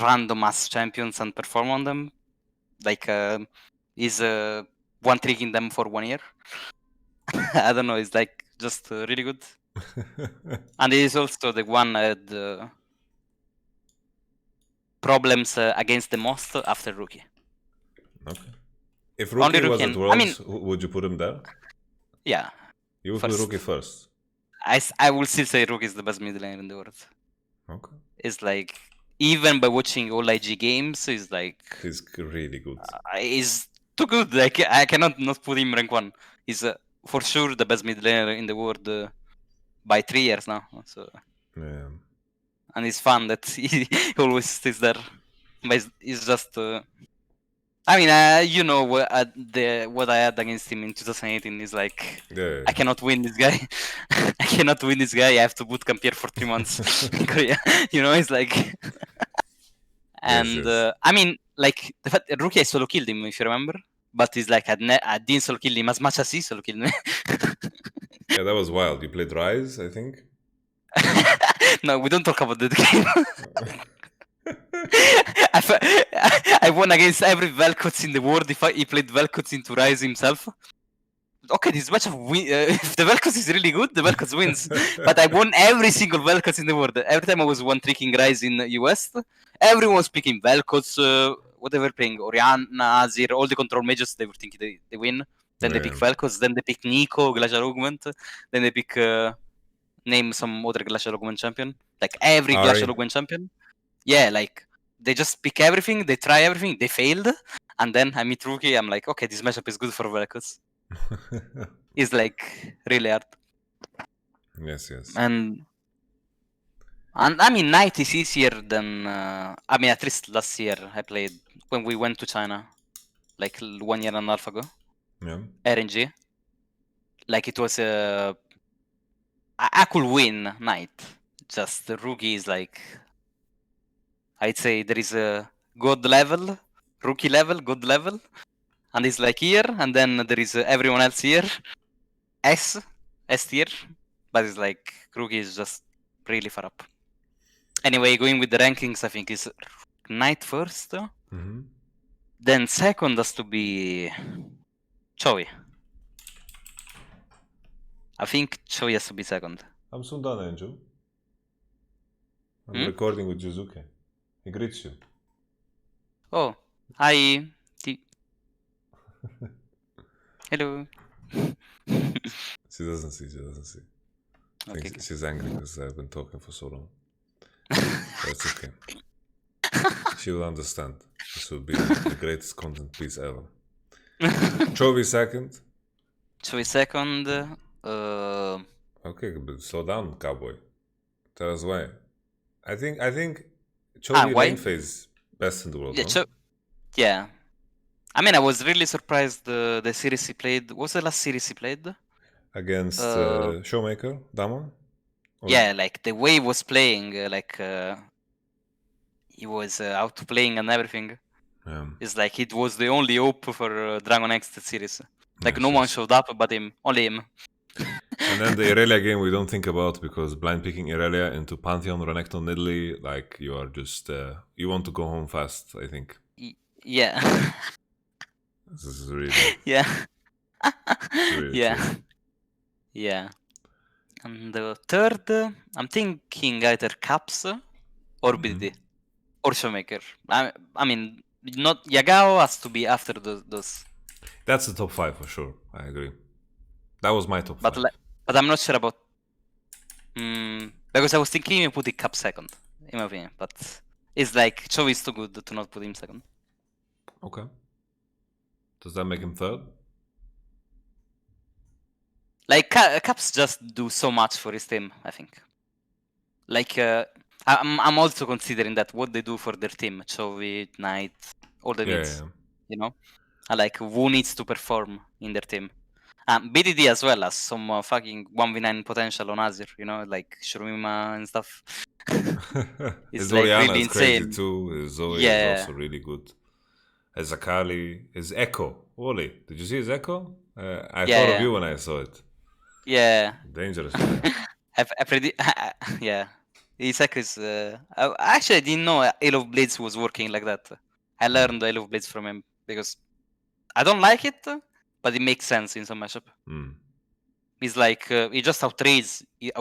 Speaker 2: random ass champions and perform on them. Like he's one tricking them for 1 year. I don't know, it's like just really good. And he's also the one that had problems against the most after Rookie.
Speaker 1: Okay. If Rookie was at Worlds, would you put him there?
Speaker 2: Yeah.
Speaker 1: You would put Rookie first?
Speaker 2: I will still say Rookie is the best mid laner in the world.
Speaker 1: Okay.
Speaker 2: It's like, even by watching all IG games, he's like...
Speaker 1: He's really good.
Speaker 2: He's too good. Like, I cannot not put him rank 1. He's for sure the best mid laner in the world by 3 years now. So. Yeah. And it's fun that he always stays there. But it's just... I mean, you know what I had against him in 2018 is like, I cannot win this guy. I cannot win this guy. I have to bootcamp here for 3 months in Korea. You know, it's like... And I mean, like, the fact Rookie I solo killed him, if you remember. But it's like, I didn't solo kill him as much as he solo killed me.
Speaker 1: Yeah, that was wild. You played Rise, I think?
Speaker 2: No, we don't talk about that game. I won against every Vel'Koz in the world if he played Vel'Koz into Rise himself. Okay, this match of if the Vel'Koz is really good, the Vel'Koz wins. But I won every single Vel'Koz in the world. Every time I was one tricking Rise in US, everyone was picking Vel'Koz, whatever playing Orianna, Azir, all the control mages. They were thinking they win. Then they pick Vel'Koz. Then they pick Nico, Glacial Augment. Then they pick name some other Glacial Augment champion. Like every Glacial Augment champion. Yeah, like they just pick everything. They try everything. They failed, and then I meet Rookie. I'm like, okay, this matchup is good for Vel'Koz. It's like really hard.
Speaker 1: Yes.
Speaker 2: And I mean, Knight is easier than I mean, at least last year I played when we went to China, like 1 year and a half ago. RNG. Like it was I could win Knight. Just the rookie is like, I'd say there is a god level, rookie level, good level, and it's like here, and then there is everyone else here, S tier, but it's like rookie is just really far up. Anyway, going with the rankings, I think is Knight first, then second has to be Choi. I think Choi has to be second.
Speaker 1: I'm soon done, Angel. I'm recording with Jiizuké. He greets you.
Speaker 2: Oh, hi. Hello.
Speaker 1: She doesn't see.
Speaker 2: Okay.
Speaker 1: She's angry because I've been talking for so long. But it's okay. She will understand. This will be the greatest content piece ever. Chovy second.
Speaker 2: Choi second.
Speaker 1: Okay, but slow down, cowboy. Tell us why. I think Chovy lane phase best in the world.
Speaker 2: Yeah, yeah. I mean, I was really surprised the series he played. What was the last series he played?
Speaker 1: Against Showmaker, Damon?
Speaker 2: Yeah, like the way he was playing, he was out playing and everything.
Speaker 1: Yeah.
Speaker 2: It's like it was the only hope for Dragon X series. Like no one showed up but him, only him.
Speaker 1: And then the Irelia game we don't think about because blind picking Irelia into Pantheon, Renekton, Nidalee, like you are just you want to go home fast, I think.
Speaker 2: Yeah.
Speaker 1: This is really
Speaker 2: yeah.
Speaker 1: really
Speaker 2: yeah.
Speaker 1: true.
Speaker 2: Yeah. And the third, I'm thinking either Caps or BD or Showmaker. I mean, not Yagao has to be after those.
Speaker 1: That's the top 5 for sure. I agree. That was my top 5.
Speaker 2: But I'm not sure about. Because I was thinking of putting Cap second, in my opinion. But it's like Cho is too good to not put him second.
Speaker 1: Okay. Does that make him third?
Speaker 2: Like Caps just do so much for his team, I think. Like I'm also considering that what they do for their team, Chovy, Knight, all the mids, you know, like who needs to perform in their team. BDD as well as some fucking 1v9 potential on Azir, you know, like Shurima and stuff.
Speaker 1: His
Speaker 2: like
Speaker 1: Orianna
Speaker 2: really
Speaker 1: is crazy too. His Zoe is also really good. His Akali, his Echo. Wally, did you see his Echo? I thought of you when I saw it.
Speaker 2: Yeah.
Speaker 1: Dangerous.
Speaker 2: I predict. Yeah. His Echo is. Actually, I didn't know Hail of Blades was working like that. I learned Hail of Blades from him because I don't like it, but it makes sense in some matchup. He's like he just outrades you.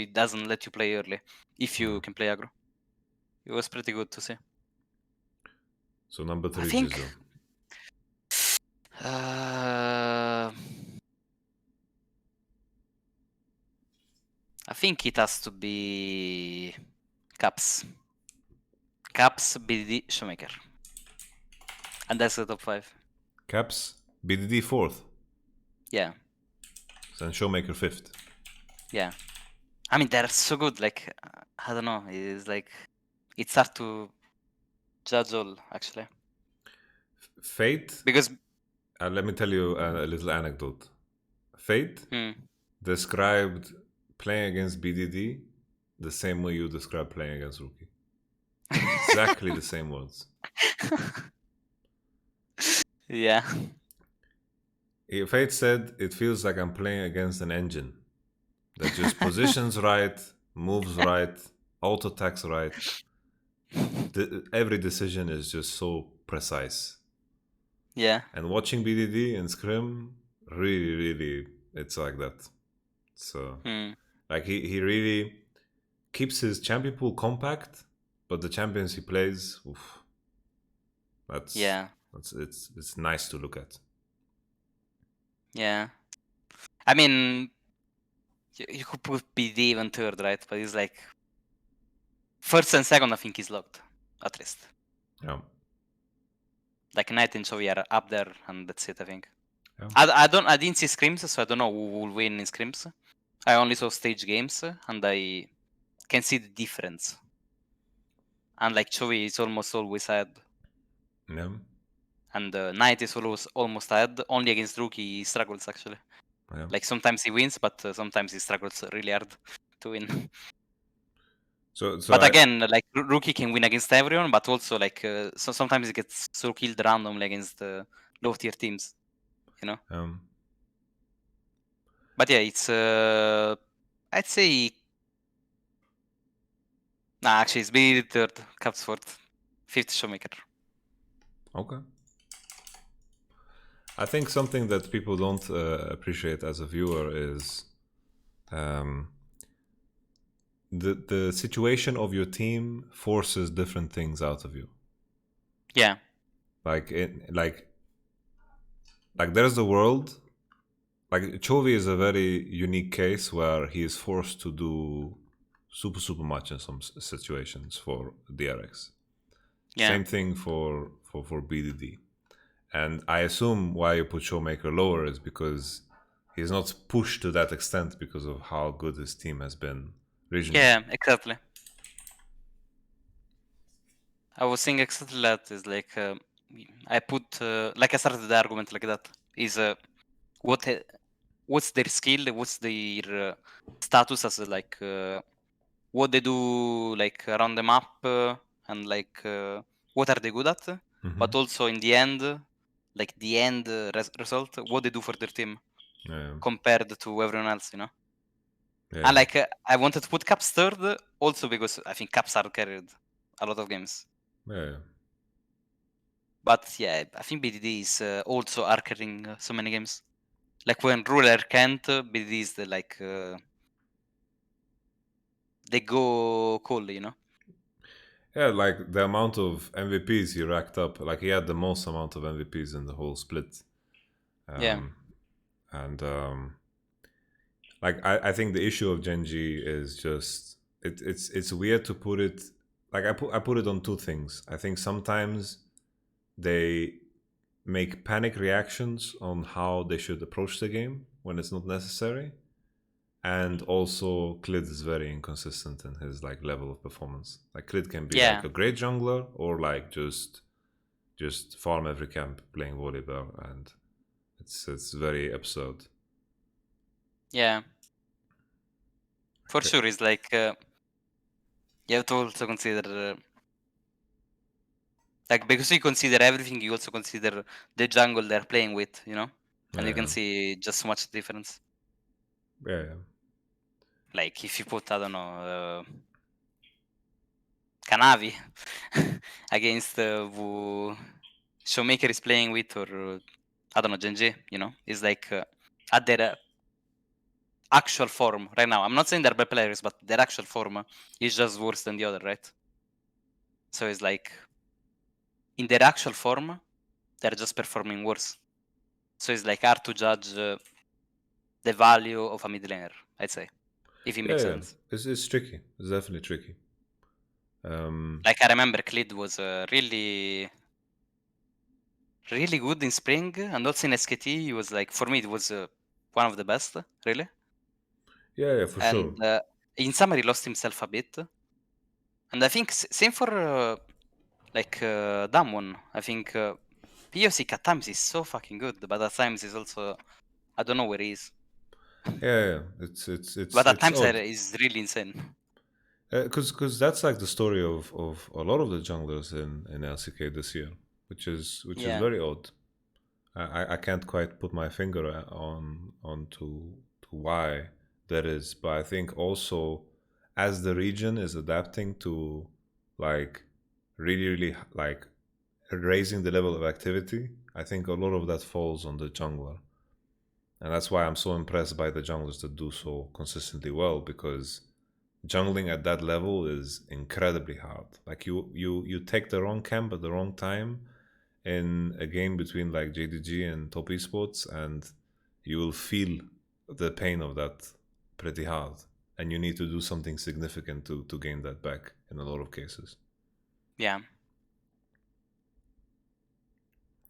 Speaker 2: It doesn't let you play early if you can play aggro. It was pretty good to see.
Speaker 1: So number 3,
Speaker 2: I think.
Speaker 1: Jizo.
Speaker 2: I think it has to be Caps. Caps, BDD, Showmaker. And that's the top 5.
Speaker 1: Caps, BDD 4th.
Speaker 2: Yeah.
Speaker 1: Then Showmaker 5th.
Speaker 2: Yeah. I mean, they're so good. Like, I don't know. It's like, it's hard to judge all, actually.
Speaker 1: Fate?
Speaker 2: Because...
Speaker 1: let me tell you a little anecdote. Fate described playing against BDD the same way you describe playing against Rookie. Exactly the same words.
Speaker 2: Yeah.
Speaker 1: Fate said, it feels like I'm playing against an engine that just positions right, moves right, auto-attacks right. Every decision is just so precise.
Speaker 2: Yeah.
Speaker 1: And watching BDD and Scrim, really, it's like that. So, like he really keeps his champion pool compact, but the champions he plays, it's nice to look at.
Speaker 2: Yeah. I mean, you could put BD even third, right? But it's like first and second, I think is locked, at least.
Speaker 1: Yeah.
Speaker 2: Like Knight and Chovy are up there, and that's it, I think. Yeah. I didn't see scrims, so I don't know who will win in scrims. I only saw stage games, and I can see the difference. And like Chovy is almost always ahead.
Speaker 1: Yeah.
Speaker 2: and Knight is almost ahead. Only against Rookie he struggles actually.
Speaker 1: Yeah.
Speaker 2: Like sometimes he wins, but sometimes he struggles really hard to win. But again, like Rookie can win against everyone, but also like so sometimes he gets so killed randomly against low tier teams, you know. But yeah, it's I'd say actually it's BDD third, Caps fourth, fifth Showmaker.
Speaker 1: Okay. I think something that people don't appreciate as a viewer is the situation of your team forces different things out of you.
Speaker 2: Yeah.
Speaker 1: Like there's the world. Like Chovy is a very unique case where he is forced to do super much in some situations for DRX.
Speaker 2: Yeah.
Speaker 1: Same thing for BDD. And I assume why you put Showmaker lower is because he's not pushed to that extent because of how good his team has been regionally.
Speaker 2: Yeah, exactly. I was saying exactly that is like I put like I started the argument like that is what's their skill, what's their status as like what they do like around the map and like what are they good at, but also in the end, like the end result, what they do for their team compared to everyone else, you know.
Speaker 1: Yeah.
Speaker 2: And like I wanted to put Caps third also because I think Caps are carried a lot of games.
Speaker 1: Yeah.
Speaker 2: But yeah, I think BDD is also carrying so many games. Like when Ruler can't, BDD is the like they go cold, you know.
Speaker 1: Yeah, like the amount of MVPs he racked up, like he had the most amount of MVPs in the whole split.
Speaker 2: Yeah.
Speaker 1: And like I think the issue of Genji is just it's weird to put it like I put it on two things. I think sometimes they make panic reactions on how they should approach the game when it's not necessary. And also Klid is very inconsistent in his like level of performance. Like Klid can be like a great jungler or like just farm every camp playing volleyball, and it's very absurd.
Speaker 2: Yeah. For sure, it's like you have to also consider like because you consider everything, you also consider the jungle they're playing with, you know, and you can see just so much difference.
Speaker 1: Yeah.
Speaker 2: Like if you put I don't know Kanavi against who Showmaker is playing with, or I don't know Genji, you know, it's like at their actual form right now. I'm not saying they're bad players, but their actual form is just worse than the other, right? So it's like in their actual form, they're just performing worse. So it's like hard to judge the value of a mid laner, I'd say, if it makes sense.
Speaker 1: It's tricky. It's definitely tricky.
Speaker 2: Like I remember Klid was really good in spring, and also in SKT, he was like, for me, it was one of the best, really.
Speaker 1: Yeah, for
Speaker 2: And
Speaker 1: sure.
Speaker 2: in summer, he lost himself a bit. And I think same for like Damwon. I think POC at times is so fucking good, but at times is also I don't know where he is.
Speaker 1: Yeah.
Speaker 2: But at
Speaker 1: It's
Speaker 2: times
Speaker 1: odd.
Speaker 2: is really insane.
Speaker 1: Because that's like the story of a lot of the junglers in LCK this year, which is very odd. I can't quite put my finger on to why that is, but I think also as the region is adapting to like really like raising the level of activity, I think a lot of that falls on the jungler, and that's why I'm so impressed by the junglers that do so consistently well, because jungling at that level is incredibly hard. Like you take the wrong camp at the wrong time in a game between like JDG and top esports, and you will feel the pain of that pretty hard, and you need to do something significant to gain that back in a lot of cases.
Speaker 2: Yeah.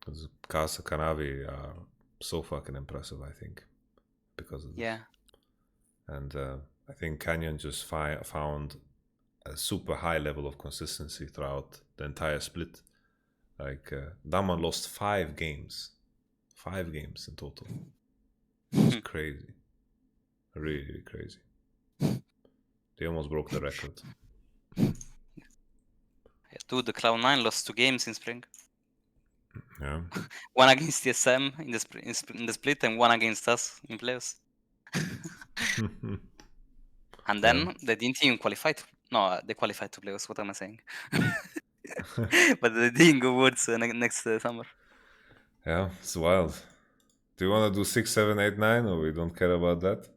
Speaker 1: Because Kasa Kanavi are so fucking impressive, I think, because of this.
Speaker 2: Yeah.
Speaker 1: And I think Canyon just found a super high level of consistency throughout the entire split. Like Dama lost 5 games. 5 games in total. It's crazy. Really, really crazy. They almost broke the record.
Speaker 2: Dude, the Cloud9 lost 2 games in spring.
Speaker 1: Yeah.
Speaker 2: One against TSM in the split and one against us in playoffs. And then they didn't even qualify to... No, they qualified to playoffs. What am I saying? But they didn't go Worlds next summer.
Speaker 1: Yeah, it's wild. Do you want to do 6, 7, 8, 9, or we don't care about that?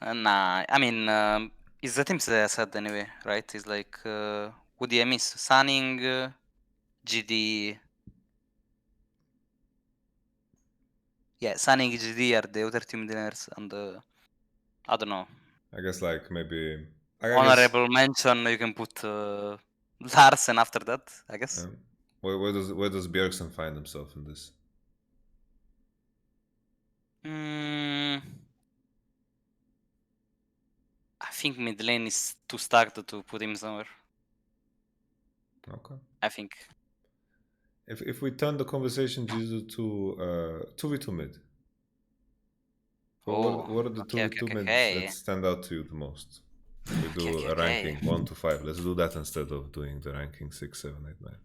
Speaker 2: Nah, I mean, it's the teams that I said anyway, right? It's like who do I miss? Sunning, GD. Yeah, Sunning, GD are the other team winners, and I don't know.
Speaker 1: I guess like maybe
Speaker 2: Honorable mention, you can put Larsen after that, I guess.
Speaker 1: Where does Bjergsen find himself in this?
Speaker 2: I think mid lane is too stacked to put him somewhere.
Speaker 1: Okay.
Speaker 2: I think.
Speaker 1: If we turn the conversation Jizu to 2v2 mid. What are the 2v2 mids that stand out to you the most? We do a ranking 1 to 5. Let's do that instead of doing the ranking 6, 7, 8, 9.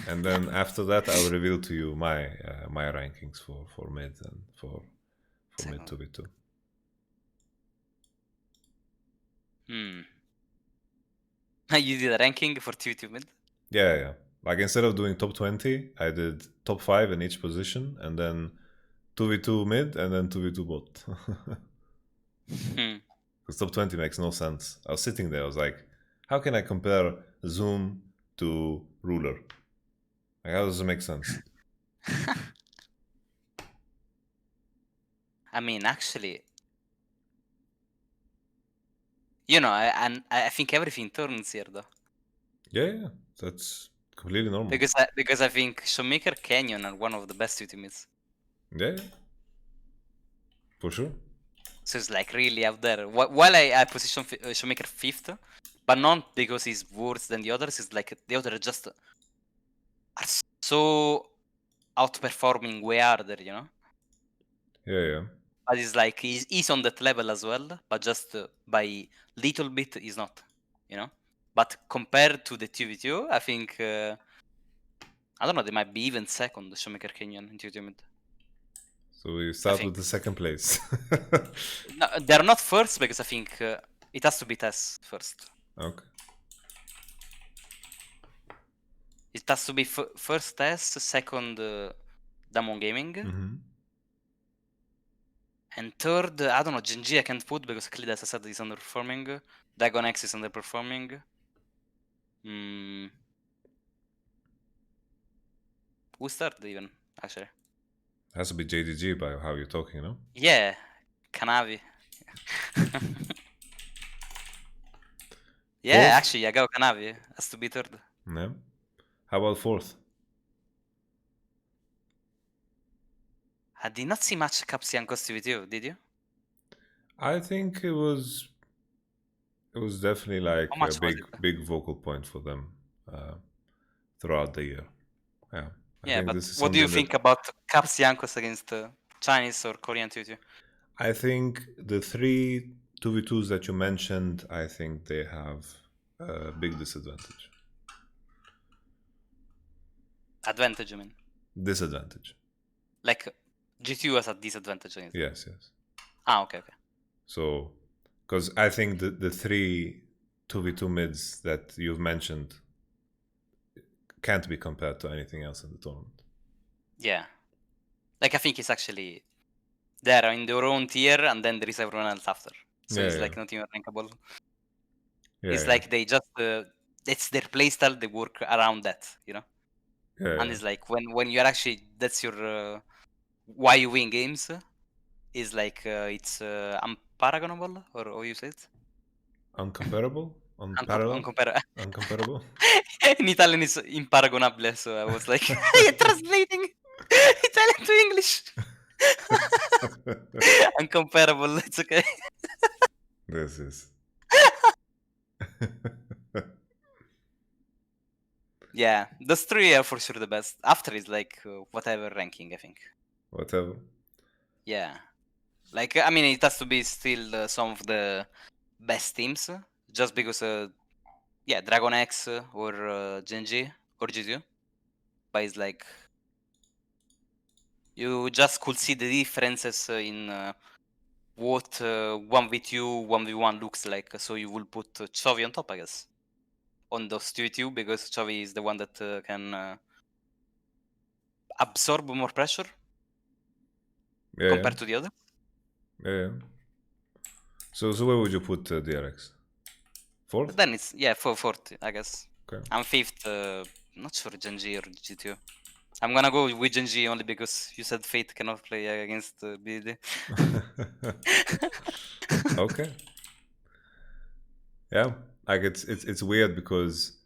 Speaker 1: And then after that, I'll reveal to you my my rankings for mid and for mid 2v2.
Speaker 2: You did a ranking for 2v2 mid?
Speaker 1: Yeah. Like instead of doing top 20, I did top 5 in each position, and then 2v2 mid, and then 2v2 bot. Because top 20 makes no sense. I was sitting there, I was like, how can I compare Zoom to Ruler? Like, how does it make sense?
Speaker 2: I mean, actually, you know, I think everything turns here, though.
Speaker 1: Yeah, that's completely normal.
Speaker 2: Because I think Jiizuké and Canyon are one of the best ultimates.
Speaker 1: Yeah, for sure.
Speaker 2: So it's like really out there. While I position Jiizuké 5th, but not because he's worse than the others. It's like the others just are so outperforming way harder, you know.
Speaker 1: Yeah.
Speaker 2: But it's like he's on that level as well, but just by little bit he's not, you know. But compared to the 2v2, I think I don't know. They might be even second, Jiizuké Canyon in 2v2 mid.
Speaker 1: So we start with the second place.
Speaker 2: No, they're not first because I think it has to be TES first.
Speaker 1: Okay.
Speaker 2: It has to be first TES, second Damon Gaming. And third, I don't know, Genji I can't put because clearly, as I said, is underperforming. Dragon X is underperforming. Who's third even, actually?
Speaker 1: Has to be JDG by how you're talking, no?
Speaker 2: Yeah, Kanavi. Yeah,
Speaker 1: Fourth?
Speaker 2: actually, Yagao Kanavi has to be third.
Speaker 1: Yeah. How about fourth?
Speaker 2: I did not see much Capsiancos with you, did you?
Speaker 1: I think it was definitely like a big vocal point for them throughout the year. Yeah.
Speaker 2: Yeah, but what do you think about Capsiancos against Chinese or Korean 2v2?
Speaker 1: I think the 3 2v2s that you mentioned, I think they have a big disadvantage.
Speaker 2: Advantage, I mean.
Speaker 1: Disadvantage.
Speaker 2: Like GTU has a disadvantage against.
Speaker 1: Yes.
Speaker 2: Okay.
Speaker 1: So, because I think the 3 2v2 mids that you've mentioned can't be compared to anything else in the tournament.
Speaker 2: Yeah. Like I think it's actually there in their own tier, and then there is everyone else after. So it's like not even rankable. It's like they just it's their playstyle. They work around that, you know. And it's like when you're actually that's your why you win games. Is like it's unparagonable, or how you say it?
Speaker 1: Uncomparable? Uncomparable?
Speaker 2: In Italian is imparagonable, so I was like translating Italian to English. Uncomparable, it's okay.
Speaker 1: This is.
Speaker 2: Yeah, those three are for sure the best. After is like whatever ranking, I think.
Speaker 1: Whatever.
Speaker 2: Yeah, like I mean, it has to be still some of the best teams, just because yeah, Dragon X or Genji or Jizu, but it's like you just could see the differences in what 1v2, 1v1 looks like. So you will put Chovy on top, I guess, on those 2v2, because Chovy is the one that can absorb more pressure compared to the other.
Speaker 1: Yeah. So where would you put DRX? Fourth?
Speaker 2: But then it's fourth, I guess.
Speaker 1: Okay.
Speaker 2: I'm fifth. Not sure Genji or G2. I'm gonna go with Genji only because you said Fate cannot play against BD.
Speaker 1: Okay. Yeah, like it's weird because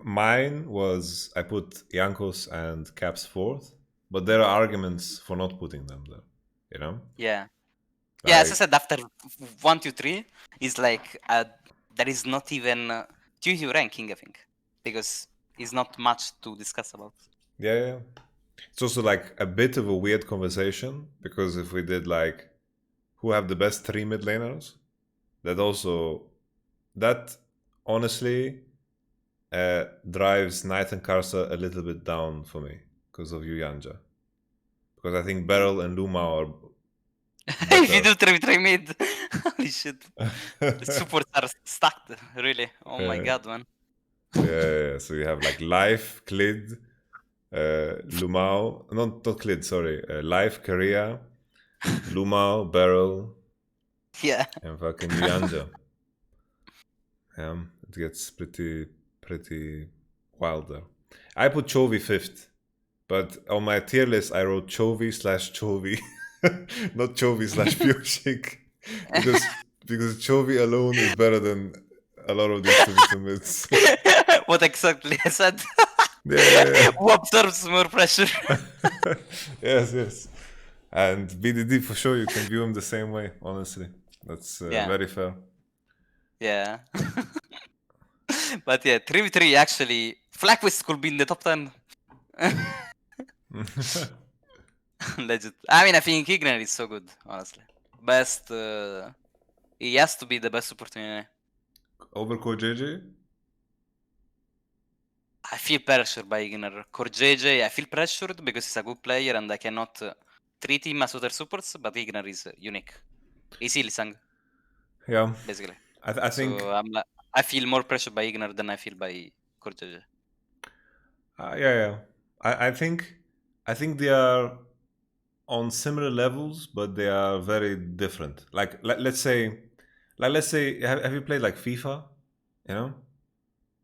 Speaker 1: mine was I put Jankos and Caps fourth, but there are arguments for not putting them there. You know?
Speaker 2: Yeah.
Speaker 1: Like,
Speaker 2: Yeah, as I said, after 1, 2, 3, is like there is not even 2 ranking, I think, because it's not much to discuss about.
Speaker 1: yeah. It's also like a bit of a weird conversation because if we did like who have the best 3 mid laners, that honestly drives Knight and Karsa a little bit down for me because of Yuyanja. Because I think Beryl and Luma are better.
Speaker 2: If you do 3 mid, holy shit. The supports are stacked, really. Oh my god, man.
Speaker 1: Yeah. So you have like Life, Klid, Lumao, not Klid, sorry, Life, Korea, Lumao, Beryl,
Speaker 2: Yeah.
Speaker 1: and fucking Yuyanja. It gets pretty wild there. I put Chovy fifth, but on my tier list I wrote Chovy/Chovy, not Chovy/Pioshik, because Chovy alone is better than a lot of these 2v2 mids.
Speaker 2: What exactly I said?
Speaker 1: Yeah.
Speaker 2: Who absorbs more pressure?
Speaker 1: Yes. And BDD for sure, you can view him the same way. Honestly, that's very fair.
Speaker 2: Yeah. But yeah, 3v3 actually, FlyQuest could be in the top 10. Legit. I mean, I think Ignar is so good, honestly. Best. He has to be the best opportunity.
Speaker 1: Over Core JJ?
Speaker 2: I feel pressured by Ignar. Core JJ, I feel pressured because he's a good player and I cannot treat him as other supports, but Ignar is unique. He's Illisang.
Speaker 1: Yeah.
Speaker 2: Basically.
Speaker 1: I think.
Speaker 2: So I feel more pressured by Ignar than I feel by Core JJ.
Speaker 1: Yeah. I think they are on similar levels, but they are very different. Like let's say, have you played like FIFA? You know,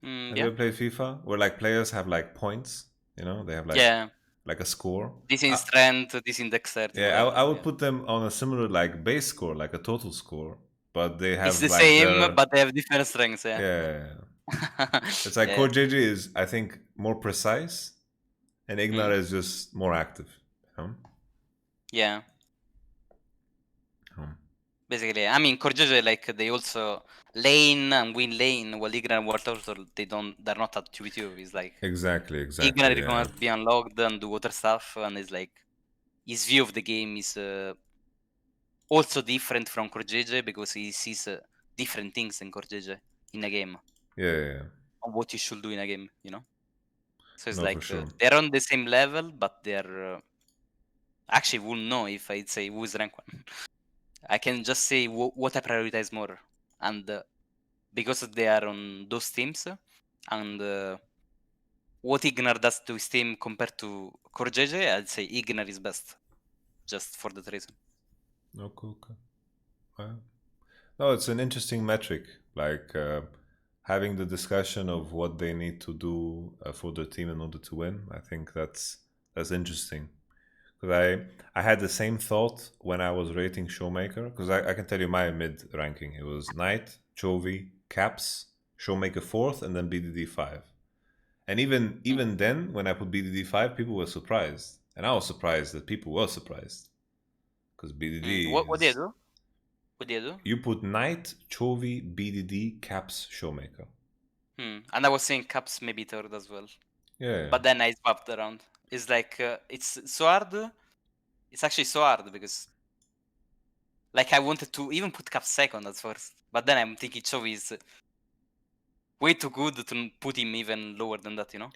Speaker 1: have you ever played FIFA where like players have like points? You know, they have like a score.
Speaker 2: This in strength, this in dexterity.
Speaker 1: Yeah,
Speaker 2: whatever.
Speaker 1: I would put them on a similar like base score, like a total score, but they have
Speaker 2: It's the
Speaker 1: like
Speaker 2: same, but they have different strengths.
Speaker 1: Yeah. It's like Core JJ is, I think, more precise, and Ignar is just more active. You know?
Speaker 2: Yeah. Basically, I mean, Core JJ, like they also lane and win lane, while Ignar and War Turtle they're not at 2v2. It's like
Speaker 1: Exactly.
Speaker 2: Ignar is
Speaker 1: Yeah.
Speaker 2: gonna be unlocked and do other stuff, and it's like his view of the game is also different from Core JJ because he sees different things in Core JJ in a game.
Speaker 1: Yeah.
Speaker 2: On what you should do in a game, you know. So it's
Speaker 1: No,
Speaker 2: like
Speaker 1: for sure.
Speaker 2: they're on the same level, but they're actually wouldn't know if I'd say who's rank 1. I can just say what I prioritize more, and because they are on those teams, and what Ignar does to his team compared to Core JJ, I'd say Ignar is best, just for that reason.
Speaker 1: Okay. No, it's an interesting metric. Like having the discussion of what they need to do for their team in order to win. I think that's interesting. Because I had the same thought when I was rating Showmaker. Because I can tell you my mid ranking. It was Knight, Chovy, Caps, Showmaker 4th, and then BDD 5. And even then, when I put BDD 5, people were surprised. And I was surprised that people were surprised. Because BDD
Speaker 2: What do you do? What do you do?
Speaker 1: You put Knight, Chovy, BDD, Caps, Showmaker.
Speaker 2: And I was saying Caps maybe third as well.
Speaker 1: Yeah.
Speaker 2: But then I swapped around. It's like it's so hard. It's actually so hard because like I wanted to even put Caps second at first, but then I'm thinking Chovy is way too good to put him even lower than that, you know?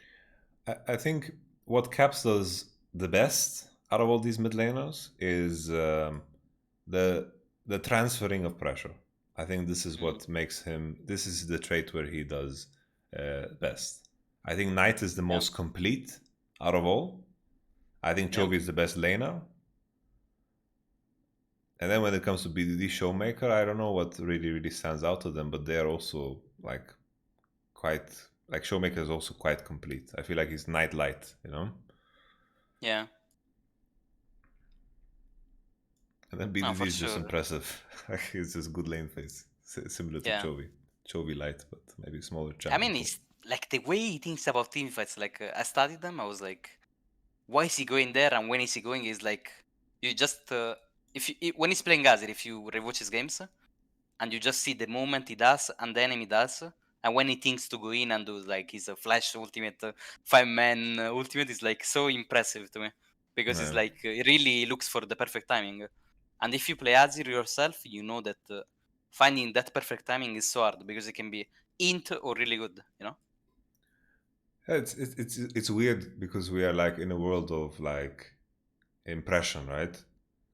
Speaker 1: I think what Caps does the best out of all these mid laners is the transferring of pressure. I think this is what makes him. This is the trait where he does best. I think Knight is the most complete out of all. I think Chovy is the best laner. And then when it comes to BDD Showmaker, I don't know what really stands out to them, but they are also like quite like Showmaker is also quite complete. I feel like he's Night Light, you know?
Speaker 2: Yeah.
Speaker 1: And then BDD is just impressive. It's just good lane phase, similar to Chovy. Chovy Light, but maybe smaller champion.
Speaker 2: I mean, it's like the way he thinks about team fights. Like I studied them, I was like, why is he going there? And when is he going? Is like you just when he's playing Azir, if you rewatch his games, and you just see the moment he does and the enemy does, and when he thinks to go in and do like his flash ultimate, 5-man ultimate is like so impressive to me because it's like it really looks for the perfect timing. And if you play Azir yourself, you know that finding that perfect timing is so hard because it can be int or really good, you know.
Speaker 1: It's weird because we are like in a world of like impression, right?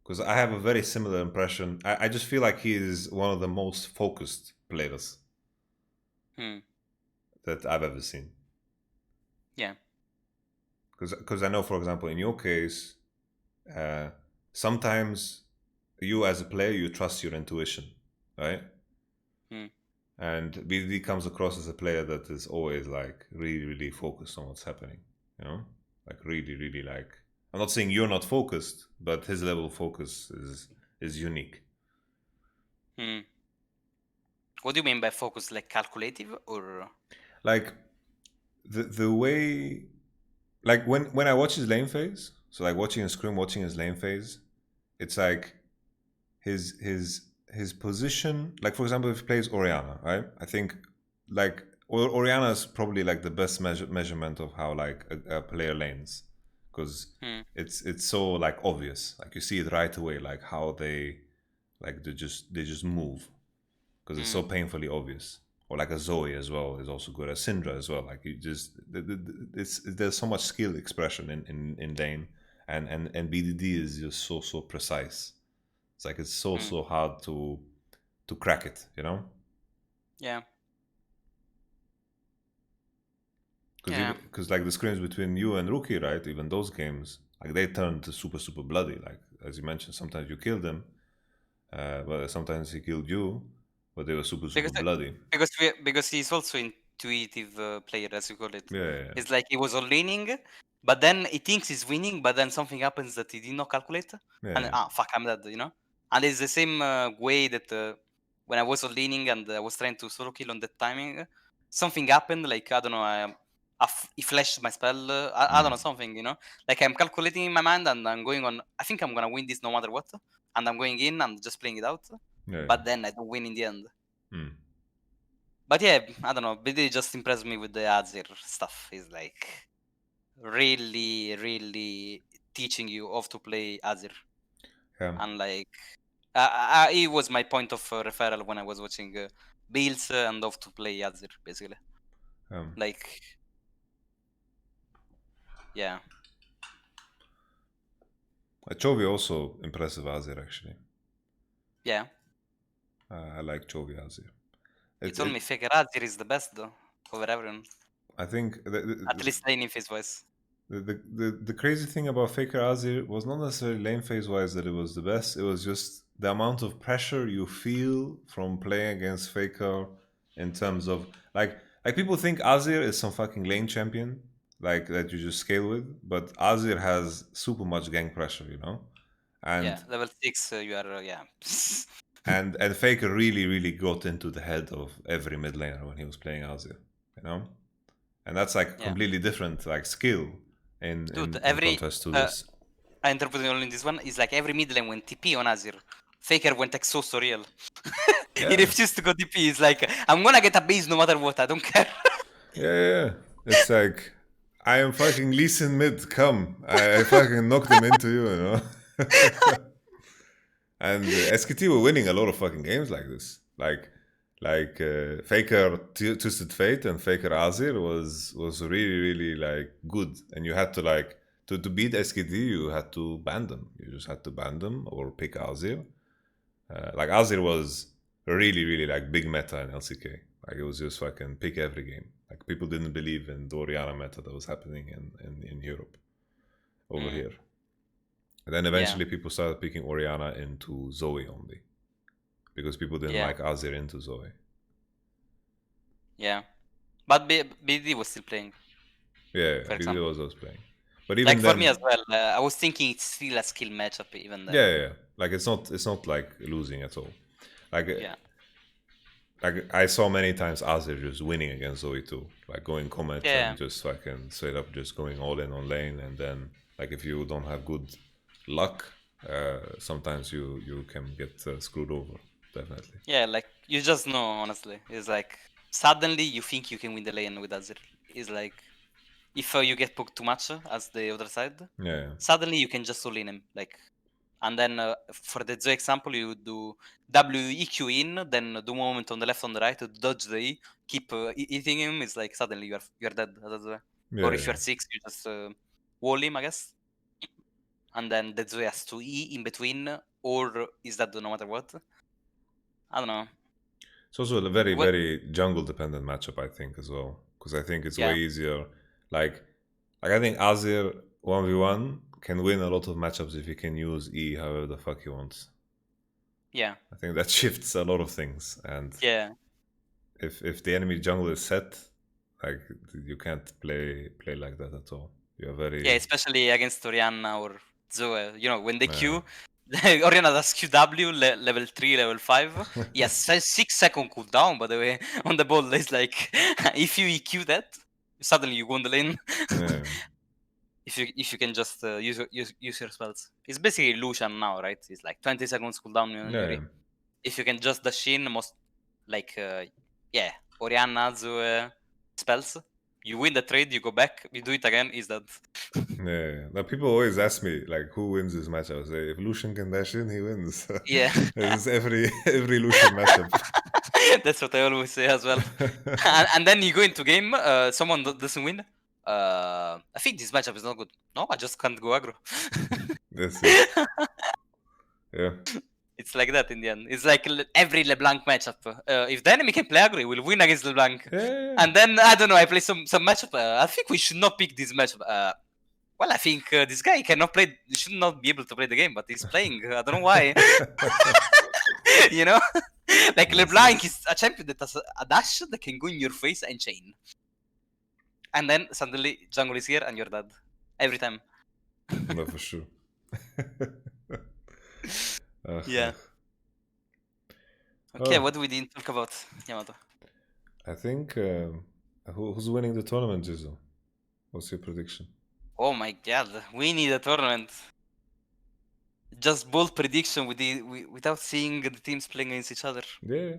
Speaker 1: Because I have a very similar impression. I just feel like he is one of the most focused players that I've ever seen.
Speaker 2: Yeah.
Speaker 1: Because I know, for example, in your case, sometimes you as a player, you trust your intuition, right? And BDD comes across as a player that is always like really focused on what's happening, you know? Like really like, I'm not saying you're not focused, but his level of focus is unique.
Speaker 2: What do you mean by focus? Like calculative or
Speaker 1: like the way, like when I watch his lane phase, so like watching a scrim, watching his lane phase, it's like his position. Like for example, if he plays Orianna, right? I think like Orianna is probably like the best measurement of how like a player lanes, because it's so like obvious. Like you see it right away, like how they just move, because it's so painfully obvious. Or like a Zoe as well is also good. A Syndra as well. Like you just there's so much skill expression in lane, and BDD is just so precise. It's like it's so hard to crack it, you know?
Speaker 2: Yeah.
Speaker 1: Because like the scrims between you and Rookie, right? Even those games, like they turned super bloody. Like as you mentioned, sometimes you killed them, but sometimes he killed you, but they were super bloody.
Speaker 2: Because he's also intuitive player, as you call it.
Speaker 1: Yeah.
Speaker 2: It's like he was all leaning, but then he thinks he's winning, but then something happens that he did not calculate, and fuck, I'm dead, you know. And it's the same way that when I was all leaning and I was trying to solo kill on that timing, something happened. Like I don't know, he flashed my spell. I don't know, something, you know. Like I'm calculating in my mind and I'm going on. I think I'm gonna win this no matter what, and I'm going in and just playing it out. But then I don't win in the end. But yeah, I don't know. BD just impressed me with the Azir stuff. He's like really teaching you how to play Azir. And like, it was my point of referral when I was watching builds and how to play Azir, basically. Like, yeah.
Speaker 1: Chovy also impressive Azir, actually.
Speaker 2: Yeah.
Speaker 1: I like Chovy Azir.
Speaker 2: You told me Faker Azir is the best, though, over everyone.
Speaker 1: I think...
Speaker 2: At least laning phase-wise.
Speaker 1: The crazy thing about Faker Azir was not necessarily lane phase-wise that it was the best. It was just the amount of pressure you feel from playing against Faker in terms of... Like people think Azir is some fucking lane champion, like that you just scale with, but Azir has super much gank pressure, you know? And
Speaker 2: yeah, level 6, you are, yeah.
Speaker 1: and Faker really got into the head of every mid laner when he was playing Azir, you know? And that's like completely different like skill in contrast to this.
Speaker 2: I interpreted only this one is like every mid lane went TP on Azir. Faker went like so surreal. He refused to go TP. He's like, I'm gonna get a base no matter what, I don't care.
Speaker 1: Yeah. It's like, I am fucking Lee Sin mid, come. I fucking knocked him into you, you know? And SKT were winning a lot of fucking games like this. Like Faker Twisted Fate and Faker Azir was really, really like good. And you had to like, to beat SKT, you had to ban them. You just had to ban them or pick Azir. Like Azir was really, really like big meta in LCK. Like it was just fucking pick every game. Like people didn't believe in the Orianna meta that was happening in Europe over here. And then eventually people started picking Orianna into Zoe only. Because people didn't like Azir into Zoe.
Speaker 2: Yeah. But BD was still playing.
Speaker 1: Yeah, BD was playing. But even
Speaker 2: like
Speaker 1: then,
Speaker 2: for me as well, I was thinking it's still a skill matchup even then.
Speaker 1: Yeah. Like it's not like losing at all. Like like I saw many times Azir just winning against Zoe too. Like going Comet and just fucking straight up just going all in on lane, and then like if you don't have good luck, sometimes you can get screwed over. Definitely.
Speaker 2: Yeah, like you just know, honestly. It's like suddenly you think you can win the lane with Azir. It's like if you get poked too much as the other side, suddenly you can just all in him. Like, and then for the Zoe example, you do WEQ in, then do movement on the left, on the right, to dodge the E, keep eating him. It's like suddenly you're dead. Or if you're 6, you just wall him, I guess. And then the Zoe has to E in between, or is that no matter what? I don't know.
Speaker 1: It's also a very, very jungle dependent matchup, I think, as well. Because I think it's way easier. Like I think Azir 1v1 can win a lot of matchups if he can use E however the fuck he wants.
Speaker 2: Yeah.
Speaker 1: I think that shifts a lot of things. And if the enemy jungle is set, like you can't play like that at all. You're very
Speaker 2: especially against Orianna or Zoe. You know, when they Q, Orianna does QW level 3, level 5. He has 6-second cooldown, by the way, on the ball. It's like if you EQ that, suddenly you go on the lane. If you can just use your spells. It's basically Lucian now, right? It's like 20 seconds cooldown on your E. If you can just dash in most like Orianna, Zoe spells. You win the trade, you go back, you do it again, is that?
Speaker 1: Now people always ask me like, who wins this match? I would say if Lucian can dash in, he wins. It's every Lucian matchup.
Speaker 2: That's what I always say as well. and then you go into game, someone doesn't win. I think this matchup is not good. No, I just can't go aggro.
Speaker 1: That's it. Yeah.
Speaker 2: It's like that in the end. It's like every LeBlanc matchup. If the enemy can play aggro, we'll win against LeBlanc. And then, I don't know, I play some matchup. I think we should not pick this matchup. Well, I think this guy should not be able to play the game, but he's playing. I don't know why. You know? Like LeBlanc is a champion that has a dash that can go in your face and chain. And then suddenly jungle is here and you're dead. Every time.
Speaker 1: No, for sure.
Speaker 2: Yeah. Okay, what do we didn't talk about, Yamato?
Speaker 1: I think who's winning the tournament, Jizu? What's your prediction?
Speaker 2: Oh my god, we need a tournament. Just bold prediction without seeing the teams playing against each other.
Speaker 1: Yeah.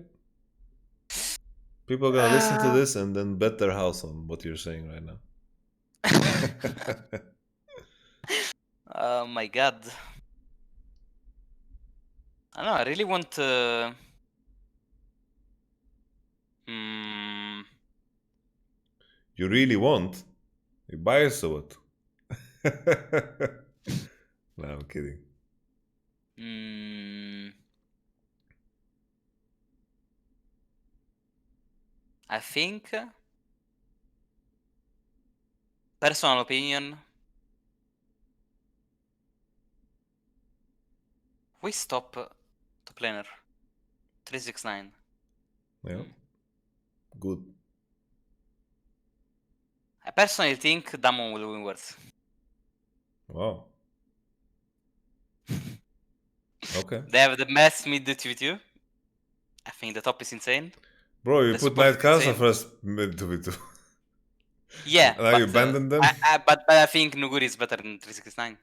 Speaker 1: People are gonna listen to this and then bet their house on what you're saying right now.
Speaker 2: Oh my god. I don't know, I really want
Speaker 1: You really want? You biased or what? No, I'm kidding.
Speaker 2: I think, personal opinion, we stop top laner 369.
Speaker 1: Yeah. Good.
Speaker 2: I personally think Damon will win Worlds.
Speaker 1: Wow. Okay.
Speaker 2: They have the best mid 2v2. I think the top is insane.
Speaker 1: Bro, you put NightCast first mid 2v2.
Speaker 2: Yeah.
Speaker 1: Now you abandoned them?
Speaker 2: But I think Nuguri is better than 369.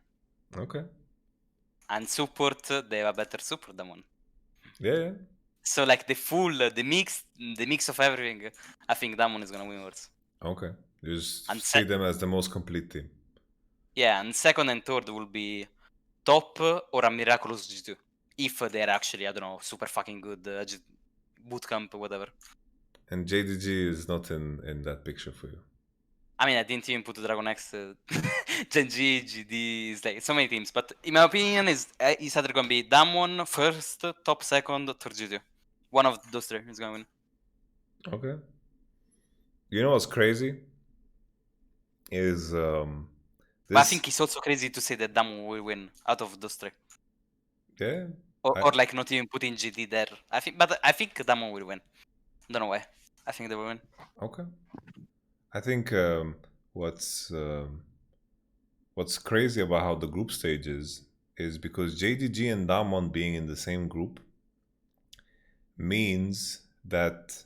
Speaker 1: Okay.
Speaker 2: And support, they have a better support than one.
Speaker 1: Yeah.
Speaker 2: So like the mix of everything, I think Damon is gonna win Worlds.
Speaker 1: Okay. You just
Speaker 2: And
Speaker 1: see them as the most complete team.
Speaker 2: Yeah, and second and third will be top or a miraculous G2. If they're actually, I don't know, super fucking good, bootcamp or whatever.
Speaker 1: And JDG is not in that picture for you.
Speaker 2: I mean, I didn't even put Dragon X, Gen G, GD, is like so many teams. But in my opinion, is either going to be Damwon first, top second, third G2. One of those three is going to win.
Speaker 1: Okay. You know what's crazy? Is
Speaker 2: But I think it's also crazy to say that Damwon will win out of those three.
Speaker 1: Yeah.
Speaker 2: Or like not even putting GD there. I think Damwon will win. Don't know why. I think they will win.
Speaker 1: Okay. I think what's crazy about how the group stage is because JDG and Damwon being in the same group means that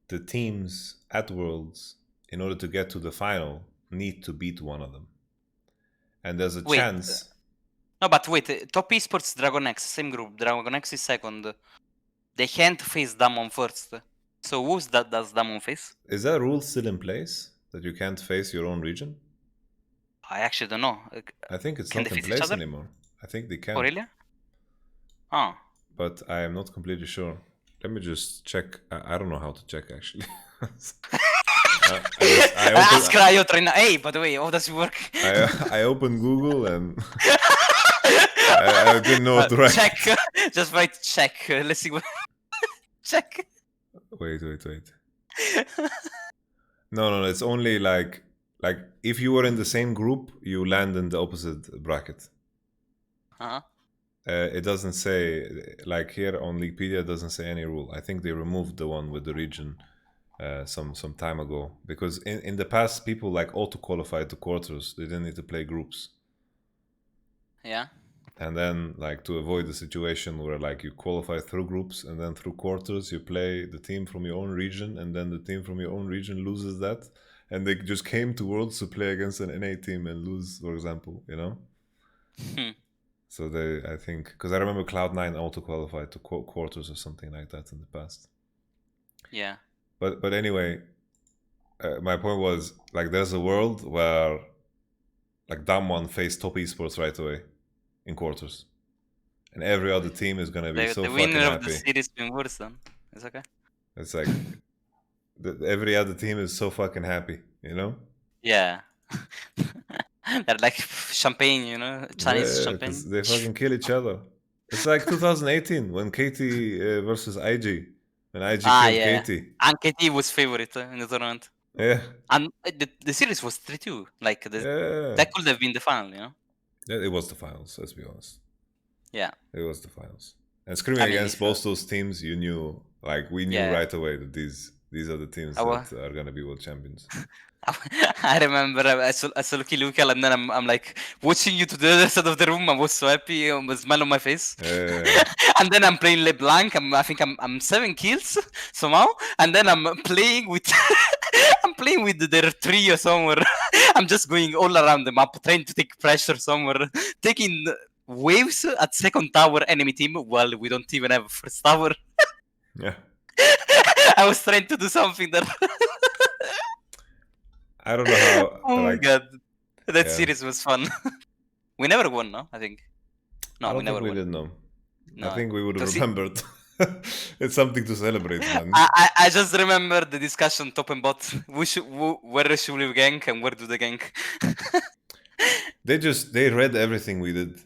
Speaker 1: the teams at Worlds, in order to get to the final, need to beat one of them. And there's a chance.
Speaker 2: No, but wait. Top Esports, Dragon X, same group. Dragon X is second. They can't face Damwon first. So who's that does Damwon face?
Speaker 1: Is that rule still in place? That you can't face your own region?
Speaker 2: I actually don't know.
Speaker 1: I think it's not in place anymore. I think they can.
Speaker 2: Oh, really? Oh.
Speaker 1: But I am not completely sure. Let me just check. I don't know how to check, actually.
Speaker 2: Ask Riot right now. Hey, by the way, how does it work?
Speaker 1: I opened Google and I didn't know what to write.
Speaker 2: Check. Just write check. Let's see what. Check.
Speaker 1: Wait. No. It's only like if you were in the same group, you land in the opposite bracket.
Speaker 2: Uh-huh.
Speaker 1: It doesn't say, like here on Wikipedia, it doesn't say any rule. I think they removed the one with the region some time ago, because in the past people like auto-qualified to quarters. They didn't need to play groups.
Speaker 2: Yeah.
Speaker 1: And then like to avoid the situation where like you qualify through groups and then through quarters you play the team from your own region, and then the team from your own region loses that, and they just came to Worlds to play against an NA team and lose, for example, you know. So I think, because I remember Cloud9 auto-qualified to quarters or something like that in the past.
Speaker 2: Yeah.
Speaker 1: But anyway, my point was, like, there's a world where like Damwon faced top esports right away in quarters, and every other team is gonna be so fucking happy. The winner of the
Speaker 2: series been worse then. It's okay.
Speaker 1: It's like every other team is so fucking happy, you know?
Speaker 2: Yeah. They're like champagne, you know, Chinese champagne.
Speaker 1: They fucking kill each other. It's like 2018 when KT versus IG. When IG killed KT.
Speaker 2: And KT was favorite in the tournament.
Speaker 1: Yeah.
Speaker 2: And the series was 3-2. Like, that could have been the final, you know?
Speaker 1: Yeah, it was the finals, let's be honest.
Speaker 2: Yeah.
Speaker 1: It was the finals. And screaming against both those teams, you knew, like, we knew right away that these are the teams that are going to be world champions.
Speaker 2: I remember I saw Lucky, and then I'm like watching you to the other side of the room. I was so happy, with a smile on my face. And then I'm playing LeBlanc. I think I'm 7 kills somehow, and then I'm playing with their trio somewhere. I'm just going all around the map, trying to take pressure somewhere, taking waves at second tower enemy team while we don't even have first tower.
Speaker 1: Yeah.
Speaker 2: I was trying to do something that.
Speaker 1: I don't know how.
Speaker 2: Oh my god, that series was fun. We never won, no? I think. No, we never won.
Speaker 1: We didn't know. No, I think we would have remembered. It's something to celebrate, man.
Speaker 2: I just remember the discussion top and bot. Where should we gank and where do they gank?
Speaker 1: They read everything we did.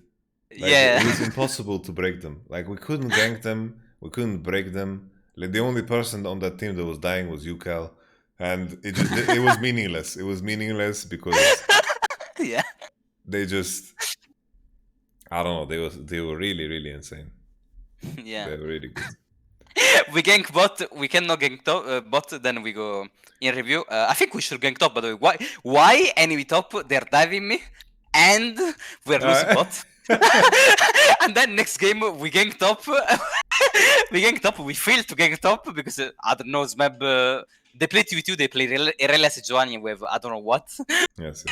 Speaker 1: Like, it was impossible to break them. Like, we couldn't gank them. We couldn't break them. Like, the only person on that team that was dying was Yucal. And it was meaningless. It was meaningless because they just, I don't know, they were really, really insane.
Speaker 2: Yeah.
Speaker 1: They were really good.
Speaker 2: We gank bot, we cannot gank top, bot, then we go in review. I think we should gank top, by the way. Why enemy top, they're diving me, and we're losing bot. And then next game, we gank top. We failed to gank top because, I don't know, Smeb... They play TV2, they play Irelia Sejuani with I don't know what.
Speaker 1: Yes.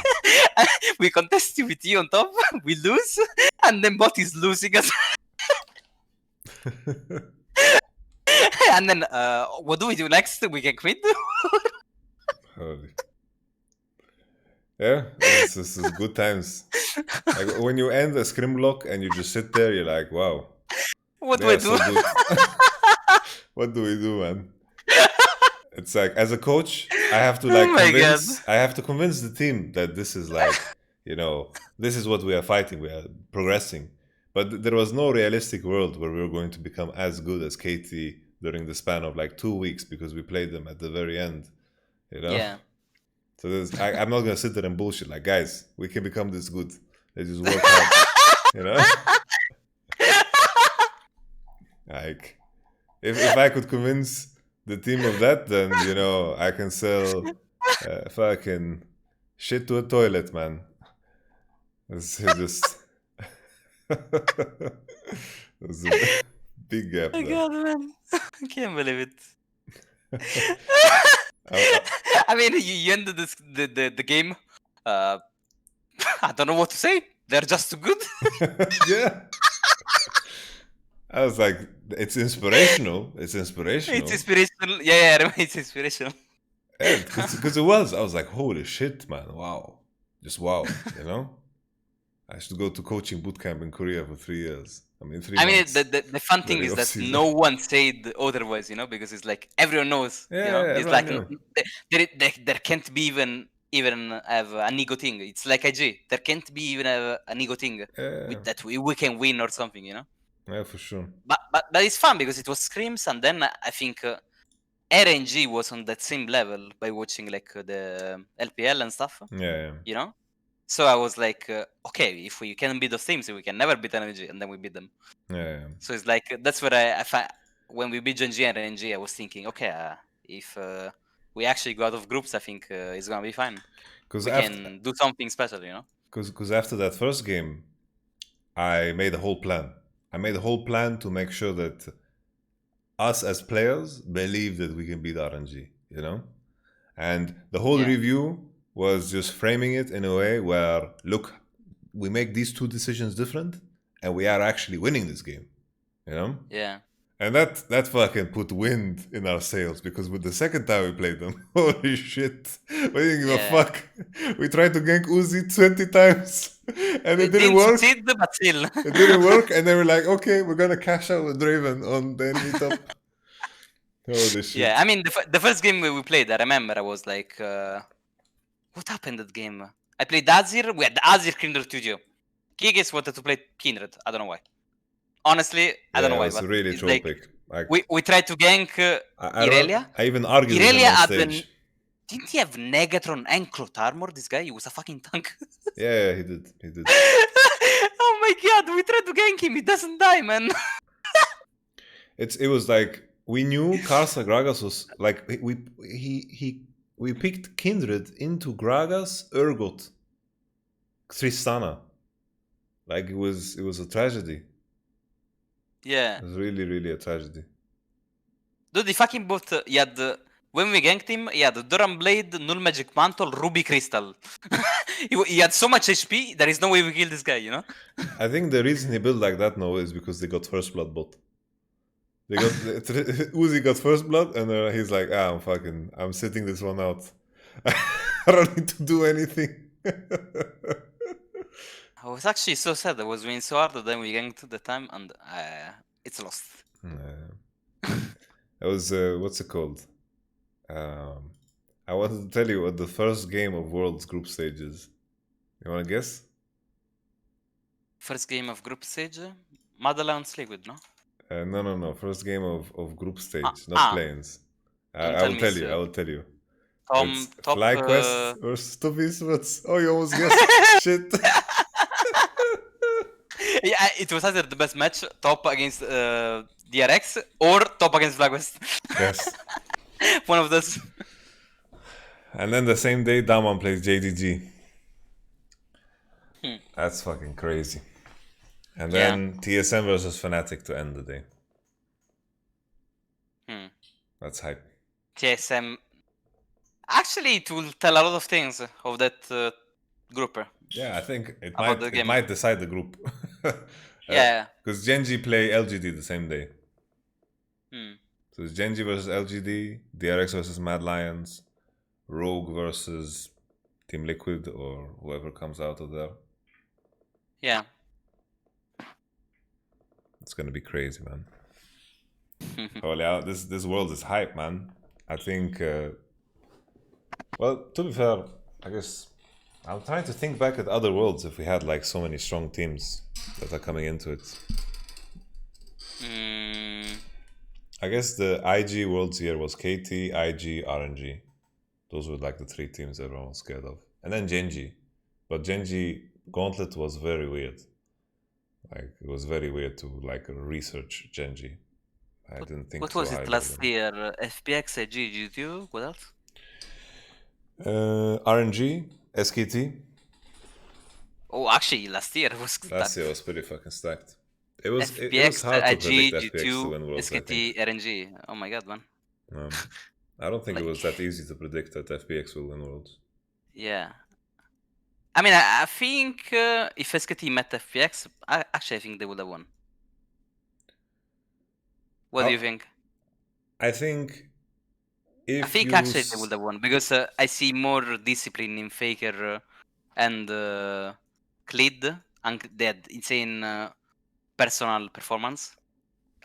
Speaker 2: We contest TV2 on top, we lose, and then bot is losing us. And then what do we do next? We can quit?
Speaker 1: Holy. Yeah, this is good times. Like when you end a scrim block and you just sit there, you're like, wow.
Speaker 2: What do I do?
Speaker 1: So good. What do we do, man? It's like, as a coach, I have to like I have to convince the team that this is like, you know, this is what we are fighting. We are progressing. But there was no realistic world where we were going to become as good as KT during the span of like 2 weeks because we played them at the very end, you know?
Speaker 2: Yeah.
Speaker 1: So I'm not going to sit there and bullshit. Like, guys, we can become this good. Let's just work hard, you know? Like, if I could convince the team of that, then, you know, I can sell fucking shit to a toilet, man. It's just... There's a big gap there.
Speaker 2: God, man. I can't believe it. I mean, you ended the game. I don't know what to say. They're just too good.
Speaker 1: Yeah. I was like, it's inspirational. It's inspirational.
Speaker 2: It's inspirational. Yeah, it's inspirational.
Speaker 1: Yeah, because it was. I was like, holy shit, man. Wow. Just wow, you know? I should go to coaching bootcamp in Korea for 3 years. I mean, 3 months.
Speaker 2: The fun thing is that no one said otherwise, you know, because it's like everyone knows.
Speaker 1: Yeah,
Speaker 2: you know?
Speaker 1: yeah,
Speaker 2: It's like there can't be even have an ego thing. It's like IG. There can't be even an ego thing with that we can win or something, you know.
Speaker 1: Yeah, for sure.
Speaker 2: But it's fun because it was scrims, and then I think RNG was on that same level by watching like the LPL and stuff.
Speaker 1: Yeah.
Speaker 2: You know. So I was like, okay, if we can beat those teams, we can never beat NRG, and then we beat them.
Speaker 1: Yeah.
Speaker 2: So it's like that's what I when we beat Genji and RNG, I was thinking, okay, if we actually go out of groups, I think it's gonna be fine. We can do something special, you know.
Speaker 1: Because after that first game, I made a whole plan. I made a whole plan to make sure that us as players believe that we can beat RNG, you know? And the whole review was just framing it in a way where, look, we make these two decisions different and we are actually winning this game, you know?
Speaker 2: Yeah.
Speaker 1: And that fucking put wind in our sails, because with the second time we played them, holy shit, we didn't give a fuck. We tried to gank Uzi 20 times and it didn't work.
Speaker 2: Succeed, but still.
Speaker 1: It didn't work, and they were like, okay, we're gonna cash out with Draven on the enemy top. Holy shit.
Speaker 2: Yeah, I mean, the first game we played, I remember I was like, what happened that game? I played Azir, we had Azir Kindred Studio. Jiizukés wanted to play Kindred, I don't know why. Honestly, I don't know why.
Speaker 1: It was really tropic.
Speaker 2: Like, we tried to gank Irelia.
Speaker 1: I even argued with him on stage.
Speaker 2: Didn't he have Negatron and Cloth Armor, this guy? He was a fucking tank.
Speaker 1: Yeah, he did.
Speaker 2: Oh my god, we tried to gank him, he doesn't die, man.
Speaker 1: It was like, we knew Karsa Gragas was like, we picked Kindred into Gragas, Urgot, Tristana. Like, it was a tragedy.
Speaker 2: Yeah.
Speaker 1: It was really, really a tragedy.
Speaker 2: Dude, he fucking bought, when we ganked him, he had Duran Blade, Null Magic Mantle, Ruby Crystal. he had so much HP, there is no way we kill this guy, you know?
Speaker 1: I think the reason he built like that now is because they got First Blood bot. They got Uzi got First Blood, and he's like, I'm sitting this one out. I don't need to do anything.
Speaker 2: I was actually so sad. I was winning so hard that then we ganked the time, and it's lost.
Speaker 1: That was, what's it called? I wanted to tell you what the first game of Worlds group stage is. You want to guess?
Speaker 2: First game of group stage? Madeline's Liquid, no?
Speaker 1: No. First game of group stage, not planes. I will tell you. Top FlyQuest versus Tobias. Oh, you almost guessed. Shit.
Speaker 2: Yeah, it was either the best match, top against DRX, or top against FlyQuest.
Speaker 1: Yes.
Speaker 2: One of those.
Speaker 1: And then the same day, Daman plays JDG. That's fucking crazy. And then TSM versus Fnatic to end the day. That's hype.
Speaker 2: TSM. Actually, it will tell a lot of things of that group.
Speaker 1: Yeah, I think it might decide the group.
Speaker 2: Yeah.
Speaker 1: Because Genji play LGD the same day. So it's Genji versus LGD, DRX versus Mad Lions, Rogue versus Team Liquid or whoever comes out of there.
Speaker 2: Yeah.
Speaker 1: It's gonna be crazy, man. Oh yeah, this world is hype, man. I think. Well, to be fair, I guess I'm trying to think back at other worlds if we had like so many strong teams that are coming into it. I guess the IG Worlds here was KT, IG, RNG. Those were like the three teams everyone was scared of. And then Genji. But Genji Gauntlet was very weird. Like, it was very weird to like research Genji. I didn't think
Speaker 2: what
Speaker 1: so
Speaker 2: was it last year? FPX, G2, what else?
Speaker 1: RNG, SKT.
Speaker 2: Oh, actually, last year was
Speaker 1: Last year was pretty fucking stacked. It was
Speaker 2: FPX,
Speaker 1: hard to predict
Speaker 2: IG,
Speaker 1: FPX to
Speaker 2: G2,
Speaker 1: win Worlds, I
Speaker 2: SKT,
Speaker 1: think.
Speaker 2: RNG. Oh my god, man.
Speaker 1: I don't think it
Speaker 2: Like-
Speaker 1: was that easy to predict that FPX will win Worlds.
Speaker 2: Yeah. I mean, I think if SKT met FPX, I think they would have won. What do you think?
Speaker 1: I think if
Speaker 2: I think
Speaker 1: you
Speaker 2: actually they would have won because I see more discipline in Faker and Clid, and they had insane personal performance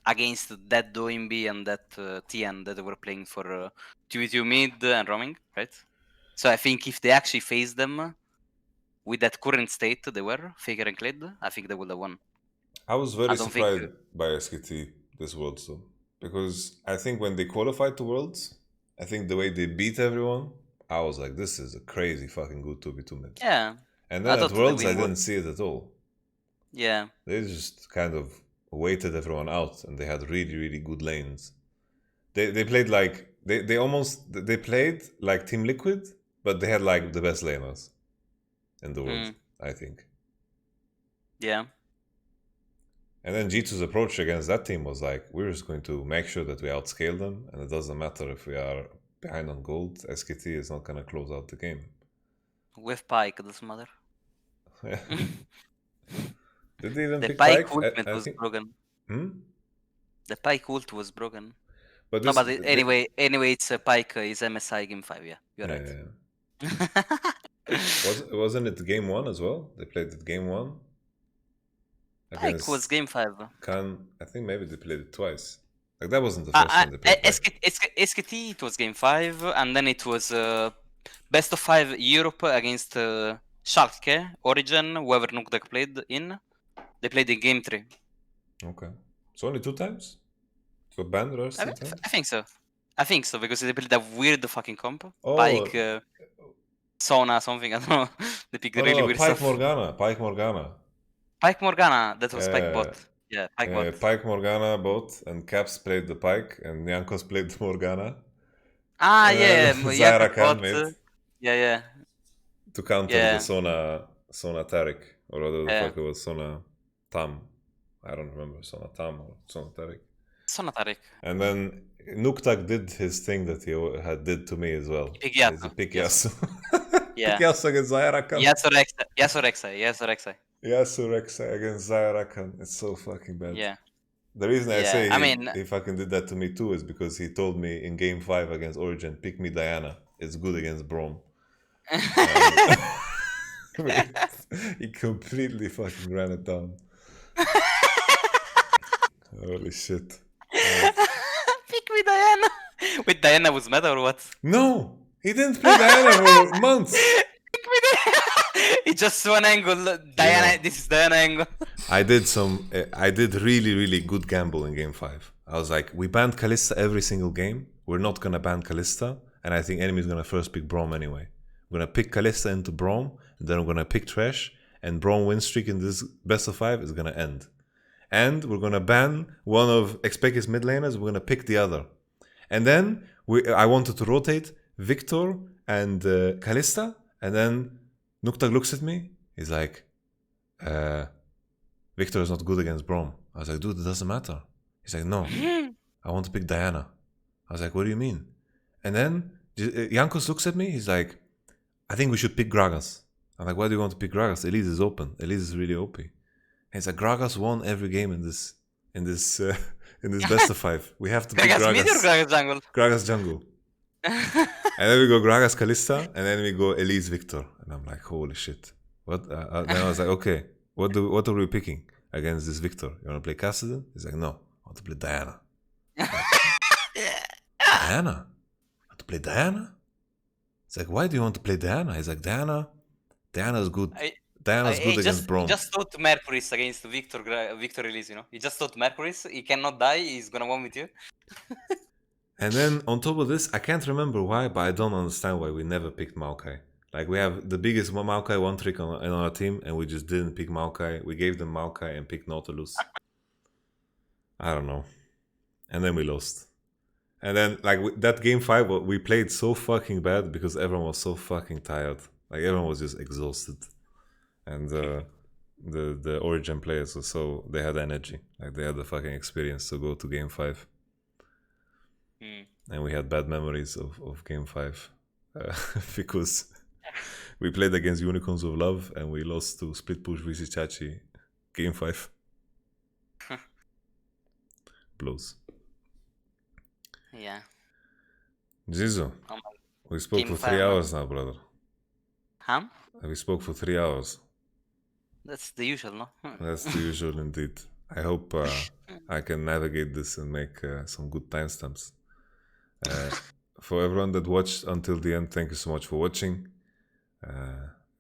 Speaker 2: against that Doimbi and that Tian that they were playing for 2v2 mid and roaming, right? So I think if they actually faced them with that current state they were, Faker and Clid, I think they would have won.
Speaker 1: I was very
Speaker 2: don't
Speaker 1: surprised
Speaker 2: think-
Speaker 1: by SKT this Worlds though, because I think when they qualified to Worlds, I think the way they beat everyone, I was like, this is a crazy fucking good 2v2 mid.
Speaker 2: Yeah.
Speaker 1: And then
Speaker 2: I
Speaker 1: at
Speaker 2: thought
Speaker 1: Worlds,
Speaker 2: they
Speaker 1: I
Speaker 2: would-
Speaker 1: didn't see it at all.
Speaker 2: Yeah.
Speaker 1: They just kind of waited everyone out, and they had really, really good lanes. They played like they played like Team Liquid, but they had like the best laners in the world, I think.
Speaker 2: Yeah.
Speaker 1: And then G2's approach against that team was like, we're just going to make sure that we outscale them, and it doesn't matter if we are behind on gold. SKT is not going to close out the game.
Speaker 2: With Pike, it doesn't matter.
Speaker 1: Did they even
Speaker 2: The
Speaker 1: pick
Speaker 2: Pike
Speaker 1: Pike?
Speaker 2: ultimate
Speaker 1: I
Speaker 2: was
Speaker 1: think...
Speaker 2: broken.
Speaker 1: The
Speaker 2: Pike ult was broken.
Speaker 1: But
Speaker 2: No, but anyway, it's Pike is MSI game 5. Yeah, you're right.
Speaker 1: Wasn't it game 1 as well? They played it game 1.
Speaker 2: Pike was game 5.
Speaker 1: I think maybe they played it twice. Like that wasn't the first time they played Pike.
Speaker 2: SKT, it was game 5, and then it was best of 5 Europe against Schalke, Origin, whoever Nukdak played in. They played in game 3.
Speaker 1: Okay. So only 2 times? Got banned the rest of the time?
Speaker 2: I think so. I think so, because they played a weird fucking comp.
Speaker 1: Oh.
Speaker 2: Pike, Sona, something, I don't know. They picked really weird
Speaker 1: Pike
Speaker 2: stuff.
Speaker 1: Morgana.
Speaker 2: Pike Morgana, that was Pike bot. Yeah, Pike bot.
Speaker 1: Pike Morgana bot, and Caps played the Pike, and Nyankos played the Morgana.
Speaker 2: Yeah,
Speaker 1: Zyrakan mid.
Speaker 2: Yeah.
Speaker 1: To counter the Sona Taric, or whatever the fuck it was, Sona Tam. I don't remember, Sona Tam or Sona Taric.
Speaker 2: Sona Taric.
Speaker 1: And then Nuktak did his thing that he did to me as well. He picked Yasuo.
Speaker 2: Yeah.
Speaker 1: Yasuo against Zyrakan.
Speaker 2: Yasuo
Speaker 1: Yasuo against Zyrakan. It's so fucking bad.
Speaker 2: Yeah.
Speaker 1: The reason I say he fucking did that to me too is because he told me in game 5 against Origin, pick me Diana. It's good against Braum. He completely fucking ran it down. Holy shit.
Speaker 2: Pick me Diana. Wait, Diana was meta or what?
Speaker 1: No! He didn't play Diana for months!
Speaker 2: Pick me Diana! It's just one angle. Diana, this is Diana angle. I
Speaker 1: did really, really good gamble in game 5. I was like, we banned Kalista every single game. We're not gonna ban Kalista. And I think enemy's gonna first pick Braum anyway. We're gonna pick Kalista into Braum, and then we're gonna pick Trash, and Braum win streak in this best of 5 is gonna end. And we're gonna ban one of Jiizuké's mid laners, we're gonna pick the other. And then I wanted to rotate Victor and Kalista, and then Nuktak looks at me, he's like, Victor is not good against Braum. I was like, dude, it doesn't matter. He's like, no, I want to pick Diana. I was like, what do you mean? And then Jankos looks at me, he's like, I think we should pick Gragas. I'm like, why do you want to pick Gragas? Elise is open. Elise is really OP. And he's like, Gragas won every game in this best of 5. We have to pick
Speaker 2: Gragas mid or Gragas jungle?
Speaker 1: Gragas jungle. And then we go Gragas Kalista, and then we go Elise Victor. And I'm like, holy shit. What? Then I was like, okay, what are we picking against this Victor? You want to play Cassidy? He's like, no, I want to play Diana. Like, Diana? I want to play Diana? It's like, why do you want to play Diana? He's like, Diana's good. Diana's good against Braum.
Speaker 2: He just thought Mercurys against Victor Elise, you know? He just thought Mercurys, he cannot die, he's gonna win with you.
Speaker 1: And then on top of this, I can't remember why, but I don't understand why we never picked Maokai. Like, we have the biggest Maokai one trick on our team, and we just didn't pick Maokai. We gave them Maokai and picked Nautilus. I don't know. And then we lost. And then, like, that game 5, we played so fucking bad because everyone was so fucking tired. Like, everyone was just exhausted. And the Origin players were so... They had energy. Like, they had the fucking experience to go to game 5. And we had bad memories of game 5 because we played against Unicorns of Love and we lost to Split Push VC Chachi game 5. Blows.
Speaker 2: Yeah.
Speaker 1: Jizu, we spoke for 3 hours now, brother.
Speaker 2: Huh?
Speaker 1: We spoke for 3 hours.
Speaker 2: That's the usual, no?
Speaker 1: That's the usual indeed. I hope I can navigate this and make some good timestamps. For everyone that watched until the end, thank you so much for watching. It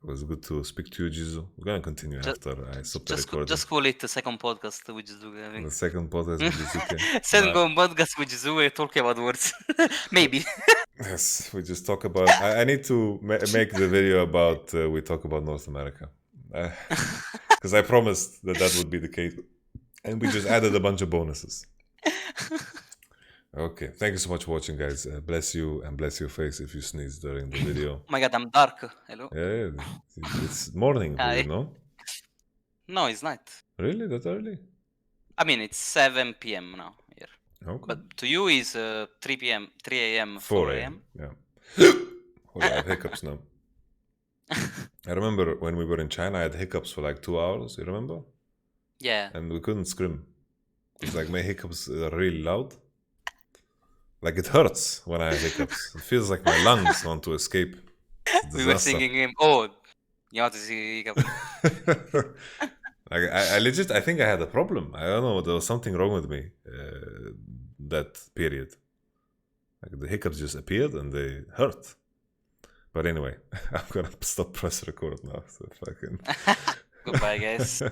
Speaker 1: was good to speak to you, Jizu. We're gonna continue after I stop the recording.
Speaker 2: Just call it the second podcast with Jiizuké, I think.
Speaker 1: The second podcast with Jiizuké.
Speaker 2: Second podcast with Jiizuké, talking about words. Maybe.
Speaker 1: Yes, we just talk about... I need to make the video about... we talk about North America. Because I promised that would be the case. And we just added a bunch of bonuses. Okay, thank you so much for watching, guys. Bless you and bless your face if you sneeze during the video.
Speaker 2: Oh my god, I'm dark. Hello?
Speaker 1: Yeah, it's morning for you, no?
Speaker 2: No, it's night.
Speaker 1: Really? That early?
Speaker 2: I mean, it's 7 p.m. now here.
Speaker 1: Okay.
Speaker 2: But to you is 3 p.m., 3 a.m., 4 a.m.
Speaker 1: Yeah. Well, I have hiccups now. I remember when we were in China, I had hiccups for like 2 hours, you remember?
Speaker 2: Yeah.
Speaker 1: And we couldn't scream. It's like my hiccups are really loud. Like it hurts when I have hiccups. It feels like my lungs want to escape.
Speaker 2: We were singing him. Oh, you want to see hiccup?
Speaker 1: Like I think I had a problem. I don't know. There was something wrong with me that period. Like the hiccups just appeared and they hurt. But anyway, I'm gonna stop press record now. So fucking.
Speaker 2: Goodbye, guys.